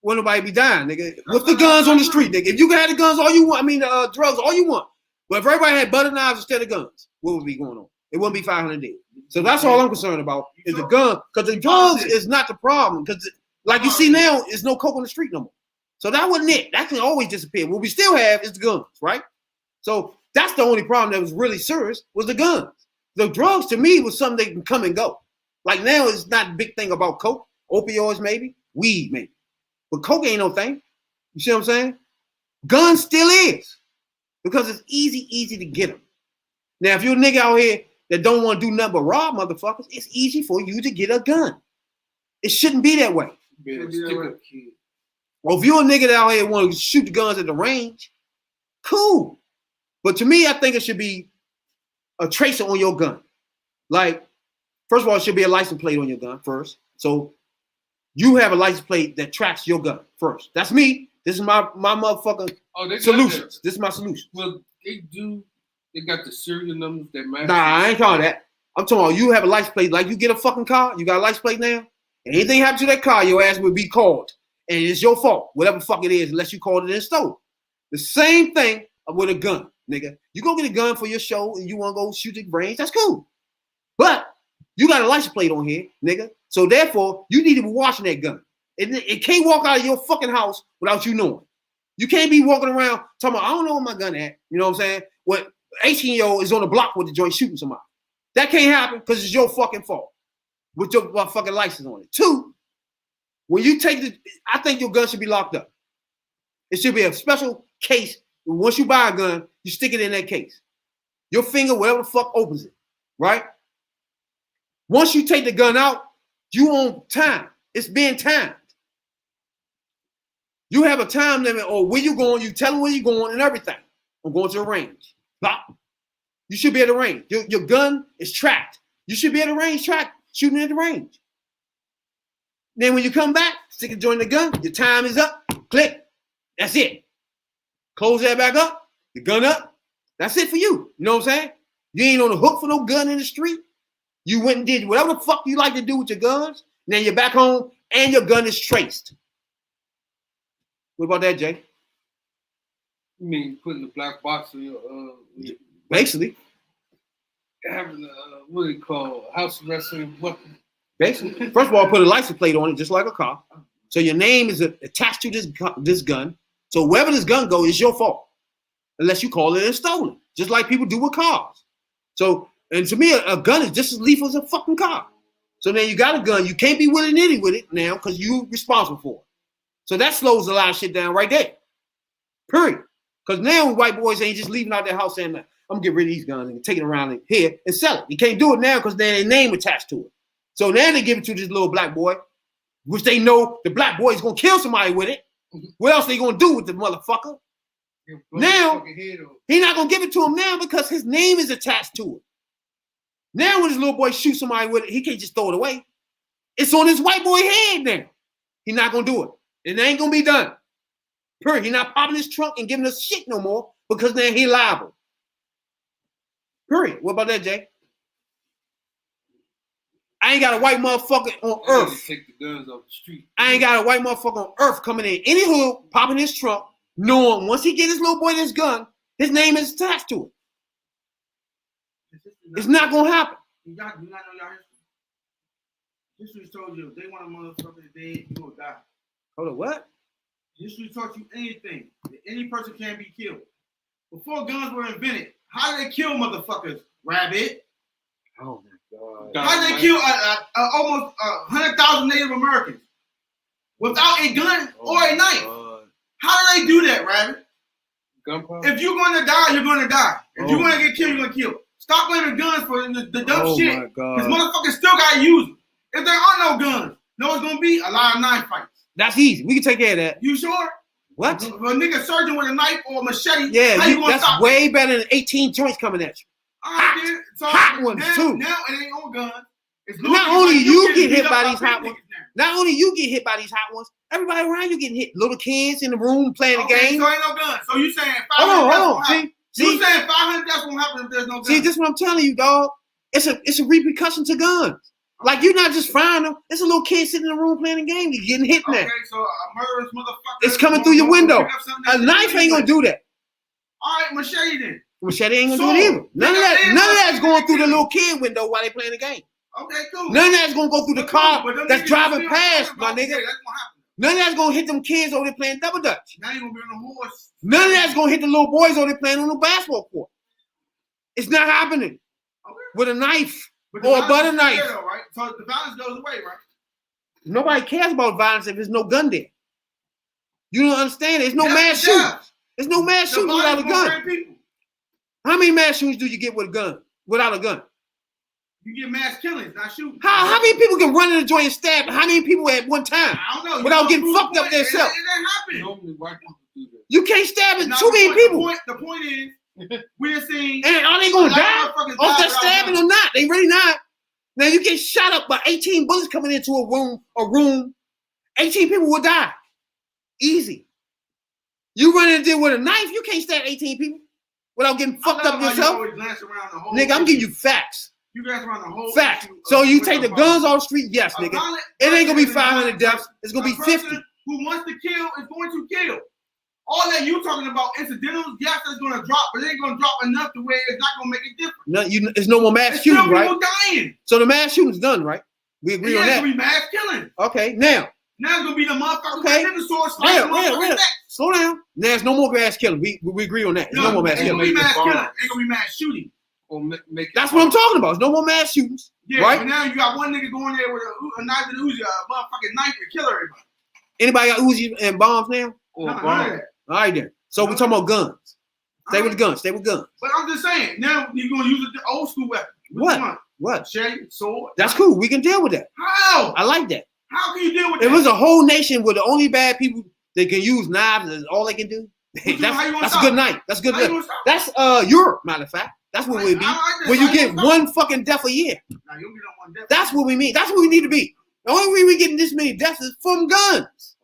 wouldn't nobody be dying, nigga. What's the guns on the street, nigga? If you had the guns all you want, drugs all you want. But if everybody had butter knives instead of guns, what would be going on? It wouldn't be 500 dead. So that's all I'm concerned about is the gun, because the drugs is not the problem. Because like you see now, there's no coke on the street no more. So that wasn't it. That can always disappear. What we still have is the guns, right? So that's the only problem that was really serious was the guns. The drugs to me was something they can come and go. Like now it's not a big thing about coke, opioids maybe, weed maybe. But coke ain't no thing. You see what I'm saying? Guns still is. Because it's easy to get them. Now, if you're a nigga out here that don't want to do nothing but rob motherfuckers, it's easy for you to get a gun. It shouldn't be that way. Well, if you're a nigga that out here want to shoot the guns at the range, cool. But to me, I think it should be a tracer on your gun. Like, first of all, it should be a license plate on your gun first. So you have a license plate that tracks your gun first. That's me. This is my motherfucking solutions. This is my solution. Well, they got the serial numbers that matter. Nah, I ain't talking that. I'm talking about you have a license plate. Like you get a fucking car, you got a license plate now. And anything happens to that car, your ass will be called. And it's your fault, whatever fuck it is, unless you called it and stole it. The same thing with a gun, nigga. You go get a gun for your show and you want to go shoot the range, that's cool. But you got a license plate on here, nigga. So therefore, you need to be watching that gun. It can't walk out of your fucking house without you knowing. You can't be walking around talking about, I don't know where my gun at. You know what I'm saying? What 18-year-old is on the block with the joint shooting somebody. That can't happen because it's your fucking fault with your fucking license on it. 2, when you take I think your gun should be locked up. It should be a special case. Once you buy a gun, you stick it in that case. Your finger, whatever the fuck, opens it, right? Once you take the gun out, you on time. It's being timed. You have a time limit or where you going. You tell them where you're going and everything. I'm going to the range. Bop. You should be at the range. Your gun is tracked. You should be at the range tracked, shooting at the range. Then when you come back, stick it join the gun. Your time is up. Click. That's it. Close that back up. Your gun up. That's it for you. You know what I'm saying? You ain't on the hook for no gun in the street. You went and did whatever the fuck you like to do with your guns. And then you're back home and your gun is traced. What about that, Jay? You mean putting the black box in your Basically. Having a what do you call house wrestling weapon? Basically. First of all, put a license plate on it just like a car. So your name is attached to this gun. So wherever this gun goes, it's your fault. Unless you call it and stolen. Just like people do with cars. So, and to me, a gun is just as lethal as a fucking car. So then you got a gun. You can't be willy-nilly with it now because you're responsible for it. So that slows a lot of shit down right there. Period. Because now white boys ain't just leaving out their house saying, I'm going to get rid of these guns and take it around here and sell it. You can't do it now because their name attached to it. So now they give it to this little black boy. which they know the black boy is gonna kill somebody with it. What else they gonna do with the motherfucker? Now he not gonna give it to him now because his name is attached to it. Now when this little boy shoots somebody with it, he can't just throw it away. It's on his white boy head now. He not gonna do it. It ain't gonna be done. Period. He not popping his trunk and giving us shit no more because now he liable. Period. What about that, Jay? I ain't got a white motherfucker on earth. Take the guns off the street. I ain't got a white motherfucker on earth coming in any hood, popping his trunk, knowing once he get his little boy this gun, his name is attached to it. It's not gonna happen. You not know y'all history. History told you if they want a motherfucker dead, you gonna die. Hold on, what? History taught you anything. That any person can be killed. Before guns were invented, how did they kill motherfuckers? Rabbit. Oh my God. How did they kill almost 100,000 Native Americans without a gun or a knife? How do they do that, Rabbit? Gunpowder? If you're gonna die, you're gonna die. If you're gonna get killed, you're gonna kill. Stop blaming guns for the dumb shit. Because motherfuckers still gotta use them. If there are no guns, no, it's gonna be a lot of knife fights. That's easy. We can take care of that. You sure? What? If a nigga surging with a knife or a machete, Yeah, how you gonna that's stop? way better than 18 joints coming at you. Hot, then. So hot ones, now, too. Now it ain't on guns. It's Not only you get hit by up these by hot big ones, niggas now. not only you get hit by these hot ones, everybody around you getting hit. Little kids in the room playing the Okay, game. so ain't no guns. So you saying 500 Hold deaths on. won't happen? See, You saying 500 deaths won't happen if there's no guns? see, this is what I'm telling you, dog. It's a repercussion to guns. Like you're not just firing them. It's a little kid sitting in the room playing the game. You're getting hit now. Okay, so a murderous motherfucker. It's coming through your window. Pick up something A that knife you ain't gonna do that. All right, machete then. Machete ain't gonna So, do it either. None of nigga, that's going through the little kid window while they playing the game. Okay, cool. None of that's gonna go through the car But them that's niggas driving still past, talking my about, nigga. yeah, that's gonna happen. None of that's gonna hit them kids over there playing double dutch. Now you gonna be on a horse. None of that's gonna hit the little boys over there playing on the basketball court. It's not happening Okay. with a knife But the or a violence butter is knife. there, though, right? So the violence goes away, right? Nobody cares about violence if there's no gun there. You don't understand. There's no Yeah, mass yeah. shootings. There's no mass The shootings without a violence will gun. bring people. How many mass shootings do you get with a gun? Without a gun? You get mass killings, not shooting. How many people can run in the joint and stab? How many people at one time? I don't know. You Without don't getting prove fucked the up point. themselves. It didn't happen. Normally white people do that. You can't stab Not too many the people. point. The point is, we're seeing. And are they a gonna lot of die motherfuckers off that without stabbing guns. or not? They really not. Now you get shot up by 18 bullets coming into a room. 18 people will die. Easy. You run in there with a knife, you can't stab 18 people without getting fucked I up love how you yourself. always glance around the whole Nigga, I'm issue. giving you facts. You guys around the whole Facts. issue So of you what's take the problem. guns off the street, yes, A nigga. violent It ain't gonna be person is 500 violent deaths. person. It's gonna be A person 50. Who wants to kill is going to kill. All that you talking about incidentals, yes, it's gonna drop, but it ain't gonna drop enough to where it's not gonna make a difference. There's no more mass There's still shootings, right? people dying. So the mass shooting's done, right? We agree It's on gonna that. be mass killing. Okay, now, Now it's gonna be the motherfuckers Okay. with the sword slicing Wait, motherfuckers' necks. slow down. Now there's no more mass killing. We agree on that. There's no more mass ain't gonna killing. be mass Killing. killing. Ain't gonna be mass shooting. Or make it That's what I'm talking about. There's no more mass shootings. Yeah, Right. but now you got one nigga going there with a knife and Uzi, a motherfucking knife to kill everybody. Anybody got Uzi and bombs now? Or None of bomb. that. All right then. So we're talking about guns. Stay with the guns. Stay with guns. But I'm just saying, now you're gonna use the old school weapon. What? One? What? Machete, sword. That's cool. We can deal with that. How? I like that. How can you deal with If it that? was a whole nation where the only bad people they can use knives is all they can do, How you gonna that's a stop good it? night. That's a good How you night. gonna stop That's Europe, matter of fact. That's what we'd be. I like this. Where How you get gonna stop one fucking death a year. it? Nah, you don't get on one death. That's what we mean. That's what we need to be. The only way we're getting this many deaths is from guns.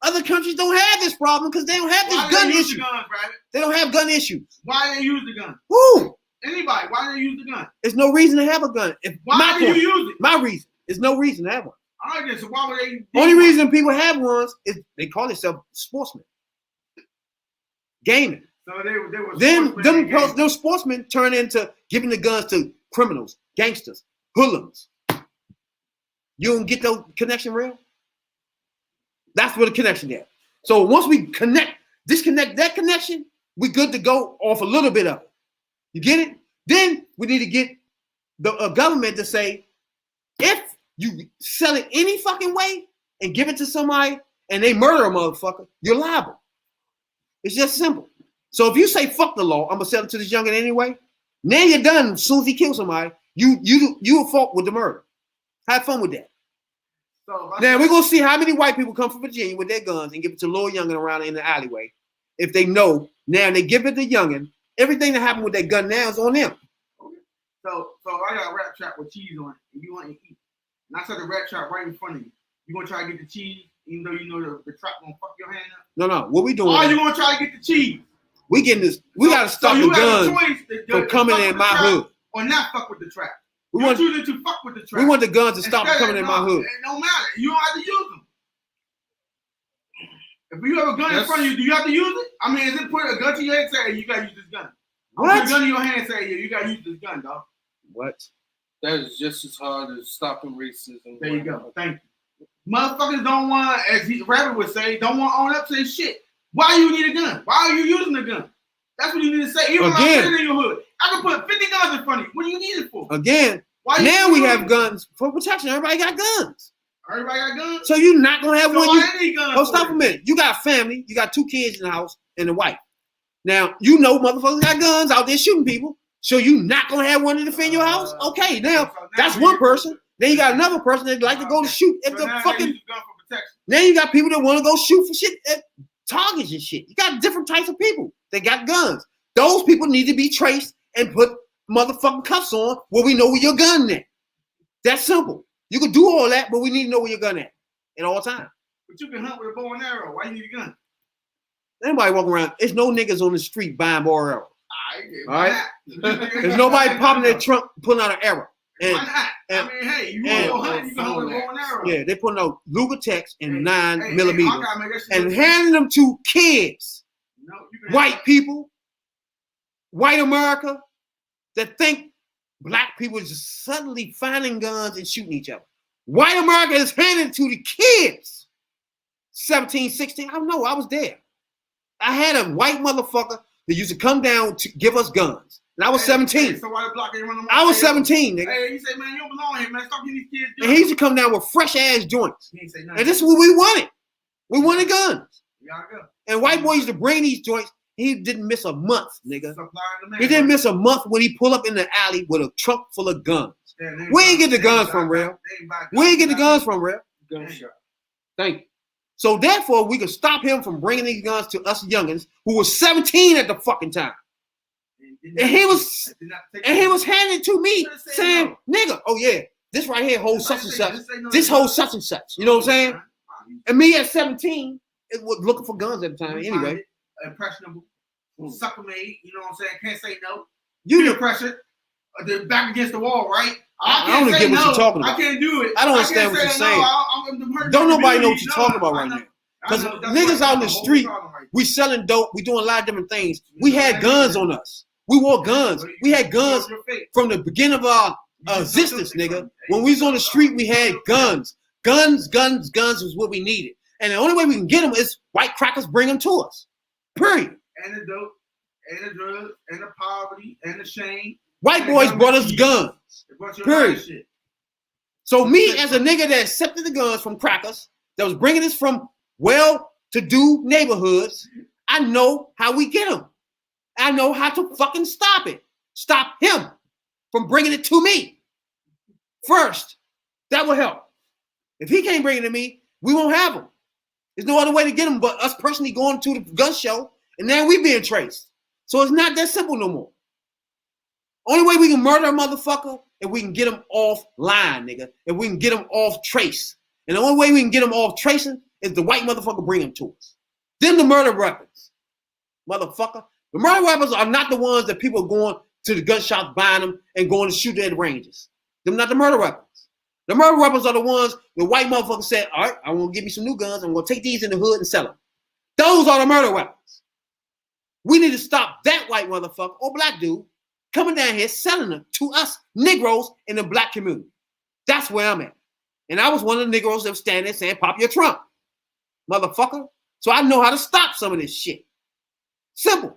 Other countries don't have this problem because they don't have Why this do gun they use issue. the gun, Rabbit? They don't have gun issues. Why do they use the gun? Woo! Anybody? Why do they use the gun? There's no reason to have a gun. If Why my do point, you use it? my reason, there's no reason to have one. All right, then. So why would they? Only reason people have ones is they call themselves sportsmen. Gaming. So they were. Then sportsmen in the game. those sportsmen turn into giving the guns to criminals, gangsters, hoodlums. You don't get the connection real? That's where the connection is. So once we disconnect that connection, we good to go off a little bit of it. You get it? Then we need to get the government to say, if you sell it any fucking way and give it to somebody and they murder a motherfucker, you're liable. It's just simple. So if you say fuck the law, I'm gonna sell it to this youngin anyway. Now you're done. As soon as he kills somebody, you will fault with the murder. Have fun with that. So Now we're gonna see how many white people come from Virginia with their guns and give it to little youngin around in the alleyway. If they know now, they give it to youngin. Everything that happened with that gun now is on them. So I got a wrap trap with cheese on it, and you want to eat. And I set the wrap trap right in front of you. You gonna try to get the cheese, even though you know the trap gonna fuck your hand up? No. What we doing? Or you gonna try to get the cheese? We getting this. We gotta stop the guns from coming in my hood. Or not fuck with the trap. We You're want choosing to fuck with the trap. we want the guns to stop coming in my hood. It don't matter. You don't have to use them. If you have a gun in front of you, do you have to use it? I mean, is it put a gun to your head and say, hey, you gotta use this gun? What? Put a gun in your hand and say, yeah, you gotta use this gun, dog. What? That is just as hard as stopping racism. There you go. Thank you. Motherfuckers don't want, as Rabbit would say, don't want to own up to this shit. Why you need a gun? Why are you using a gun? That's what you need to say. Even Again. in your hood, I can put 50 guns in front of you. What do you need it for? Again, Why you now we using have it? guns for protection. Everybody got guns. Everybody got guns. So you're not gonna have So one. why they need guns? Oh, stop a minute. You got a family. You got 2 kids in the house and a wife. Now you know motherfuckers got guns out there shooting people. So you not gonna have one to defend your house? Okay, now that's one person. Then you got another person that like to go to shoot at the fucking. Gun for protection. Now you got people that want to go shoot for shit at targets and shit. You got different types of people. They got guns. Those people need to be traced and put motherfucking cuffs on where we know where your gun at. That's simple. You can do all that, but we need to know where your gun at all times. But you can hunt with a bow and arrow. Why you need a gun? Anybody walking around, there's no niggas on the street buying bow and arrow. All All right? There's nobody popping their trunk, pulling out an arrow. And, Why not? and- I mean, hey, you want to go hunt, you can hunt with a bow and arrow. yeah, they putting out Luger-Tex and Hey, 9 millimeters I gotta make that shit and look- handing them to kids, No, you can white people, white America, that think black people is just suddenly finding guns and shooting each other. White America is handing it to the kids. 17, 16, I don't know, I was there. I had a white motherfucker that used to come down to give us guns. And I was 17. So why the block ain't running? I was 17, nigga. Hey, he said, man, you don't belong here, man. Stop getting these kids. And he used to come down with fresh ass joints. He ain't say nothing. And this is what we wanted. We wanted guns. You gotta go. And white boy used to bring these joints. He didn't miss a month, nigga. Supply and demand. He didn't miss a month when he pull up in the alley with a trunk full of guns. Yeah, they We ain't get the buy- guns they from ain't Rail. buy- they ain't buy We ain't get the guns. guns from Real. Gunshot. Thank you. So therefore, we can stop him from bringing these guns to us youngins who was 17 at the fucking time. And he was handing it to me saying, nigga, oh yeah, this right here holds such and such. This holds such and such. You know what I'm saying? And me at 17, it was looking for guns at the time anyway. Impressionable, sucker made, you know what I'm saying? Can't say no. You Peer did. pressure, the back against the wall, right? I can't don't say get what no. you're talking about. I can't do it. I don't understand can't what say you're saying. No. Don't nobody know what you're talking about right now. Because niggas out in the street, we selling dope, we doing a lot of different things. We had guns on us. We wore guns. We had guns from the beginning of our existence, nigga. When we was on the street, we had guns. Guns was what we needed. And the only way we can get them is white crackers bring them to us. Period. And the dope, and the drugs, and the poverty, and the shame. White boys brought us guns. Period. So me as a nigga that accepted the guns from crackers, that was bringing us from well-to-do neighborhoods, I know how we get them. I know how to fucking stop it. Stop him from bringing it to me. First, that will help. If he can't bring it to me, we won't have him. There's no other way to get him but us personally going to the gun show, and then we being traced. So it's not that simple no more. Only way we can murder a motherfucker if we can get him off line, nigga. If we can get him off trace. And the only way we can get him off tracing is the white motherfucker bring him to us. Then the murder weapons. Motherfucker. The murder weapons are not the ones that people are going to the gun shops buying them and going to shoot at the ranges. Them not the murder weapons. The murder weapons are the ones the white motherfucker said, all right, I want to give me some new guns. I'm going to take these in the hood and sell them. Those are the murder weapons. We need to stop that white motherfucker or black dude coming down here selling them to us Negroes in the black community. That's where I'm at. And I was one of the Negroes that was standing there saying, pop your trunk, motherfucker. So I know how to stop some of this shit. Simple.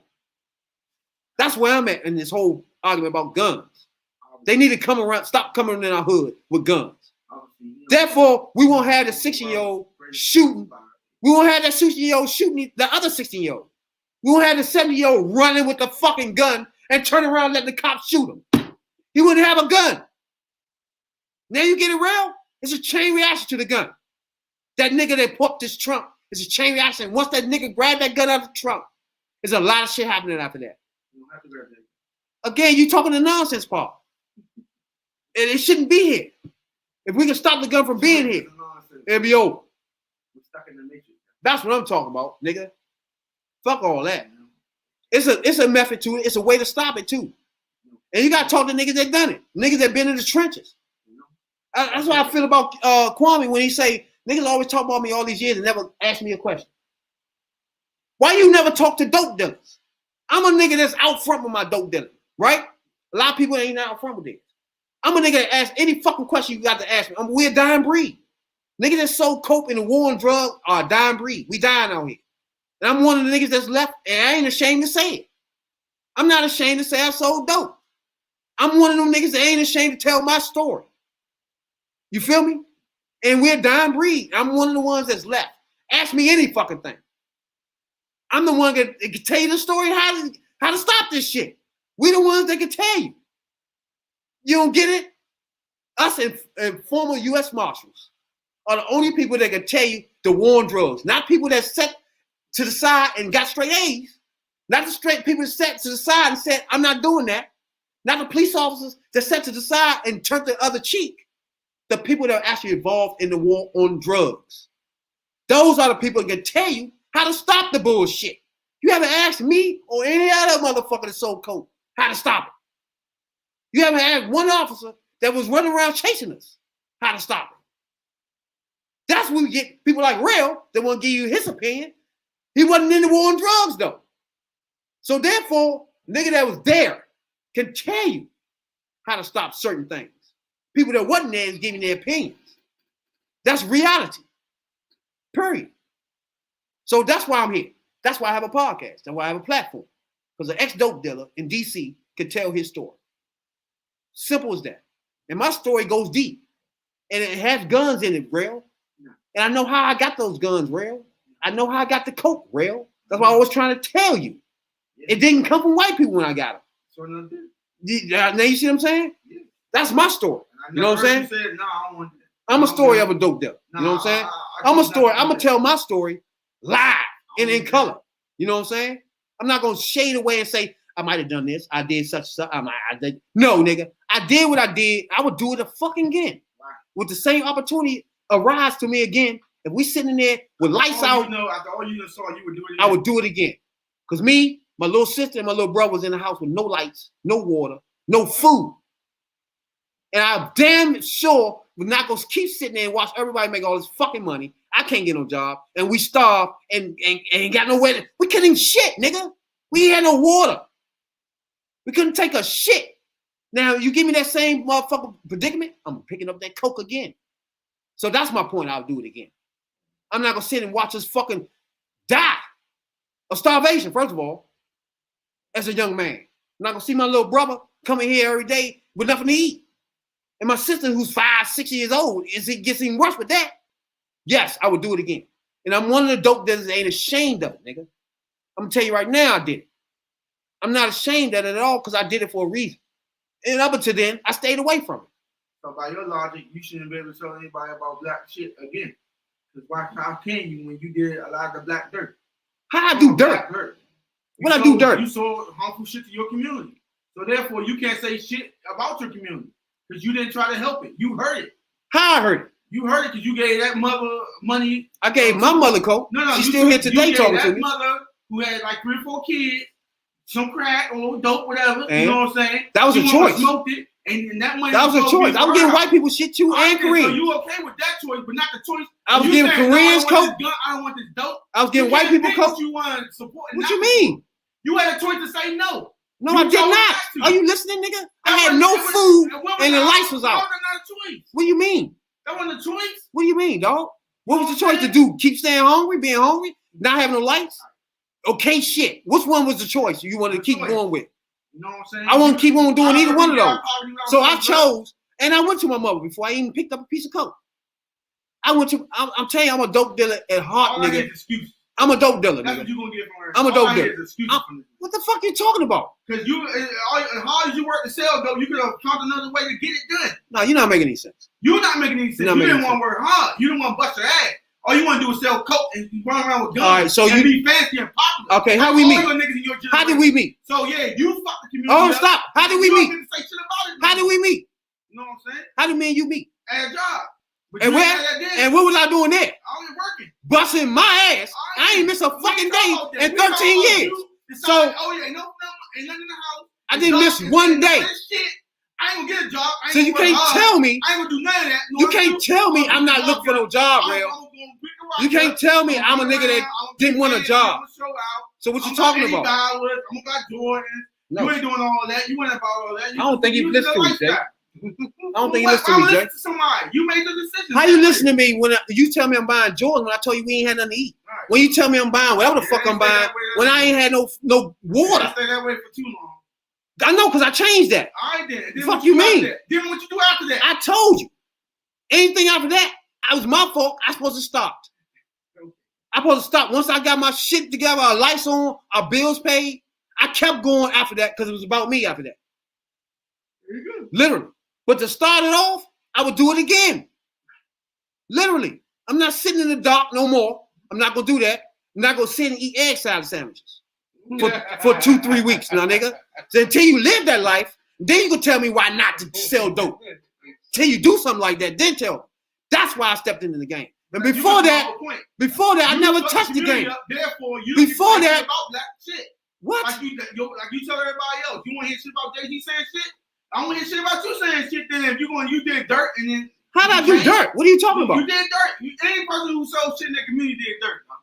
That's where I'm at in this whole argument about guns. They need to come around, stop coming in our hood with guns. Therefore, we won't have the 16-year-old shooting. We won't have that 16-year-old shooting the other 16-year-old. We won't have the 70-year-old running with the fucking gun and turn around and let the cops shoot him. He wouldn't have a gun. Now you get it real? It's a chain reaction to the gun. That nigga that put this trunk is a chain reaction. Once that nigga grabbed that gun out of the trunk, there's a lot of shit happening after that. You don't have to grab that. Again, you talking the nonsense part. And it shouldn't be here. If we can stop the gun from being here, it'll be over. We're stuck in the matrix. That's what I'm talking about, nigga. Fuck all that. It's a method to it. It's a way to stop it too. And you gotta talk to niggas that done it. Niggas that been in the trenches. That's what I feel about Kwame when he say, niggas always talk about me all these years and never ask me a question. Why you never talk to dope dealers? I'm a nigga that's out front with my dope dealer, right? A lot of people ain't out front with this. I'm a nigga that asks any fucking question you got to ask me. We're a dying breed. Niggas that sold coke in the war on drugs are a dying breed. We dying out here. And I'm one of the niggas that's left, and I ain't ashamed to say it. I'm not ashamed to say I sold dope. I'm one of them niggas that ain't ashamed to tell my story. You feel me? And we're a dying breed. I'm one of the ones that's left. Ask me any fucking thing. I'm the one that can tell you the story how to stop this shit. We the ones that can tell you. You don't get it? Us and former U.S. Marshals are the only people that can tell you the war on drugs. Not people that set to the side and got straight A's. Not the straight people that set to the side and said, I'm not doing that. Not the police officers that set to the side and turned the other cheek. The people that are actually involved in the war on drugs. Those are the people that can tell you how to stop the bullshit. You haven't asked me or any other motherfucker that sold coke how to stop it. You haven't asked one officer that was running around chasing us how to stop it. That's when we get people like Rail that want to give you his opinion. He wasn't in the war on drugs though. So therefore, nigga that was there can tell you how to stop certain things. People that wasn't there is giving their opinions. That's reality. Period. So that's why I'm here. That's why I have a podcast. That's why I have a platform. Because an ex-dope dealer in DC can tell his story. Simple as that. And my story goes deep. And it has guns in it, Rail. And I know how I got those guns, Rail. I know how I got the coke, Rail. That's why I was trying to tell you. It didn't come from white people when I got them. So now you see what I'm saying? Yeah. That's my story. You know what I'm saying? Said, no, I don't want that. I'm a story of a dope dealer. You know what I'm saying? I'm gonna tell my story live and in color. You know what I'm saying? I'm not gonna shade away and say I might have done this. I did such and such. I did. No, nigga. I did what I did. I would do it fucking again. Right. With the same opportunity arise to me again. If we sitting in there with lights out, after all you saw, you would do it again. I would do it again. Because me, my little sister, and my little brother was in the house with no lights, no water, no food. And I'm damn sure we're not gonna keep sitting there and watch everybody make all this fucking money. I can't get no job, and we starve and ain't got nowhere. We couldn't even shit, nigga. We ain't had no water. We couldn't take a shit. Now you give me that same motherfucking predicament, I'm picking up that coke again. So that's my point. I'll do it again. I'm not gonna sit and watch us fucking die of starvation. First of all, as a young man, I'm not gonna see my little brother coming here every day with nothing to eat. And my sister, who's 5, 6 years old, it gets even worse with that. Yes, I would do it again. And I'm one of the dope dealers that ain't ashamed of it, nigga. I'm gonna tell you right now, I did it. I'm not ashamed of it at all because I did it for a reason. And up until then, I stayed away from it. So by your logic, you shouldn't be able to tell anybody about black shit again. Because how can you when you did a lot of the black dirt? How I do dirt? What I do dirt? You sold harmful shit to your community. So therefore, you can't say shit about your community. Because you didn't try to help it. You heard it. How I heard it? You heard it because you gave that mother money. I gave my mother coke. No, she's still here today talking to me. Mother who had like 3 or 4 kids, some crack or dope, whatever. And you know what I'm saying? That was a choice. Smoked it, and that money. That was a choice. I'm giving white people shit too and Koreans. So you okay with that choice, but not the choice. I was giving Koreans coke. I don't want this dope. I was giving white people coke. You want to support? What you mean? You had a choice to say no. No, I did not. Are you listening, nigga? I had no food and the lights was out. What do you mean? That wasn't a choice. What do you mean, dog? What was the choice to do? Keep staying hungry, being hungry, not having no lights? Okay, shit. Which one was the choice you wanted to keep going with? You know what I'm saying? I want to keep on doing either one of those. So I chose, and I went to my mother before I even picked up a piece of coke. I'm telling you, I'm a dope dealer at heart, nigga. I'm a dope dealer, That's nigga. what you gonna get from her. I'm a dope dealer. What the fuck you talking about? Because you, as hard as you work to sell dope, you could have found another way to get it done. No, you're not making any sense. You're not making any sense. You didn't want to work hard. You didn't want to bust your ass. All you want to do is sell coke and run around with guns. All right, so and you be fancy and popular. okay? How Like we all meet? your niggas in your generation. How did we meet? So yeah, you fuck the community. Oh, up. stop! How did we You don't meet? get to say shit about it. How did we meet? You know what I'm saying? How did me and you meet? At a job. But And you where? ain't had that then. And what was I doing there? I was working. Busting my ass. I ain't missed a fucking day in 13 years. So oh yeah, ain't nothing in the house. I didn't miss one day. Shit. I ain't gonna get a job. I ain't So you gonna can't tell me. I ain't gonna do none of that. You can't tell me I'm not looking for no job, Rail. You can't tell me I'm a nigga that didn't want a job. So what you talking about? I'm about Jordan. No. You ain't doing all that. You ain't about all that. I don't think you listen to me, Jay. I don't think you listen to me, Jay. Listen to somebody. You made the decision. How you listen to me when you tell me I'm buying Jordan when I told you we ain't had nothing to eat? Right. When you tell me I'm buying whatever the fuck I'm buying when I ain't had no water? Stay that way for too long. I know because I changed that. I did. The fuck you mean? Then what you do after that? I told you. Anything after that, it was my fault. I supposed to stop. I supposed to stop. Once I got my shit together, our lights on, our bills paid, I kept going after that because it was about me after that. Very good. Literally. But to start it off, I would do it again. Literally. I'm not sitting in the dark no more. I'm not going to do that. I'm not going to sit and eat egg salad sandwiches for 2-3 weeks now, nigga. So until you live that life, then you can tell me why not to sell dope. Till you do something like that, then tell me. That's why I stepped into the game. And before that, I never touched the game. Therefore, you Before that, about black shit. What? Like you tell everybody else. You want to hear shit about Jay-Z saying shit? I want to hear shit about you saying shit. Then if you did dirt and then how did I do dirt? What are you talking about? You did dirt. Any person who sold shit in their community did dirt. Bro.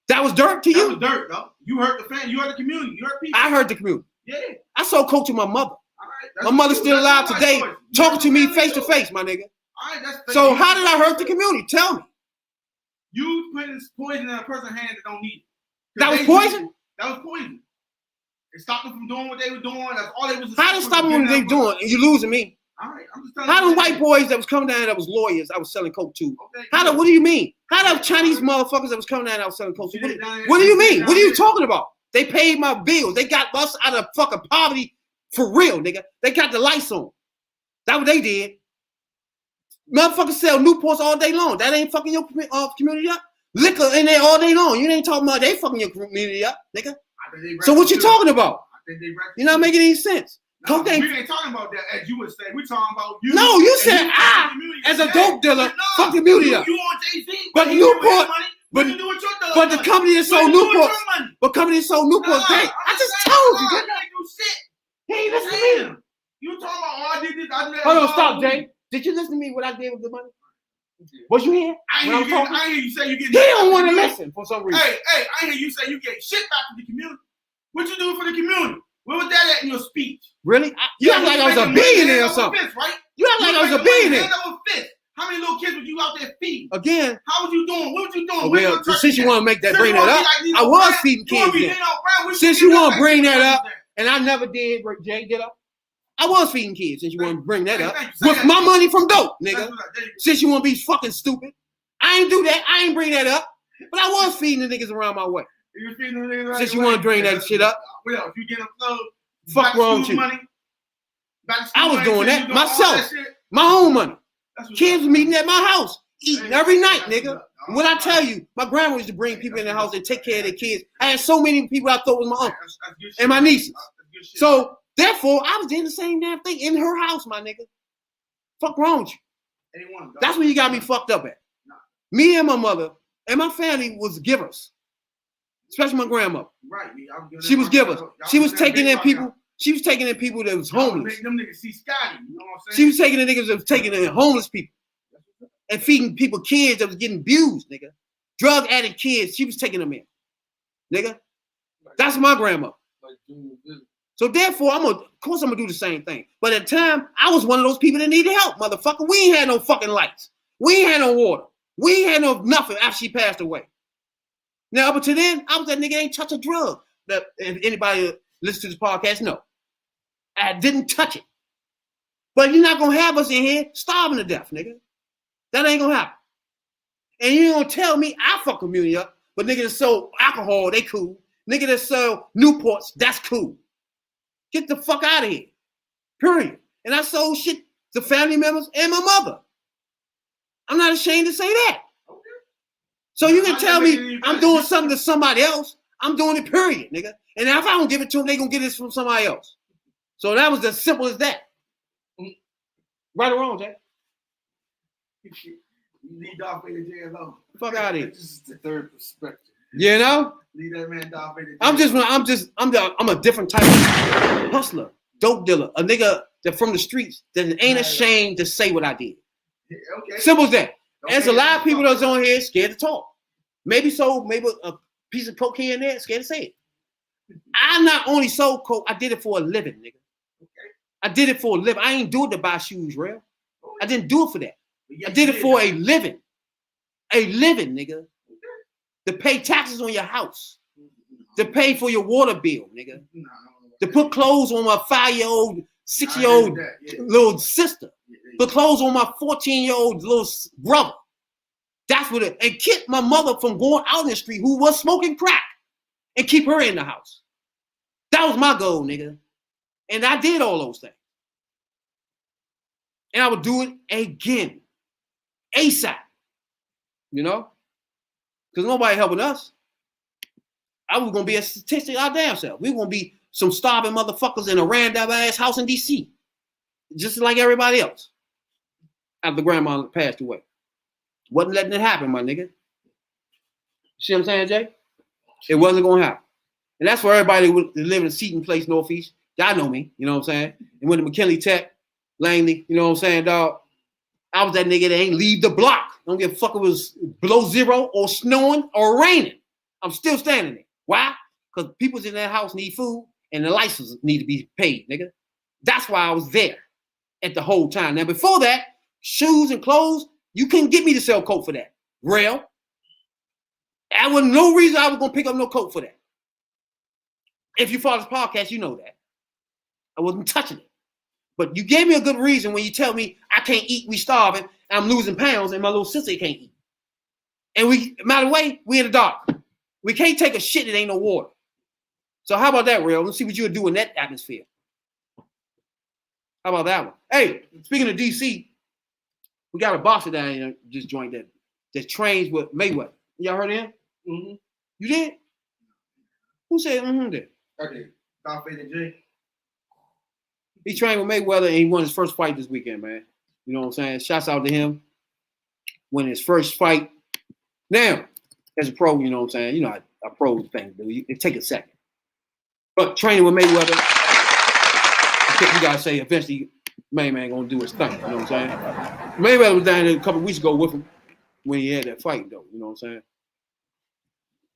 That was dirt to you? That was dirt, though. You hurt the fan. You hurt the community. You hurt people. I hurt the community. Yeah. I sold coke to my mother. All right. My mother's still alive today, talking to me face to face, my nigga. All right, so how did I hurt the community? Tell me. You putting poison in a person's hand that don't need it. That was poison? That was poison. It stopped them from doing what they were doing. That's all they was. How did it stop them what they doing? And you losing me. All right, I'm just telling how you. How the white boys that was coming down that was lawyers I was selling coke to? Okay, what do you mean? How the Chinese motherfuckers that was coming down that I was selling coke to? What do you mean? What are you talking about? They paid my bills. They got us out of fucking poverty for real, nigga. They got the lights on. That's what they did. Motherfuckers sell Newports all day long. That ain't fucking your community up. Liquor in there all day long. You ain't talking about they fucking your community up, nigga. So what you talking about? You're not making any sense. No, we ain't talking about that as you would say. We're talking about you. No, you said as a dope dealer, fuck the community up. You on Jay-Z, but Newport, but the company that sold Newport, but company that sold Newport, I just told you. He ain't listen to me. You talking about all I did this? Hold on, stop, Jay. Did you listen to me what I did with the money? Was you here? I hear you say you get. He don't want to listen for some reason. Hey, I hear you say you get shit back to the community. What you do for the community? Where was that at in your speech? Really? You act like I was a billionaire or something. Right? You act like I was a billionaire. How many little kids were you out there feeding? Again. How was you doing? What was you doing? Oh, well, since you want to make that, bring that up, I was feeding kids then. Since you want to bring that up, and I never did, Jay, did I? I was feeding kids since you want to bring that up. With my money from dope, nigga. Since you want to be fucking stupid. I ain't do that. I ain't bring that up. But I was feeding the niggas around my way. Since you want to bring that shit up. Well, if you get a club, fuck wrong with you. I was doing that myself. My own money. Kids was meeting at my house, eating every night, nigga. What I tell you, my grandma used to bring people in the house and take care of their kids. I had so many people I thought was my uncles and my nieces. So therefore, I was doing the same damn thing in her house, my nigga. Fuck wrong with you? That's where you got me fucked up at. Me and my mother and my family was givers, especially my grandmother. Right. She was givers. She was taking in people. She was taking in people that was homeless. Them niggas see Scotty, you know what I'm saying? She was taking in niggas that was taking in homeless people and feeding people kids that was getting abused, nigga. Drug addict kids. She was taking them in, nigga. That's my grandma. So therefore, of course I'm gonna do the same thing. But at the time, I was one of those people that needed help, motherfucker. We ain't had no fucking lights. We ain't had no water. We ain't had no nothing after she passed away. Now, up until then, I was that nigga ain't touch a drug. That if anybody listen to this podcast, no. I didn't touch it. But you're not gonna have us in here starving to death, nigga. That ain't gonna happen. And you ain't gonna tell me I fuck community up, but nigga that sell alcohol, they cool. Nigga that sell Newports, that's cool. Get the fuck out of here. Period. And I sold shit to family members and my mother. I'm not ashamed to say that. So you can tell me I'm doing something to somebody else. I'm doing it, period, nigga. And if I don't give it to them, they gonna get this from somebody else. So that was as simple as that. Right or wrong, Jack? You leave Darth Vader J alone. Fuck out of here. This is the third perspective. You know? Leave that man Darth Vader J I'm a different type of hustler, dope dealer, a nigga that from the streets that ain't ashamed to say what I did. Okay. Simple as that. Okay. There's a lot of people that's on here scared to talk. Maybe a piece of coke here and there, scared to say it. I not only sold coke, I did it for a living, nigga. Okay. I did it for a living. I ain't do it to buy shoes, real. Okay. I didn't do it for that. Yes, I did it for a living. A living, nigga. Okay. To pay taxes on your house. To pay for your water bill, nigga. No. To put clothes on my 5-year-old, 6-year-old little sister. Put clothes on my 14-year-old little brother. That's what it, and keep my mother from going out in the street who was smoking crack and keep her in the house. That was my goal, nigga. And I did all those things. And I would do it again. ASAP. You know? Because nobody helping us. I was going to be a statistic our damn self. We were going to be some starving motherfuckers in a random ass house in D.C. Just like everybody else. After grandma passed away. Wasn't letting it happen, my nigga. See what I'm saying, Jay? It wasn't going to happen. And that's where everybody would live in a Seton Place, Northeast. Y'all know me, you know what I'm saying? And went to McKinley Tech, Langley, you know what I'm saying, dog? I was that nigga that ain't leave the block. Don't give a fuck if it was below zero or snowing or raining. I'm still standing there. Why? Because people's in that house need food and the licenses need to be paid, nigga. That's why I was there at the whole time. Now, before that, shoes and clothes, you couldn't get me to sell coke for that. Real. There was no reason I was going to pick up no coke for that. If you follow this podcast, you know that. I wasn't touching it. But you gave me a good reason when you tell me I can't eat, we starving, I'm losing pounds, and my little sister can't eat. And matter of way, we in the dark. We can't take a shit that ain't no water. So how about that, Real? Let's see what you would do in that atmosphere. How about that one? Hey, speaking of DC, we got a boxer down here just joined that trains with Mayweather. Y'all heard of him? Mm-hmm. You did? Who said there? Okay. Darth Vader J. He trained with Mayweather and he won his first fight this weekend, man. You know what I'm saying? Shouts out to him. Won his first fight. Now, as a pro, you know what I'm saying? You know how pro thing do. It take a second. But training with Mayweather, you gotta say eventually man gonna do his thing. You know what I'm saying? Mayweather was down there a couple of weeks ago with him when he had that fight, though. You know what I'm saying?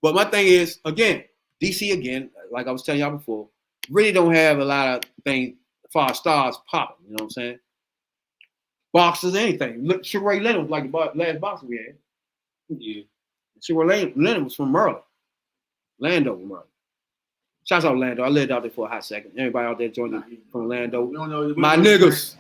But my thing is, again, DC again, like I was telling y'all before, really don't have a lot of things as far as stars popping. You know what I'm saying? Boxers, anything. Look, Sugar Ray Leonard was like the last boxer we had. Yeah. Sugar Ray Leonard was from Maryland. Landover, Maryland. Shouts out Lando. I lived out there for a hot second. Everybody out there joined from Lando. We don't know. My niggas.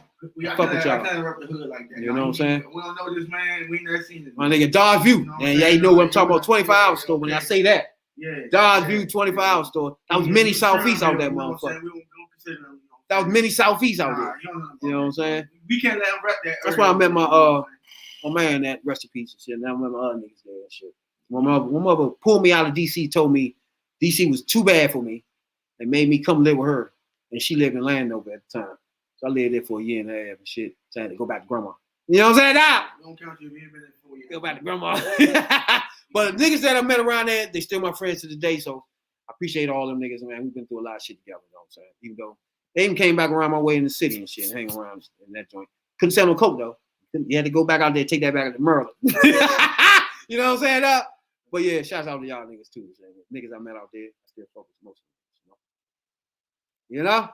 Fuck with y'all. I can't rep the hood like that. You know what I'm saying? We don't know this man. We never seen this. My nigga, Dodge View. And y'all know what I'm talking about. 24-hour store. When I say that. Yeah. Dodge View 24-hour store. That was mini Southeast out there, motherfucker. That was mini Southeast out there. You know what I'm saying? We can't let him rep that. That's why I met my man that rest in peace and shit. Now I met my other niggas there and shit. My mother pulled me out of DC, told me DC was too bad for me. They made me come live with her. And she lived in Landover at the time. So I lived there for a year and a half and shit. So I had to go back to grandma. You know what I'm saying? Now, don't count you. We go back to grandma. But the niggas that I met around there, they still my friends to this day. So I appreciate all them niggas, man. We've been through a lot of shit together, you know what I'm saying? Even though they even came back around my way in the city and shit and hang around in that joint. Couldn't sell no coke though. You had to go back out there, take that back to Maryland. You know what I'm saying? But yeah, shouts out to y'all niggas too. Man. Niggas I met out there, I still focus most of them. You know?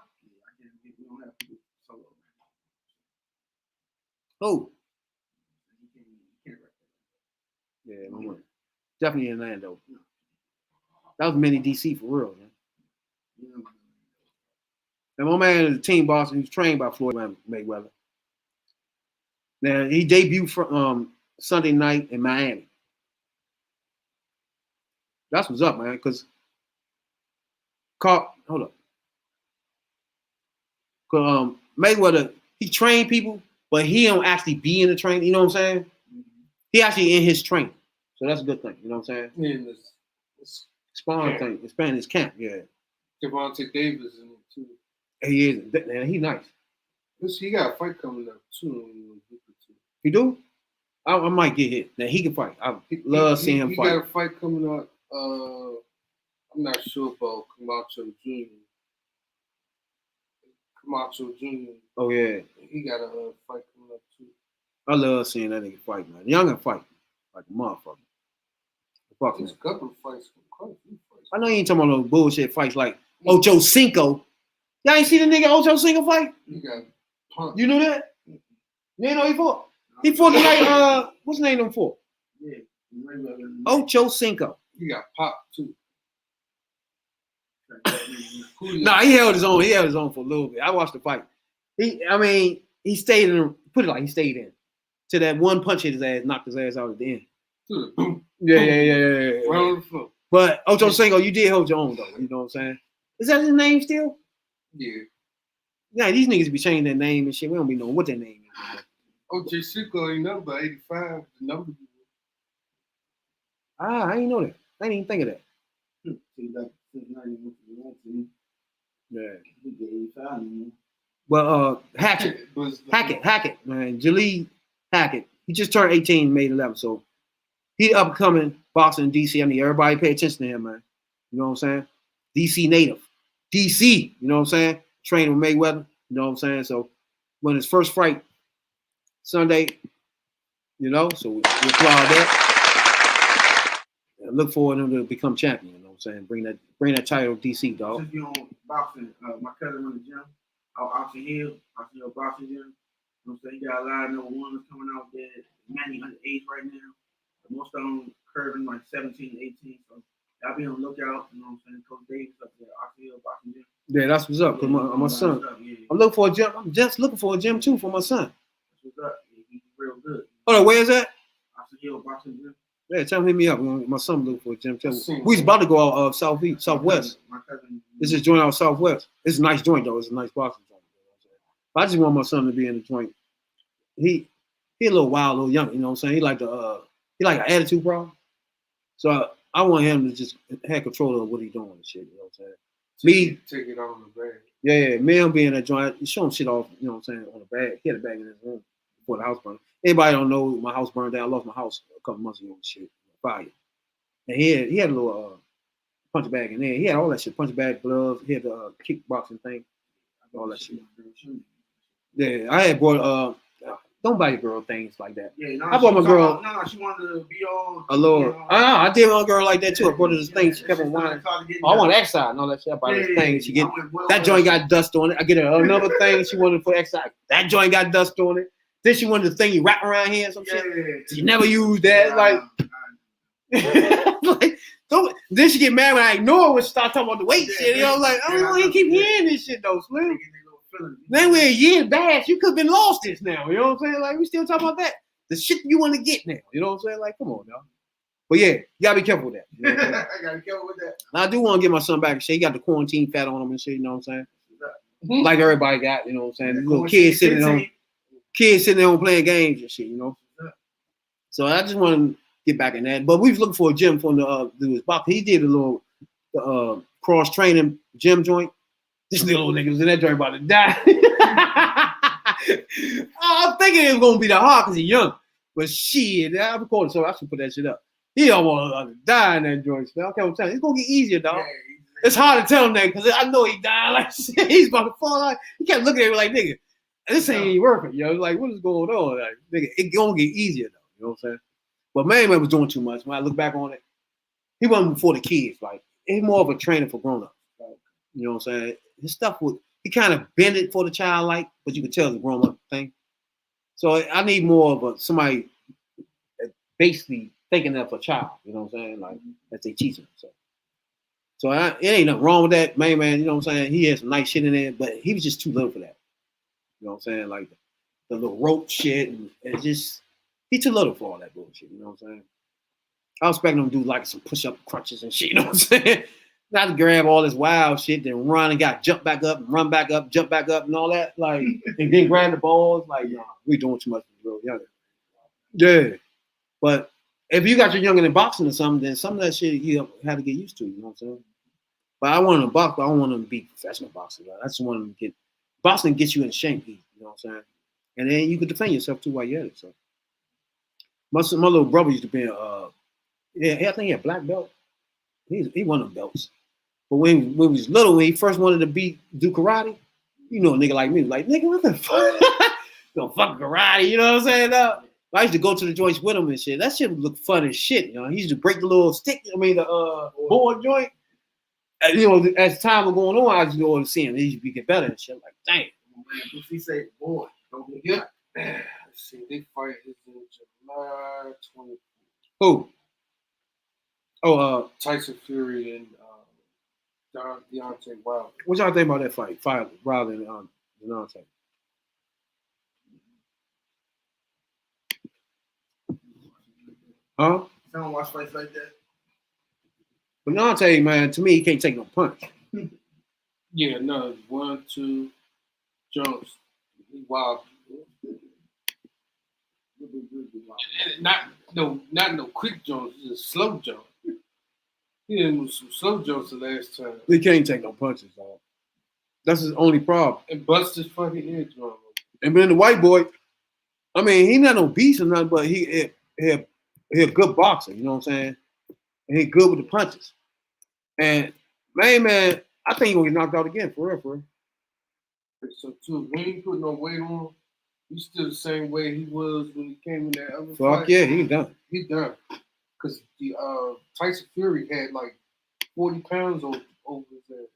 Who? Yeah, definitely in Orlando. That was mini DC for real, man. And my man is a team boss, and he was trained by Floyd Mayweather. Now he debuted from Sunday night in Miami. That's what's up, man. Cause hold up. Cause Mayweather, he trained people, but he don't actually be in the training. You know what I'm saying? He actually in his training. So that's a good thing. You know what I'm saying? And this Spawn Camp. thing. Expand his camp. Yeah. Devontae Davis in it too. He is. Man, he nice. He got a fight coming up too. You do? I might get hit. Now he can fight. I love seeing him he fight. He got a fight coming up. I'm not sure about Camacho Jr. Camacho Jr. Oh yeah. He got a fight coming up too. I love seeing that nigga fight, man. Young and fight like a motherfucker. Fuck There's man. a couple of fights. Quite a few fights. I know you ain't talking about no bullshit fights like Ocho Cinco. Y'all ain't see the nigga Ocho Cinco fight? He got punched. You knew that? You ain't know he fought? He fought tonight. What's the name of him for? Yeah. Ocho Cinco. He got popped too. Nah, he held his own. He held his own for a little bit. I watched the fight. He stayed in. Put it like he stayed in. To that one punch hit his ass, knocked his ass out at the end. Yeah. Round the floor. But Ocho Cinco, you did hold your own though. You know what I'm saying? Is that his name still? Yeah. Yeah, these niggas be changing their name and shit. We don't be knowing what their name is. O.J. Cinco ain't number 85. The number. I ain't know that. I didn't even think of that. Yeah. Well, Hackett, man. Jaleel Hackett. He just turned 18 May 11th, so he upcoming boxing in DC. I need everybody to pay attention to him, man. You know what I'm saying? DC native. DC, you know what I'm saying? Training with Mayweather, you know what I'm saying? So when his first fight Sunday, you know, so we applaud that. And look forward to him to become champion, you know what I'm saying? Bring that title to DC, dog. Since you on boxing, my cousin run the gym out Oxon Hill boxing gym. You know what I'm saying? He got a lot of number ones coming out there. Manny underage right now. Most of them curving like 17, 18. So I'll be on the lookout. You know what I'm saying? Coach Davis up there, Oxon Hill boxing gym. Yeah, that's what's up. Cause my son, I'm looking for a gym. I'm just looking for a gym too for my son. That's what's up. He's real good. Hold on, where is that? Oxon Hill boxing gym. Yeah, tell him hit me up. My son looking for a gym too. We was about to go out southwest. My cousin. This is joint out southwest. It's a nice joint though. It's a nice boxing joint. You know what I'm saying? But I just want my son to be in the joint. He a little wild, a little young. You know what I'm saying? He like an attitude problem. So I want him to just have control of what he's doing and shit. You know what I'm saying? Me take it on the bag. Yeah, me and being in that joint, you show him shit off. You know what I'm saying? On the bag, he had a bag in his room before the house burned. Anybody don't know my house burned down? I lost my house a couple months ago and shit. Fire. And he had a little punch bag in there. He had all that shit. Punch bag, gloves. He had the kickboxing thing. All that shit. Yeah, I had brought don't buy your girl things like that. Yeah, no, I bought my girl. No, she wanted to be all. A little. I did my girl like that too. I brought her this thing. She kept on whining. Oh, I want exercise and all that shit. I bought her this thing. She get that joint got dust on it. I get her another thing. She wanted for exercise. That joint got dust on it. Then she wanted the thing you wrap around here and some shit. She never used that. Like, then she get mad when I ignore her when she start talking about the weight shit. You know, like, I don't want to keep hearing this shit though, Slim. Then we're a year back. You could have been lost this now. You know what I'm saying? Like, we still talking about that. The shit you want to get now. You know what I'm saying? Like, come on, y'all. But yeah, you gotta be careful with that. You know what I'm saying? I gotta be careful with that. I do want to get my son back and shit. He got the quarantine fat on him and shit. You know what I'm saying? Like everybody got. You know what I'm saying? These little kids sitting at home playing games and shit. You know. So I just want to get back in that. But we was looking for a gym for him to do his boxing. He did a little cross training gym joint. This little nigga was in that joint about to die. I'm thinking it was gonna be that hard because he's young. But shit, I recorded, so I should put that shit up. He almost die in that joint. I can't tell you. It's gonna get easier, dog. Yeah, it's hard to tell him that because I know he died like shit. He's about to fall out. He kept looking at me like, nigga, this ain't working, yo. Like, what is going on? Like, nigga, it gonna get easier though. You know what I'm saying? But man was doing too much. When I look back on it, he wasn't for the kids. Like, he's more of a trainer for grown-ups. Like, you know what I'm saying? His stuff he kind of bend it for the child, like, but you can tell it's a grown-up thing. So I need more of somebody basically thinking of a child. You know what I'm saying? Like, as they teach him. So it ain't nothing wrong with that, man. You know what I'm saying? He had some nice shit in there, but he was just too little for that. You know what I'm saying? Like the little rope shit, and just he too little for all that bullshit. You know what I'm saying? I was expecting him to do like some push-up crunches and shit. You know what I'm saying? Not to grab all this wild shit, then run and jump back up and run back up, jump back up and all that. Like, and then grab the balls. Like, nah, we doing too much for real younger. Yeah. But if you got your younger in boxing or something, then some of that shit you have to get used to. You know what I'm saying? But I want them to box, but I don't want them to be professional boxers. I just want them to get boxing gets you in shape. You know what I'm saying? And then you can defend yourself too while you're at it. So my little brother used to be I think he had black belt. He won them belts. But when he was little, when he first wanted to do karate, you know, a nigga like me was like, nigga, what the fuck? No fucking karate, you know what I'm saying? I used to go to the joints with him and shit. That shit would look fun as shit. You know, he used to break the little stick. The board joint. And, you know, as time was going on, I used to go to see him. He used to get better and shit. Like, damn. Man, if he say, boy, don't get Yeah. Let's see, they fight is in July 20. Who? Oh, Tyson Fury and Deontay Wilder. what y'all think about that fight rather than Deontay? Huh? I don't watch fights like that. But Deontay, man, to me, he can't take no punch. Yeah, no, 1, 2, Jones. He wild. And not no quick Jones, just slow Jones. He didn't move some slow Jones the last time. He can't take no punches, dog. That's his only problem. And bust his fucking ears on him. And then the white boy, I mean, he not no beast or nothing, but he a good boxer, you know what I'm saying? And he good with the punches. And man, I think he's gonna get knocked out again, for real. So too, when he put no weight on him, he's still the same way he was when he came in that other Fuck fight. yeah, he done. He done. Because the Tyson Fury had like 40 pounds over his head.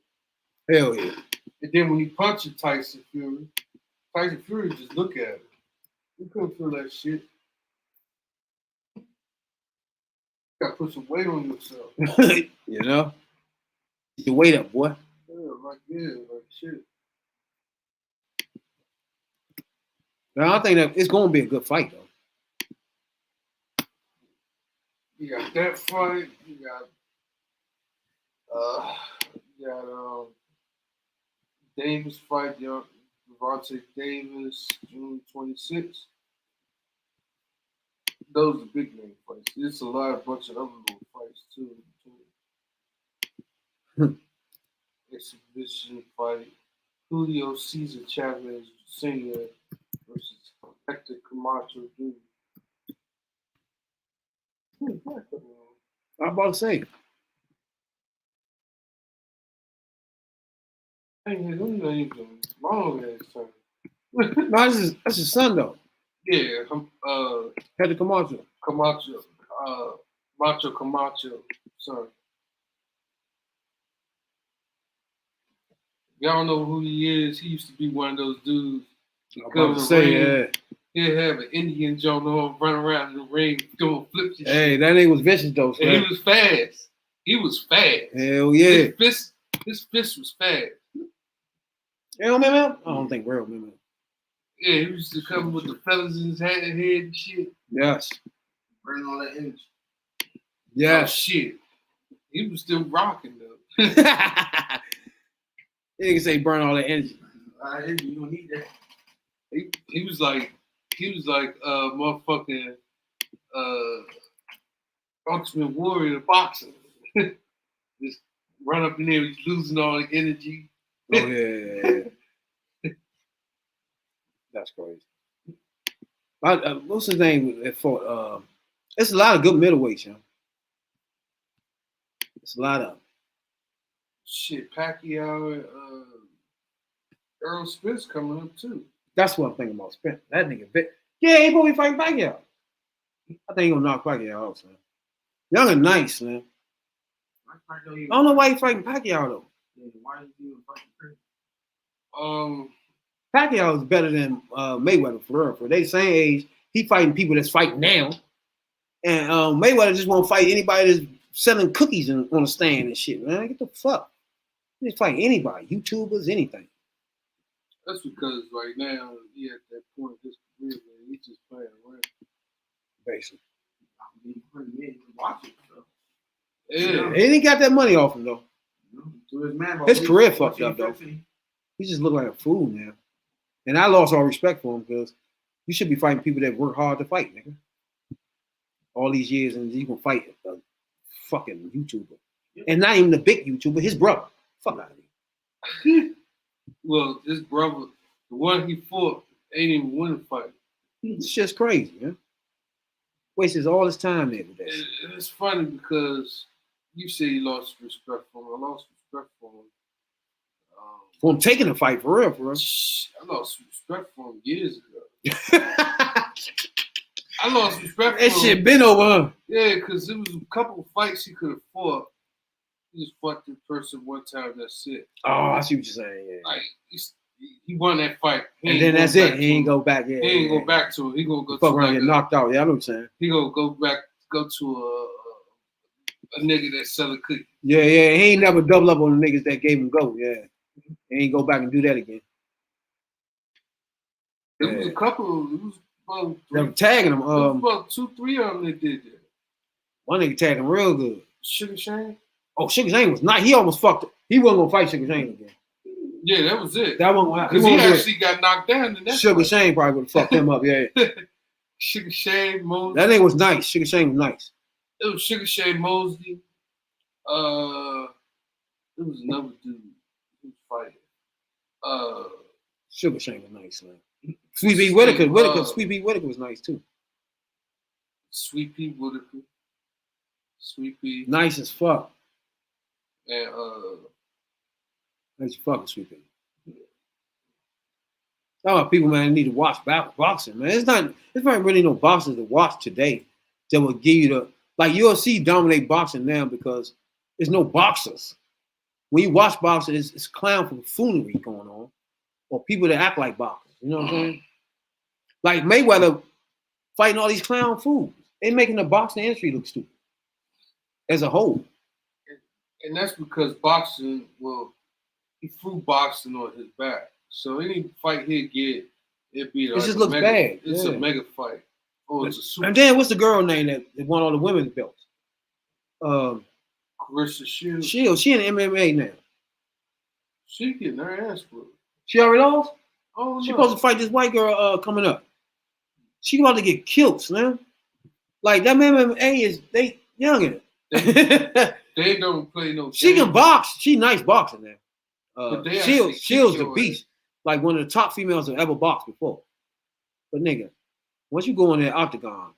Hell yeah. And then when he punched Tyson Fury just look at him. You couldn't feel that shit. You gotta put some weight on yourself. You know? Get your weight up, boy. Like shit. Now, I think that it's gonna be a good fight though. You got that fight. You got Davis fight. Devontae Davis, June 26th. Those are big name fights. There's a bunch of other little fights too. Exhibition fight. Julio Cesar Chavez Sr. versus Hector Camacho Jr. I'm about to say. Hey, them names are long ass time. No, that's his son though. Yeah, Had to come out to. Camacho, Macho Camacho, son. Y'all know who he is. He used to be one of those dudes. I'm about to say, yeah. He'd have an Indian Joe run around in the ring doing flips and shit. Hey, that nigga was vicious though. And he was fast. Hell yeah. His fist was fast. You don't remember him? I don't think real remember him. Yeah, he used to come with the feathers in his head and shit. Yes. Burning all that energy. Oh, Yes. shit. He was still rocking though. He can say burn all that energy. You don't need that. He was like motherfucking Ultimate Warrior boxing. Just run up in there, he's losing all the energy. Oh yeah. That's crazy. What's his name? For it's a lot of good middleweights, yo. It's a lot of Shit, Pacquiao and Earl Spence coming up too. That's what I'm thinking about. Spence. That nigga bit. Yeah, he probably fighting Pacquiao. I think he gonna knock Pacquiao out, man. Young and nice, man. I don't know why he fighting Pacquiao though. Why is he even fighting Chris? Pacquiao is better than Mayweather for real. For they same age, he fighting people that's fighting now, and Mayweather just won't fight anybody that's selling cookies on the stand and shit. Man, get the fuck. He just fight anybody, YouTubers, anything. That's because right now he at that point in his career, man, he's just playing around. Basically, Watch it, so. Yeah. he didn't got that money off him though. To his man, His career fucked up though. He just looked like a fool now. And I lost all respect for him because you should be fighting people that work hard to fight, nigga. all these years, and you gonna fight a fucking YouTuber, and not even the big YouTuber, his brother. Fuck out of here. Well, his brother, the one he fought, ain't even win a fight. It's just crazy, man. Wastes all his time there today. It's funny because you say you lost respect for him. I lost respect for him. For him taking a fight, for real, for real. I lost respect for him years ago. I lost respect for him. That shit been over, huh? Yeah, because there was a couple of fights he could have fought. He just fought the person one time, that's it. Oh, I see what you're saying, yeah. Like, he won that fight. And then that's it. He ain't go back. Yeah, he ain't go back to it. He gonna go fuck to around like get knocked out. Yeah, I know what you're saying. He gonna go to a nigga that selling cookies. Yeah. He ain't never double up on the niggas that gave him go. Yeah. He ain't go back and do that again. There was a couple. It was about they were tagging him. it was about 2-3 of them that did that. One nigga tagged him real good. Sugar Shane? Oh, Sugar Shane was not. He almost fucked it. He wasn't gonna fight Sugar Shane again. Yeah, that was it. That one because he actually got knocked down in that Sugar fight. Shane probably would have fucked him up. Yeah. Sugar Shane Mosley. That nigga was nice. Sugar Shane was nice. It was Sugar Shane Mosley. It was another dude who was fighting. Sugar Shane was nice, man. Sweet Pea Whitaker. Sweet Pea Whitaker was nice too. Sweet Pea Whitaker. Sweet Pea. Nice as fuck. And nice as fucking Sweet Pea. Talking about people, man, need to watch boxing, man. It's not really no boxers to watch today that will give you the, like, UFC dominate boxing now because there's no boxers. When you watch boxing, it's clown buffoonery going on, or people that act like boxers. You know what I'm saying? Like Mayweather fighting all these clown fools. They making the boxing industry look stupid as a whole. And that's because boxing, well, he flew boxing on his back. So any fight he'd get, it'd be like it just looks bad. It's a mega fight. Oh, it's a super. And then what's the girl name that won all the women's belts? Carissa Shields. She in MMA now. She getting her ass whooped. She already lost? Oh, She no. supposed to fight this white girl coming up. She about to get killed, man. Like that MMA is they youngin'. They don't play no. She game. can box. She nice boxing now. But they actually Shields kick the your beast. Like one of the top females that ever boxed before. But nigga, once you go in that octagon,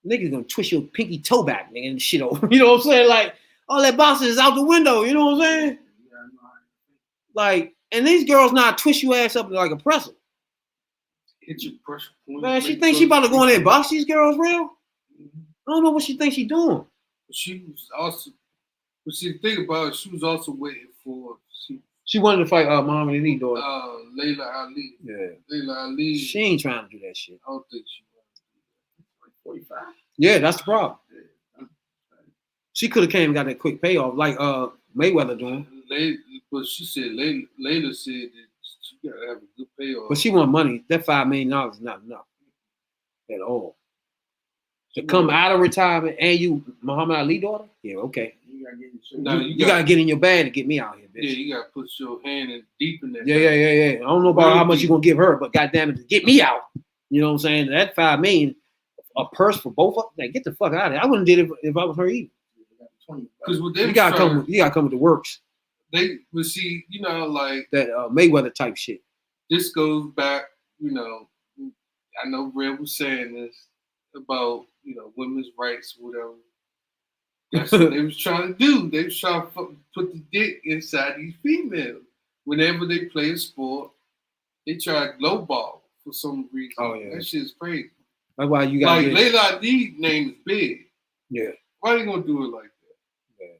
niggas gonna twist your pinky toe back, nigga, and shit over. You know what I'm saying? Like all that boxing is out the window. You know what I'm saying? Like, and these girls not twist your ass up like a presser. Hit your pressure point. Man, she thinks she about to go in there and box these girls real? I don't know what she thinks she doing. She was also, but see, the thing about it, she was also waiting for She wanted to fight Muhammad Ali daughter. Layla Ali. Yeah. Layla Ali. She ain't trying to do that shit. I don't think she wanted to do that. 45. Yeah, that's the problem. She could have came and got that quick payoff like Mayweather doing. But she said Layla said that she gotta have a good payoff. But she want money. That $5 million is not enough at all. To come out of retirement and you Muhammad Ali daughter? Yeah, okay. You gotta get in your bag to get me out here, bitch. Yeah, you gotta put your hand in deep in that. Yeah. I don't know about how much you're gonna give her, but goddamn it, to get me out. You know what I'm saying? That $5 million, a purse for both of them. Get the fuck out of here. I wouldn't did it if I was her either. Because You gotta come with the works. They would see, you know, like That Mayweather type shit. this goes back, you know, I know Red was saying this about, you know, women's rights, whatever. That's what they was trying to do. They was trying to put the dick inside these females. Whenever they play a sport, they try to lowball for some reason. Oh, yeah. That shit's crazy. That's why you gotta Like Layla Ali name is big. Yeah. Why they gonna do it like that?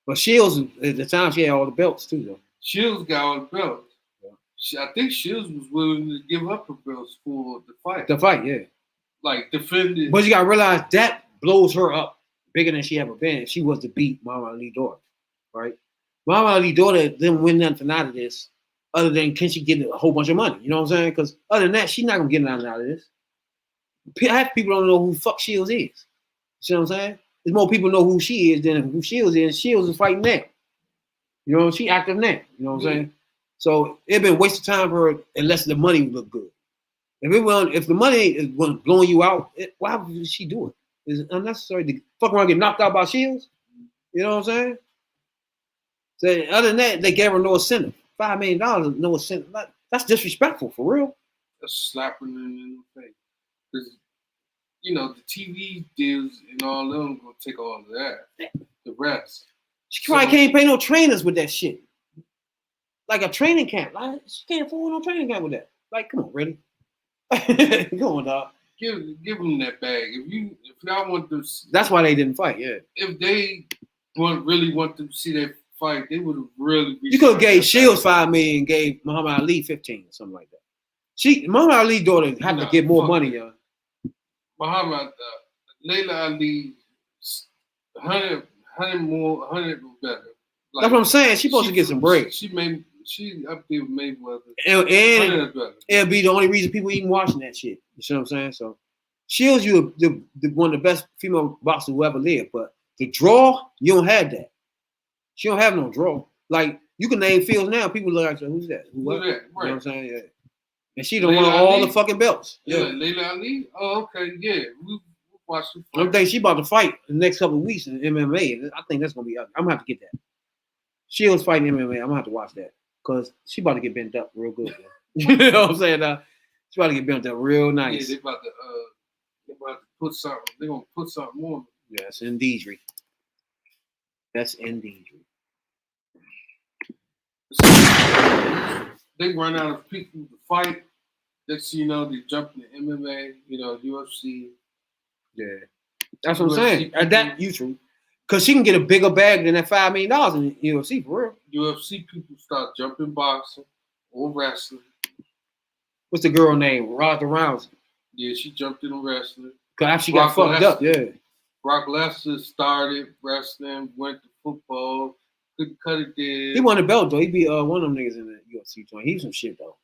But Shields, at the time, she had all the belts too, though. Shields got all the belts. Yeah. I think Shields was willing to give up her belts for the fight. The fight, yeah. Like defended. But you gotta realize that blows her up bigger than she ever been if she was to beat Muhammad Ali daughter, right? Muhammad Ali daughter didn't win nothing out of this other than can she get a whole bunch of money? You know what I'm saying? Because other than that, she's not gonna get nothing out of this. Half people don't know who the fuck Shields is. You know what I'm saying? There's more people know who she is than who Shields is. Shields is fighting now. You know, she active now. You know what I'm saying? So it been a waste of time for her unless the money look good. If the money was blowing you out, why would she do it? It's unnecessary to fuck around and get knocked out by Shields. You know what I'm saying? So other than that, they gave her no incentive. $5 million, no incentive. That's disrespectful for real. That's slapping them in the face. Because, the TV deals and all of them gonna take all of that. The rest. She probably can't pay no trainers with that shit. Like a training camp. Like, she can't afford no training camp with that. Like, come on, really? Come on, dog. Give them that bag. If y'all want to, that's why they didn't fight. Yeah. If they really want to see that fight, they would have really. You could have gave Shields $5 million and gave Muhammad Ali 15 or something like that. Muhammad Ali's daughter had to get more money, y'all. Muhammad, Layla Ali, 100 better. Like, that's what I'm saying. She's supposed to get some breaks. She up there with Mayweather. And it'll be the only reason people even watching that shit. You see what I'm saying? So Shields, you one of the best female boxers who ever lived. But the draw, you don't have that. She don't have no draw. Like, you can name fields now. People look at you, who's that? Who's that? Right. You know what I'm saying? Yeah. And she done won all the fucking belts. Yeah, Layla Ali? Oh, okay, yeah. We watched it. I think she about to fight in the next couple of weeks in MMA. I think that's going to be up. I'm going to have to get that. Shields fighting MMA. I'm going to have to watch that. Because she about to get bent up real good. You know what I'm saying? She about to get bent up real nice. Yeah, they about to put something. They're going to put something on. Yeah, that's indeed. That's indeed. They run out of people to fight. Next thing you know, they jump into MMA, UFC. Yeah. That's what I'm saying. That you true. Because she can get a bigger bag than that $5 million in UFC, for real. UFC people start jumping boxing or wrestling. What's the girl name? Ronda Rousey. Yeah, she jumped in wrestling. Because she got fucked up, yeah. Brock Lesnar started wrestling, went to football, couldn't cut it dead. He won the belt, though. He beat one of them niggas in the UFC joint. He was some shit, though.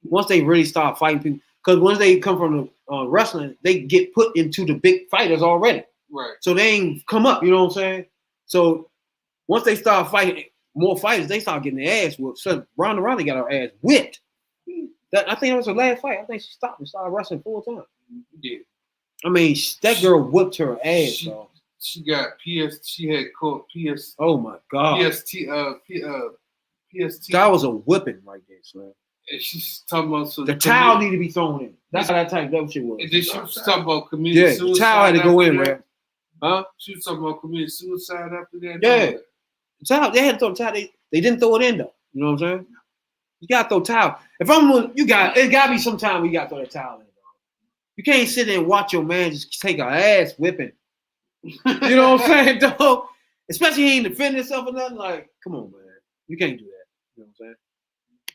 Once they really start fighting people, because once they come from the wrestling, they get put into the big fighters already. Right. So they ain't come up, you know what I'm saying? So once they start fighting more fighters, they start getting their ass whooped. So Ronda Rousey got her ass whipped. I think that was her last fight. I think she stopped and started wrestling full time. Yeah. I mean, that girl whipped her ass, though. She got She had caught PS. Oh my God. PST. That was a whipping right there, son. And she's talking about the towel need to be thrown in. That's how that type of shit was. And then she was talking about committing suicide. Yeah, the towel had to go in, man. Huh? She was talking about committing suicide after that. Yeah. The towel, they had to throw the towel. They didn't throw it in though. You know what I'm saying? You gotta throw towel. If I'm it gotta be some time we gotta throw that towel in, dog. You can't sit there and watch your man just take an ass whipping. You know what I'm saying, dog? Especially he ain't defending himself or nothing. Like, come on, man. You can't do that. You know what I'm saying?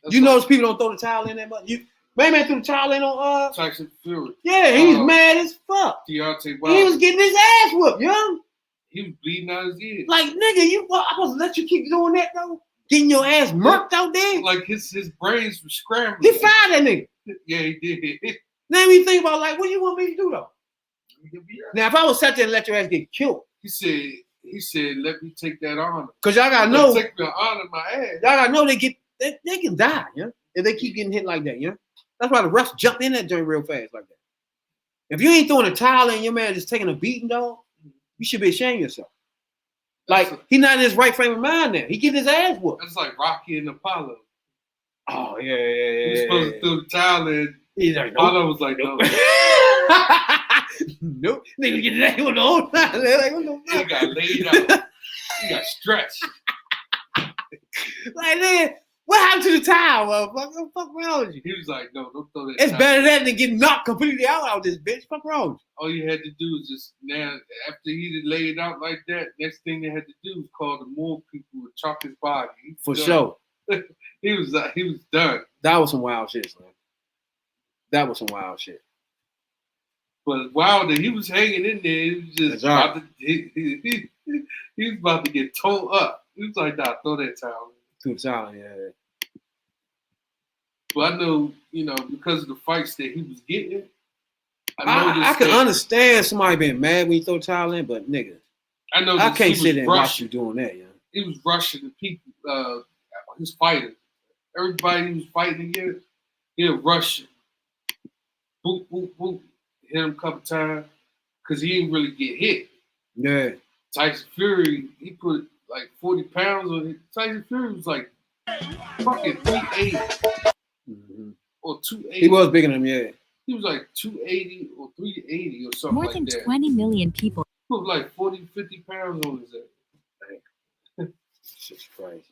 That's notice people don't throw the towel in that much. Man threw the towel in on Tyson Fury. Yeah, he was mad as fuck. Deontay Wilder. He was getting his ass whooped, young. He was bleeding out his ears. Like, nigga, I supposed to let you keep doing that though? Getting your ass murked out there? Like his brains were scrambling. He fired that nigga. Yeah, he did. Now you think about like, what do you want me to do though? Now if I was sat there and let your ass get killed. He said, let me take that honor. Cause y'all gotta know. Take the honor my ass. Y'all gotta know they can die, yeah. If they keep getting hit like that, yeah. That's why the refs jump in that joint real fast like that. If you ain't throwing a towel in, your man just taking a beating, dog, you should be ashamed of yourself. Like, he's not in his right frame of mind now. He getting his ass whooped. That's like Rocky and Apollo. Oh, yeah. He was supposed to throw the towel in. He's like, Apollo was like, no. Nope. Nigga get that one all time. Like, what the fuck? He got laid out. He got stretched. Like, man, what happened to the towel, motherfucker? What the fuck wrong with you? He was like, no, don't throw that It's towel. better than getting knocked completely out this bitch. Fuck wrong with you? All you had to do was just now, after he laid out like that, next thing they had to do was call the morgue people and chalk his body. For sure. He was done. That was some wild shit, man. That was some wild shit. But Wilder, he was hanging in there. He was just about to, he was about to get towed up. He was like, nah, throw that towel. Too towel, yeah. But I know, because of the fights that he was getting, I can understand somebody being mad when you throw towel in, but nigga, I can't sit there and watch you doing that, yeah. He was rushing the people, his fighters. Everybody he was fighting against, he was rushing. boop, boop, boop. Hit him a couple times because he didn't really get hit. Yeah. Tyson Fury, he put like 40 pounds on it. Tyson Fury was like fucking 380 or 280. He was bigger than him, yeah. He was like 280 or 380 or something More like than that. 20 million people. He put like 40, 50 pounds on his ass. Shit's crazy.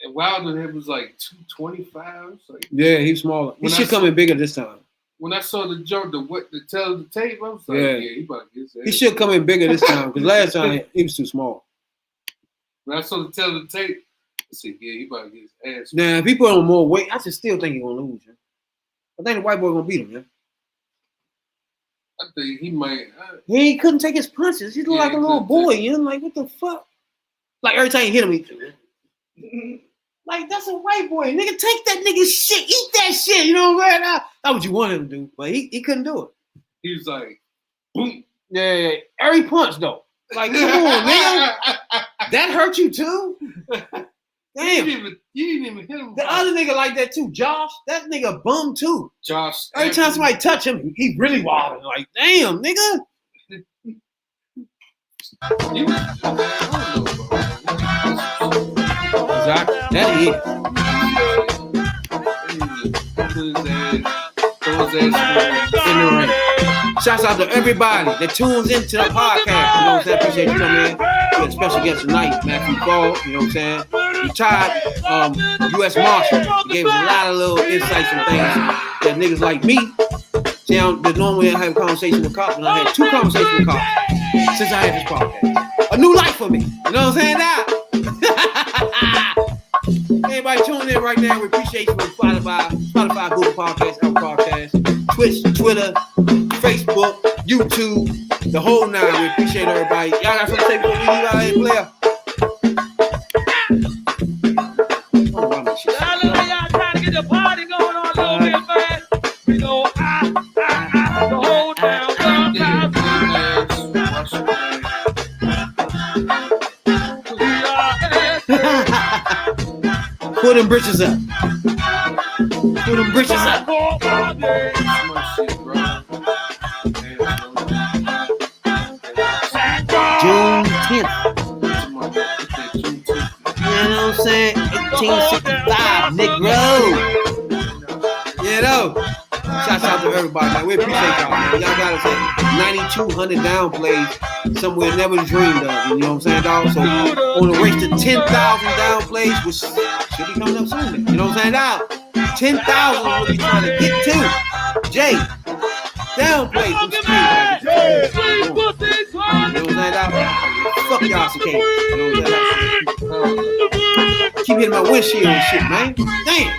And Wilder was like 225. Like, Yeah, he's smaller. He should come in bigger this time. When I saw the tail of the tape, I was like, Yeah. he about to get his ass. He should come in bigger this time because last time he was too small. When I saw the tail of the tape, I said, yeah, he about to get his ass. Now, if he put on more weight, I just still think he's gonna lose. Man. I think the white boy gonna beat him, man. I think he might. He couldn't take his punches. He looked like a little boy. You know, like what the fuck? Like every time you hit him, he like that's a white boy. Nigga, take that nigga shit. Eat that shit. You know what I'm saying? That's what you wanted him to do, but he couldn't do it. He was like, boom. Yeah. Every punch though. Like, come on, man. That hurt you too? Damn. You didn't even hit him. The other nigga like that too, Josh. That nigga bum too. Josh. Every time somebody touch him, he really wilding. Like, damn, nigga. Exactly. That is. In the ring. Shouts out to everybody that tunes into the podcast. You know what I'm saying? Appreciate you coming in. We had a special guest tonight, Matthew Fogg. You know what I'm saying? Retired U.S. Marshal. He gave us a lot of little insights and things that niggas like me. See, that normally I have a conversation with cops, and I had 2 conversations with cops since I had this podcast. A new life for me. You know what I'm saying? Now. Everybody tuning in right now. We appreciate you on Spotify, Google Podcasts, Apple Podcasts, Twitch, Twitter, Facebook, YouTube, the whole 9. We appreciate everybody. Y'all got something to say before we leave out here, player? Y'all trying to get the party going on a little bit, man. You know, the whole damn Pull them britches up. Pull them britches up. June 10th. You know what I'm saying? 1865, Negro. You know. Shouts out to everybody, man. We appreciate y'all, man. Y'all got us at 9,200 downplays, somewhere never dreamed of. You know what I'm saying, dog? So on the race to 10,000 downplays, which should be coming up soon. You know what I'm saying, dog? 10,000 we'll be trying to get to. Jay, downplays. You know what I'm saying, dog? Fuck y'all, cicadas. You know what I'm saying? Keep hitting my windshield and shit, man. Damn.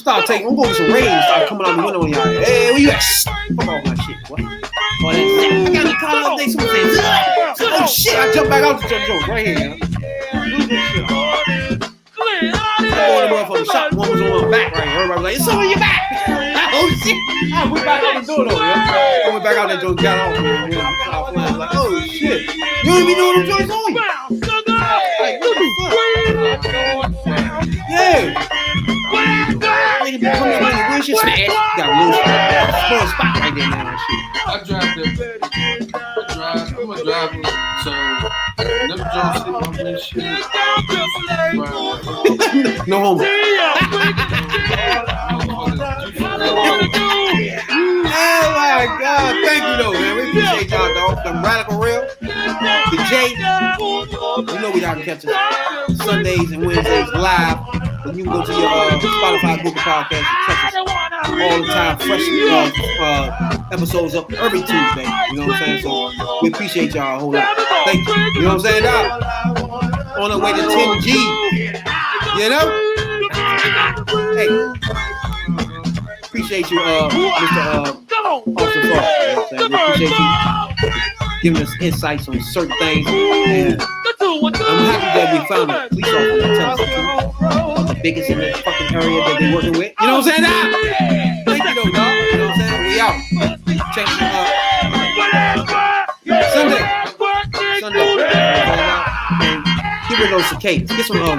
I'm going to some rain and start coming out the window on y'all. Hey, where you at? Fuck all my shit, what? All that. I got me caught up there. Someone said, oh shit, I jumped back out the jump right here, man. I go to the shop, one was on my back right here. Everybody was like, it's on your back. Oh shit. I went back out the door though, man. I went back out there and got off. I was like, oh shit. You don't even know what them joints on you. Like, what the fuck? Yeah. Nigga be coming in the windshield, smash. Got a little spot right there now and shit. I drive there. I'm a driver, so them joints sit on this shit. No homo. Oh my God. Thank you though, man. We appreciate y'all, dog. The Radical Real. The J. You know we y'all can catch us Sundays and Wednesdays live. And you can go to your Spotify, Google Podcasts, and catch us all the time. Fresh episodes up every Tuesday. You know what I'm saying? So we appreciate y'all a whole lot. Thank you. You know what I'm saying, dog? On the way to 10G. You know? Hey. Appreciate you, Mr. Officer Fogg. You know what I'm saying? We appreciate you giving us insights on certain things. And I'm happy that we found a police officer that tells us the truth. The biggest in the fucking area that they're working with. You know what I'm saying, dog? Thank you, though, dog. You know what I'm saying? We out. Check it out. Sunday. And get rid of those cicadas. Get some